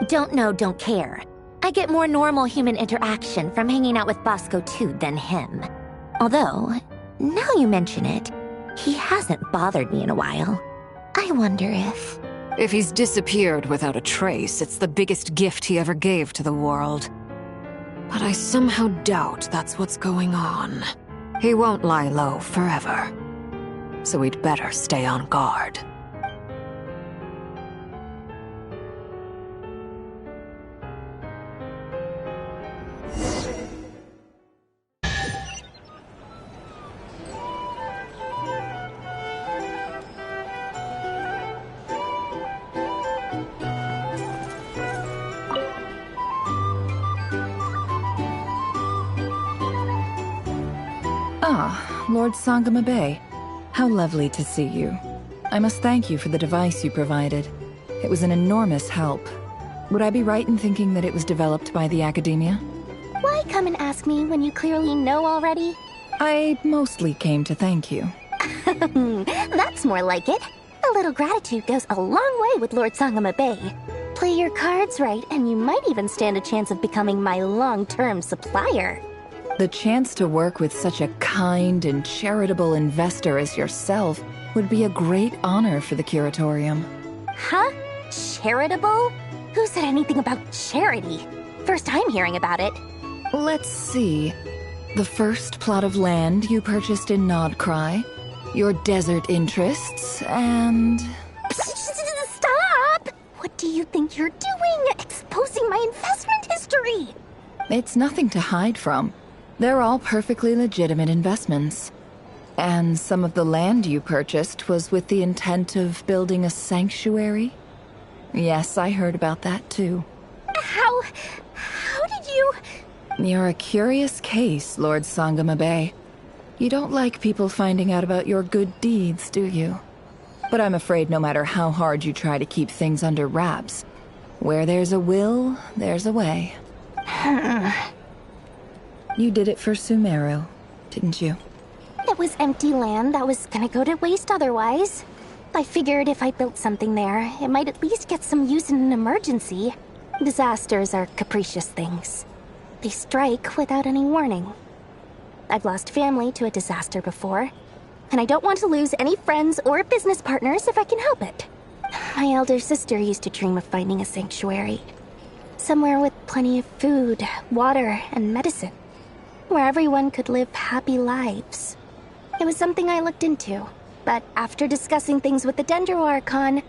Don't know, don't care. I get more normal human interaction from hanging out with Bosco too than him. Although, now you mention it, he hasn't bothered me in a while. I wonder if... If he's disappeared without a trace, it's the biggest gift he ever gave to the world. But I somehow doubt that's what's going on. He won't lie low forever. So we'd better stay on guard. Ah, Lord Sangama Bay. How lovely to see you. I must thank you for the device you provided. It was an enormous help. Would I be right in thinking that it was developed by the Academia? Why come and ask me when you clearly know already? I mostly came to thank you. That's more like it. A little gratitude goes a long way with Lord Sangama Bay. Play your cards right, and you might even stand a chance of becoming my long-term supplier. The chance to work with such a kind and charitable investor as yourself would be a great honor for the Curatorium. Huh? Charitable? Who said anything about charity? First I'm hearing about it. Let's see. The first plot of land you purchased in Nodcry, your desert interests, and... Stop! What do you think you're doing? Exposing my investment history! It's nothing to hide from. They're all perfectly legitimate investments. And some of the land you purchased was with the intent of building a sanctuary? Yes, I heard about that too. How did you... You're a curious case, Lord Sangama Bay. You don't like people finding out about your good deeds, do you? But I'm afraid no matter how hard you try to keep things under wraps, where there's a will, there's a way. You did it for Sumeru, didn't you? It was empty land that was gonna go to waste otherwise. I figured if I built something there, it might at least get some use in an emergency. Disasters are capricious things. They strike without any warning. I've lost family to a disaster before, and I don't want to lose any friends or business partners if I can help it. My elder sister used to dream of finding a sanctuary. Somewhere with plenty of food, water, and medicine. Where everyone could live happy lives. It was something I looked into, but after discussing things with the Dendro Archon,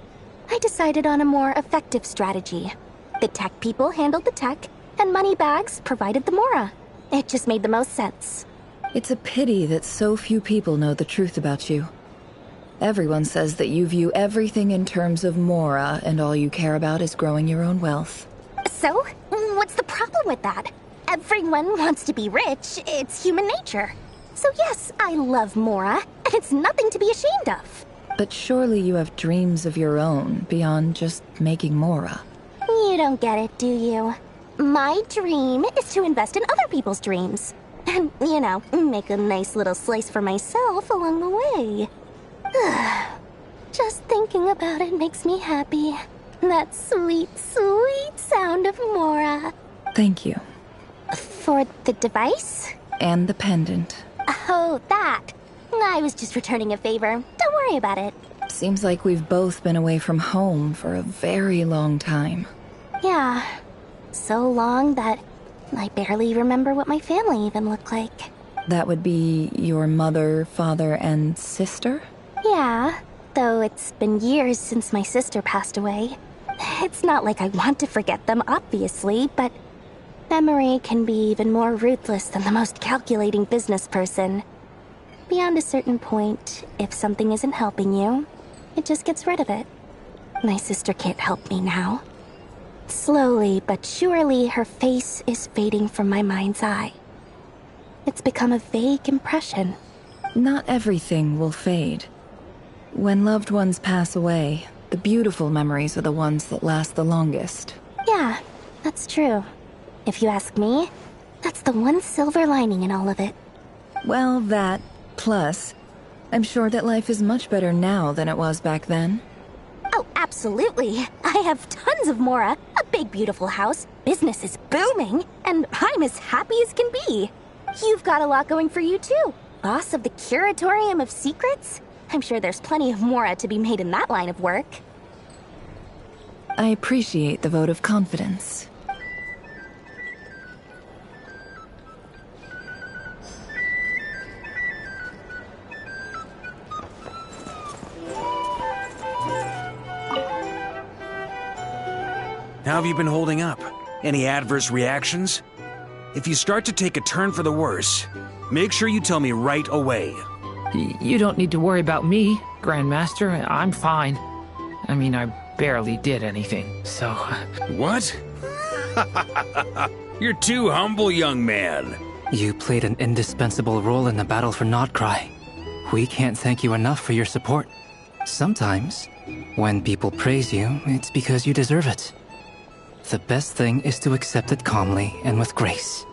I decided on a more effective strategy. The tech people handled the tech, and Moneybags provided the Mora. It just made the most sense. It's a pity that so few people know the truth about you. Everyone says that you view everything in terms of Mora, and all you care about is growing your own wealth. So, what's the problem with that? Everyone wants to be rich. It's human nature. So yes, I love Mora, and it's nothing to be ashamed of. But surely you have dreams of your own beyond just making Mora. You don't get it, do you? My dream is to invest in other people's dreams. And, you know, make a nice little slice for myself along the way. Just thinking about it makes me happy. That sweet, sweet sound of Mora. Thank you. For the device? And the pendant. Oh, that. I was just returning a favor. Don't worry about it. Seems like we've both been away from home for a very long time. Yeah. So long that I barely remember what my family even looked like. That would be your mother, father, and sister? Yeah, though it's been years since my sister passed away. It's not like I want to forget them, obviously, but memory can be even more ruthless than the most calculating business person. Beyond a certain point, if something isn't helping you, it just gets rid of it. My sister can't help me now. Slowly but surely, her face is fading from my mind's eye. It's become a vague impression. Not everything will fade. When loved ones pass away, the beautiful memories are the ones that last the longest. Yeah, that's true. If you ask me, that's the one silver lining in all of it. Well, that, plus, I'm sure that life is much better now than it was back then. Oh, absolutely. I have tons of Mora, a big beautiful house, business is booming, and I'm as happy as can be. You've got a lot going for you too. Boss of the Curatorium of Secrets? I'm sure there's plenty of Mora to be made in that line of work. I appreciate the vote of confidence. How have you been holding up? Any adverse reactions? If you start to take a turn for the worse, make sure you tell me right away. You don't need to worry about me, Grandmaster. I'm fine. I mean, I barely did anything, so... What? You're too humble, young man. You played an indispensable role in the battle for Nodcry. We can't thank you enough for your support. Sometimes, when people praise you, it's because you deserve it. The best thing is to accept it calmly and with grace.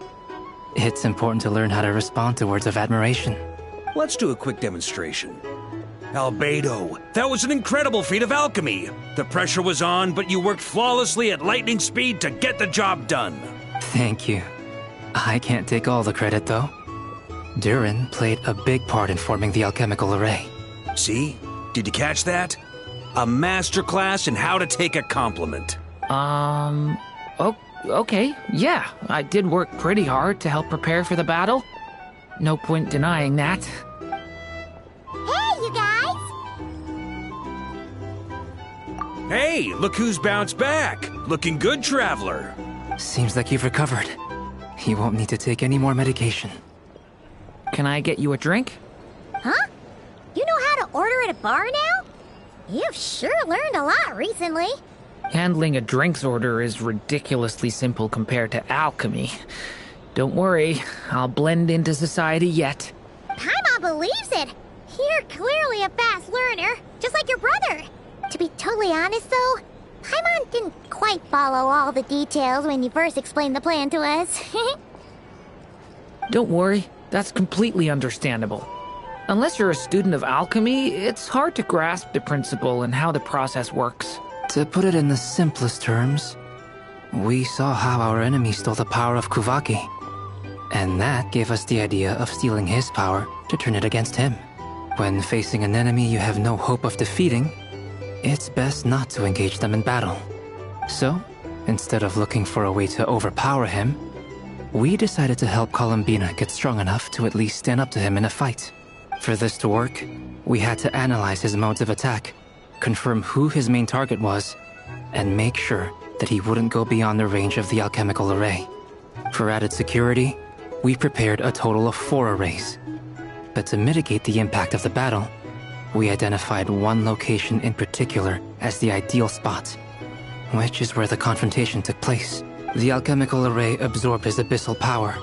It's important to learn how to respond to words of admiration. Let's do a quick demonstration. Albedo, that was an incredible feat of alchemy. The pressure was on, but you worked flawlessly at lightning speed to get the job done. Thank you. I can't take all the credit, though. Durin played a big part in forming the alchemical array. See? Did you catch that? A masterclass in how to take a compliment. Okay, yeah. I did work pretty hard to help prepare for the battle. No point denying that. Hey, you guys! Hey, look who's bounced back. Looking good, Traveler. Seems like you've recovered. You won't need to take any more medication. Can I get you a drink? Huh? You know how to order at a bar now? You've sure learned a lot recently. Handling a drinks order is ridiculously simple compared to alchemy. Don't worry, I'll blend into society yet. Paimon believes it. You're clearly a fast learner, just like your brother. To be totally honest, though, Paimon didn't quite follow all the details when you first explained the plan to us. Don't worry, that's completely understandable. Unless you're a student of alchemy, it's hard to grasp the principle and how the process works. To put it in the simplest terms, we saw how our enemy stole the power of Kuvaki. And that gave us the idea of stealing his power to turn it against him. When facing an enemy you have no hope of defeating, it's best not to engage them in battle. So, instead of looking for a way to overpower him, we decided to help Columbina get strong enough to at least stand up to him in a fight. For this to work, we had to analyze his modes of attack, confirm who his main target was, and make sure that he wouldn't go beyond the range of the alchemical array. For added security, we prepared a total of 4 arrays. But to mitigate the impact of the battle, we identified one location in particular as the ideal spot, which is where the confrontation took place. The alchemical array absorbed his abyssal power.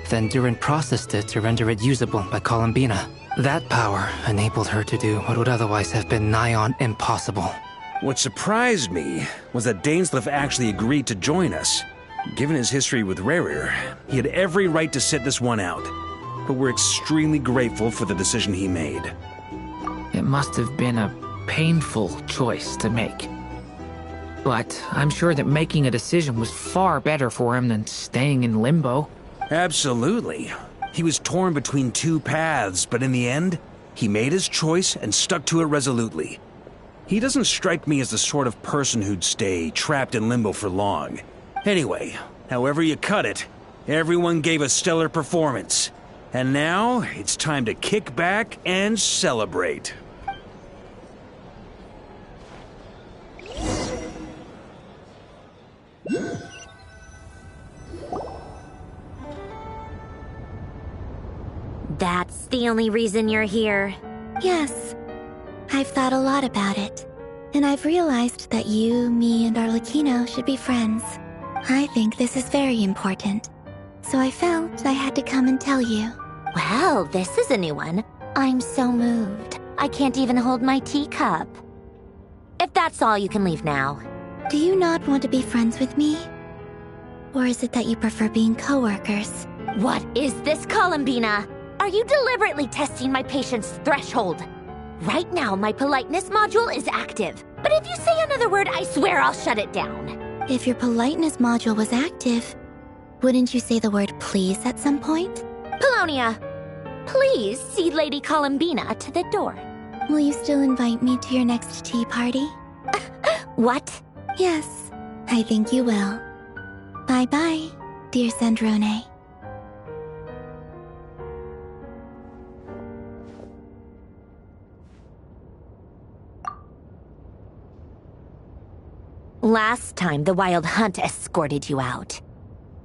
Then Durin processed it to render it usable by Columbina. That power enabled her to do what would otherwise have been nigh on impossible. What surprised me was that Dainsleif actually agreed to join us. Given his history with Rerir, he had every right to sit this one out. But we're extremely grateful for the decision he made. It must have been a painful choice to make. But I'm sure that making a decision was far better for him than staying in limbo. Absolutely. He was torn between two paths, but in the end, he made his choice and stuck to it resolutely. He doesn't strike me as the sort of person who'd stay trapped in limbo for long. Anyway, however you cut it, everyone gave a stellar performance. And now, it's time to kick back and celebrate. That's the only reason you're here? Yes. I've thought a lot about it. And I've realized that you, me, and Arlecchino should be friends. I think this is very important. So I felt I had to come and tell you. Well, this is a new one. I'm so moved. I can't even hold my teacup. If that's all, you can leave now. Do you not want to be friends with me? Or is it that you prefer being co-workers? What is this, Columbina? Are you deliberately testing my patience threshold? Right now, my politeness module is active. But if you say another word, I swear I'll shut it down. If your politeness module was active, wouldn't you say the word please at some point? Polonia, please see Lady Columbina to the door. Will you still invite me to your next tea party? What? Yes, I think you will. Bye-bye, dear Sandrone. Last time, the Wild Hunt escorted you out.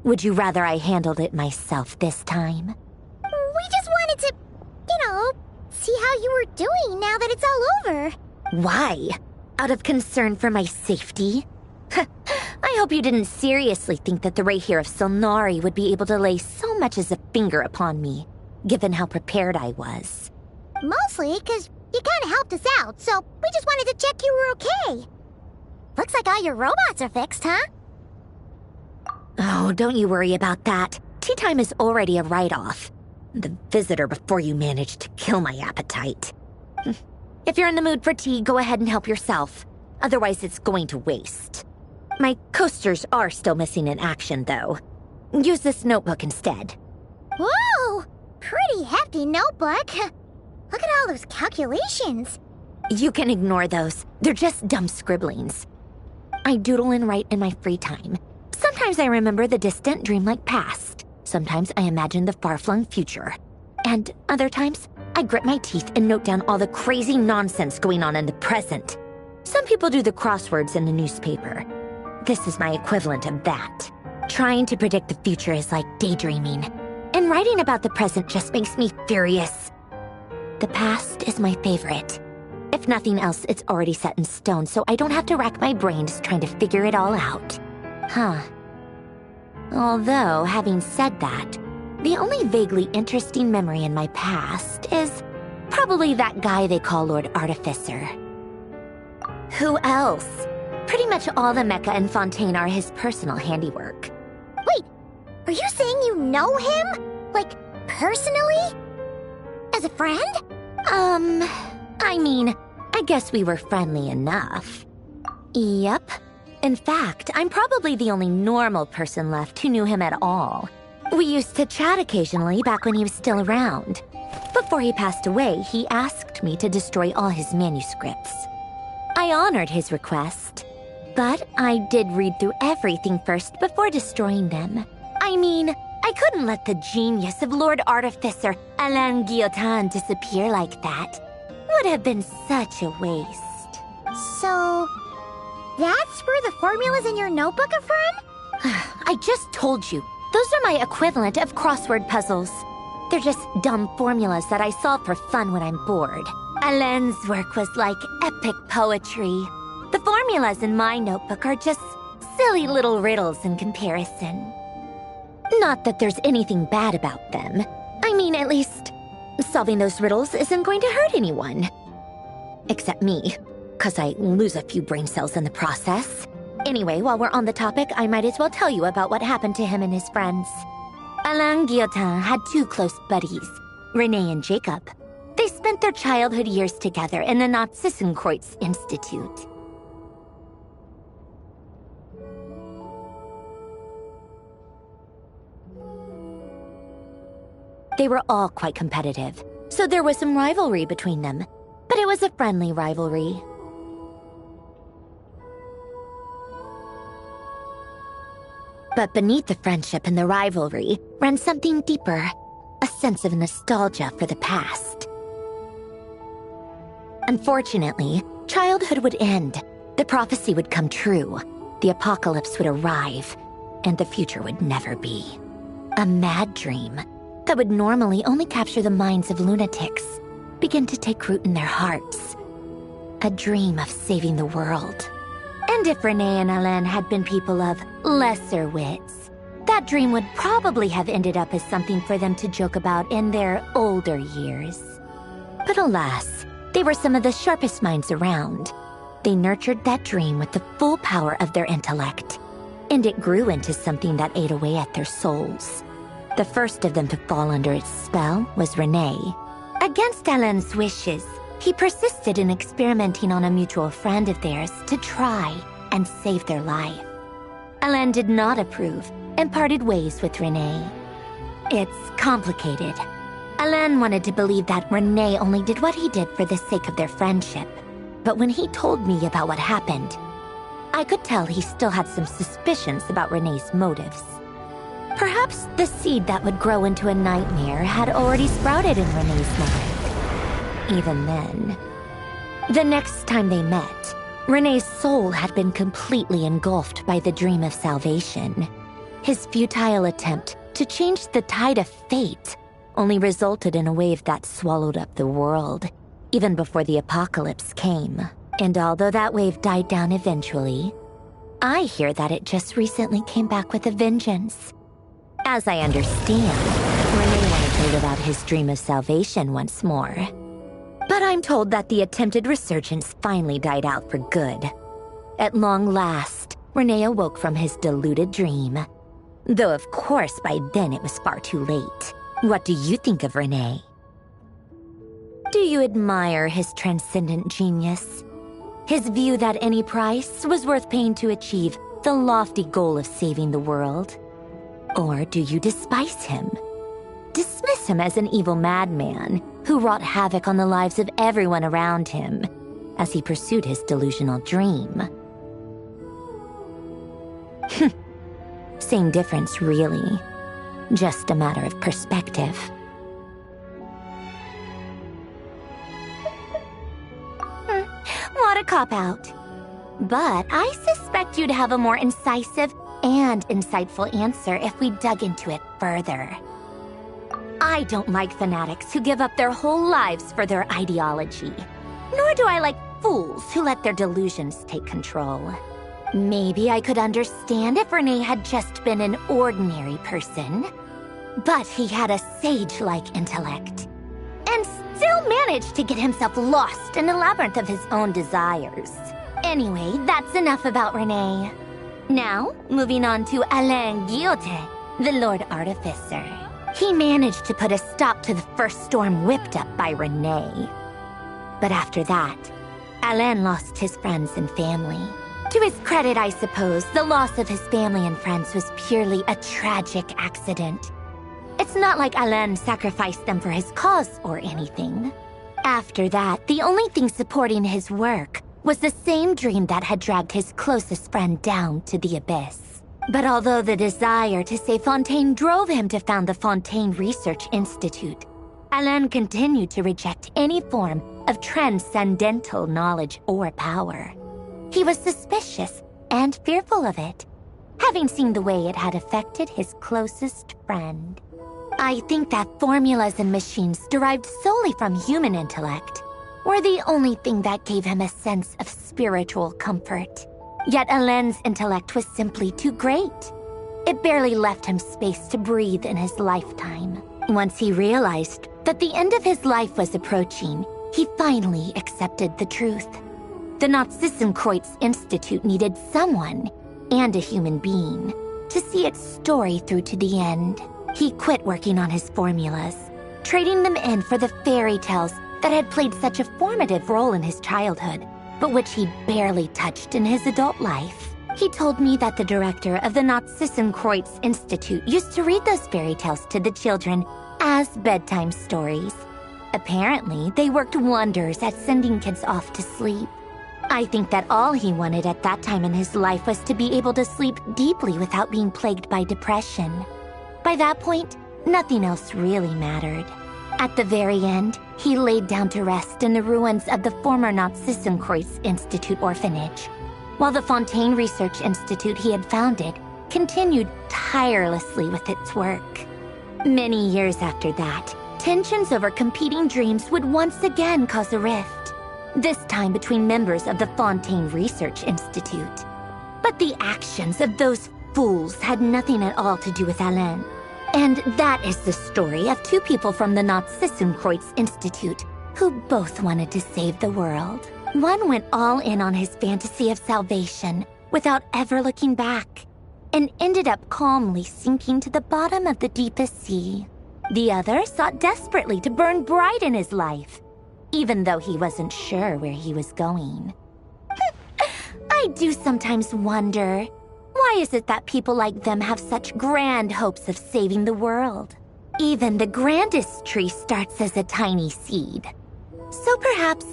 Would you rather I handled it myself this time? We just wanted to, see how you were doing now that it's all over. Why? Out of concern for my safety? I hope you didn't seriously think that the Rayhir of Solnari would be able to lay so much as a finger upon me, given how prepared I was. Mostly because you kind of helped us out, so we just wanted to check you were okay. Looks like all your robots are fixed, huh? Oh, don't you worry about that. Tea time is already a write-off. The visitor before you managed to kill my appetite. If you're in the mood for tea, go ahead and help yourself. Otherwise, it's going to waste. My coasters are still missing in action, though. Use this notebook instead. Whoa! Pretty hefty notebook. Look at all those calculations. You can ignore those. They're just dumb scribblings. I doodle and write in my free time. Sometimes I remember the distant, dreamlike past. Sometimes I imagine the far-flung future. And other times, I grit my teeth and note down all the crazy nonsense going on in the present. Some people do the crosswords in the newspaper. This is my equivalent of that. Trying to predict the future is like daydreaming. And writing about the present just makes me furious. The past is my favorite. If nothing else, it's already set in stone, so I don't have to rack my brains trying to figure it all out. Huh. Although, having said that, the only vaguely interesting memory in my past is probably that guy they call Lord Artificer. Who else? Pretty much all the mecha and Fontaine are his personal handiwork. Wait, are you saying you know him? Like, personally? As a friend? I guess we were friendly enough. Yep. In fact, I'm probably the only normal person left who knew him at all. We used to chat occasionally back when he was still around. Before he passed away, he asked me to destroy all his manuscripts. I honored his request, but I did read through everything first before destroying them. I couldn't let the genius of Lord Artificer Alain Guillotin disappear like that. Would have been such a waste. So, that's where the formulas in your notebook are from? I just told you. Those are my equivalent of crossword puzzles. They're just dumb formulas that I solve for fun when I'm bored. Alain's work was like epic poetry. The formulas in my notebook are just silly little riddles in comparison. Not that there's anything bad about them. I mean, at least, solving those riddles isn't going to hurt anyone. Except me, 'cause I lose a few brain cells in the process. Anyway, while we're on the topic, I might as well tell you about what happened to him and his friends. Alain Guillotin had two close buddies, Renee and Jacob. They spent their childhood years together in the Narzissenkreuz Institute. They were all quite competitive, so there was some rivalry between them, but it was a friendly rivalry. But beneath the friendship and the rivalry ran something deeper, a sense of nostalgia for the past. Unfortunately, childhood would end, the prophecy would come true, the apocalypse would arrive, and the future would never be. A mad dream that would normally only capture the minds of lunatics begin to take root in their hearts. A dream of saving the world. And if Renee and Alain had been people of lesser wits, that dream would probably have ended up as something for them to joke about in their older years. But alas, they were some of the sharpest minds around. They nurtured that dream with the full power of their intellect, and it grew into something that ate away at their souls. The first of them to fall under its spell was Renee. Against Alain's wishes, he persisted in experimenting on a mutual friend of theirs to try and save their life. Alain did not approve and parted ways with Renee. It's complicated. Alain wanted to believe that Renee only did what he did for the sake of their friendship. But when he told me about what happened, I could tell he still had some suspicions about Renee's motives. Perhaps the seed that would grow into a nightmare had already sprouted in Renee's mind. Even then. The next time they met, Renee's soul had been completely engulfed by the dream of salvation. His futile attempt to change the tide of fate only resulted in a wave that swallowed up the world, even before the apocalypse came. And although that wave died down eventually, I hear that it just recently came back with a vengeance. As I understand, Renee wanted to live out his dream of salvation once more. But I'm told that the attempted resurgence finally died out for good. At long last, Renee awoke from his deluded dream. Though of course by then it was far too late. What do you think of Renee? Do you admire his transcendent genius? His view that any price was worth paying to achieve the lofty goal of saving the world? Or do you despise him? Dismiss him as an evil madman who wrought havoc on the lives of everyone around him as he pursued his delusional dream? Same difference, really. Just a matter of perspective. What a cop-out. But I suspect you'd have a more incisive and insightful answer if we dug into it further. I don't like fanatics who give up their whole lives for their ideology. Nor do I like fools who let their delusions take control. Maybe I could understand if Renee had just been an ordinary person. But he had a sage-like intellect. And still managed to get himself lost in a labyrinth of his own desires. Anyway, that's enough about Renee. Now, moving on to Alain Guillotin, the Lord Artificer. He managed to put a stop to the first storm whipped up by Renee. But after that, Alain lost his friends and family. To his credit, I suppose, the loss of his family and friends was purely a tragic accident. It's not like Alain sacrificed them for his cause or anything. After that, the only thing supporting his work was the same dream that had dragged his closest friend down to the abyss. But although the desire to save Fontaine drove him to found the Fontaine Research Institute, Alain continued to reject any form of transcendental knowledge or power. He was suspicious and fearful of it, having seen the way it had affected his closest friend. I think that formulas and machines derived solely from human intellect were the only thing that gave him a sense of spiritual comfort. Yet Alain's intellect was simply too great. It barely left him space to breathe in his lifetime. Once he realized that the end of his life was approaching, he finally accepted the truth. The Nazissenkreuz Institute needed someone, and a human being, to see its story through to the end. He quit working on his formulas, trading them in for the fairy tales that had played such a formative role in his childhood, but which he barely touched in his adult life. He told me that the director of the Nazissenkreuz Institute used to read those fairy tales to the children as bedtime stories. Apparently, they worked wonders at sending kids off to sleep. I think that all he wanted at that time in his life was to be able to sleep deeply without being plagued by depression. By that point, nothing else really mattered. At the very end, he laid down to rest in the ruins of the former Nazissenkreuz Institute orphanage, while the Fontaine Research Institute he had founded continued tirelessly with its work. Many years after that, tensions over competing dreams would once again cause a rift, this time between members of the Fontaine Research Institute. But the actions of those fools had nothing at all to do with Alain. And that is the story of two people from the Nazissenkreuz Institute who both wanted to save the world. One went all in on his fantasy of salvation without ever looking back, and ended up calmly sinking to the bottom of the deepest sea. The other sought desperately to burn bright in his life, even though he wasn't sure where he was going. I do sometimes wonder, why is it that people like them have such grand hopes of saving the world? Even the grandest tree starts as a tiny seed. So perhaps,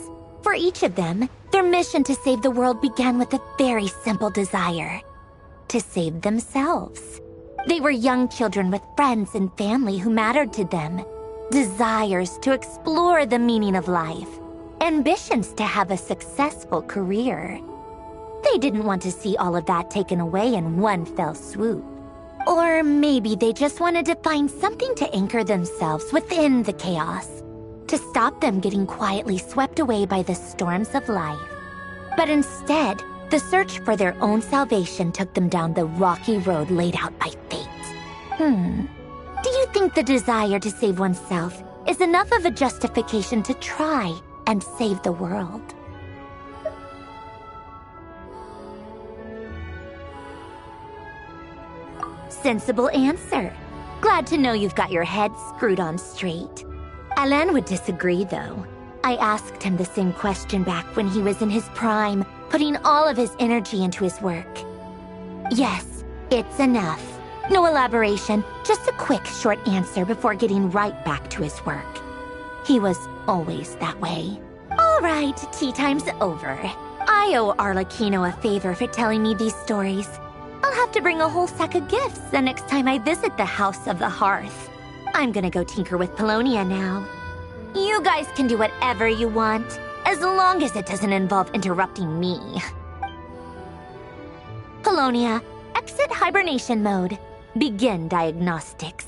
for each of them, their mission to save the world began with a very simple desire: to save themselves. They were young children with friends and family who mattered to them, desires to explore the meaning of life, ambitions to have a successful career. They didn't want to see all of that taken away in one fell swoop. Or maybe they just wanted to find something to anchor themselves within the chaos, to stop them getting quietly swept away by the storms of life. But instead, the search for their own salvation took them down the rocky road laid out by fate. Do you think the desire to save oneself is enough of a justification to try and save the world? Sensible answer. Glad to know you've got your head screwed on straight. Alain would disagree, though. I asked him the same question back when he was in his prime, putting all of his energy into his work. Yes, it's enough. No elaboration, just a quick, short answer before getting right back to his work. He was always that way. All right, tea time's over. I owe Arlecchino a favor for telling me these stories. I'll have to bring a whole sack of gifts the next time I visit the House of the Hearth. I'm gonna go tinker with Polonia now. You guys can do whatever you want, as long as it doesn't involve interrupting me. Polonia, exit hibernation mode. Begin diagnostics.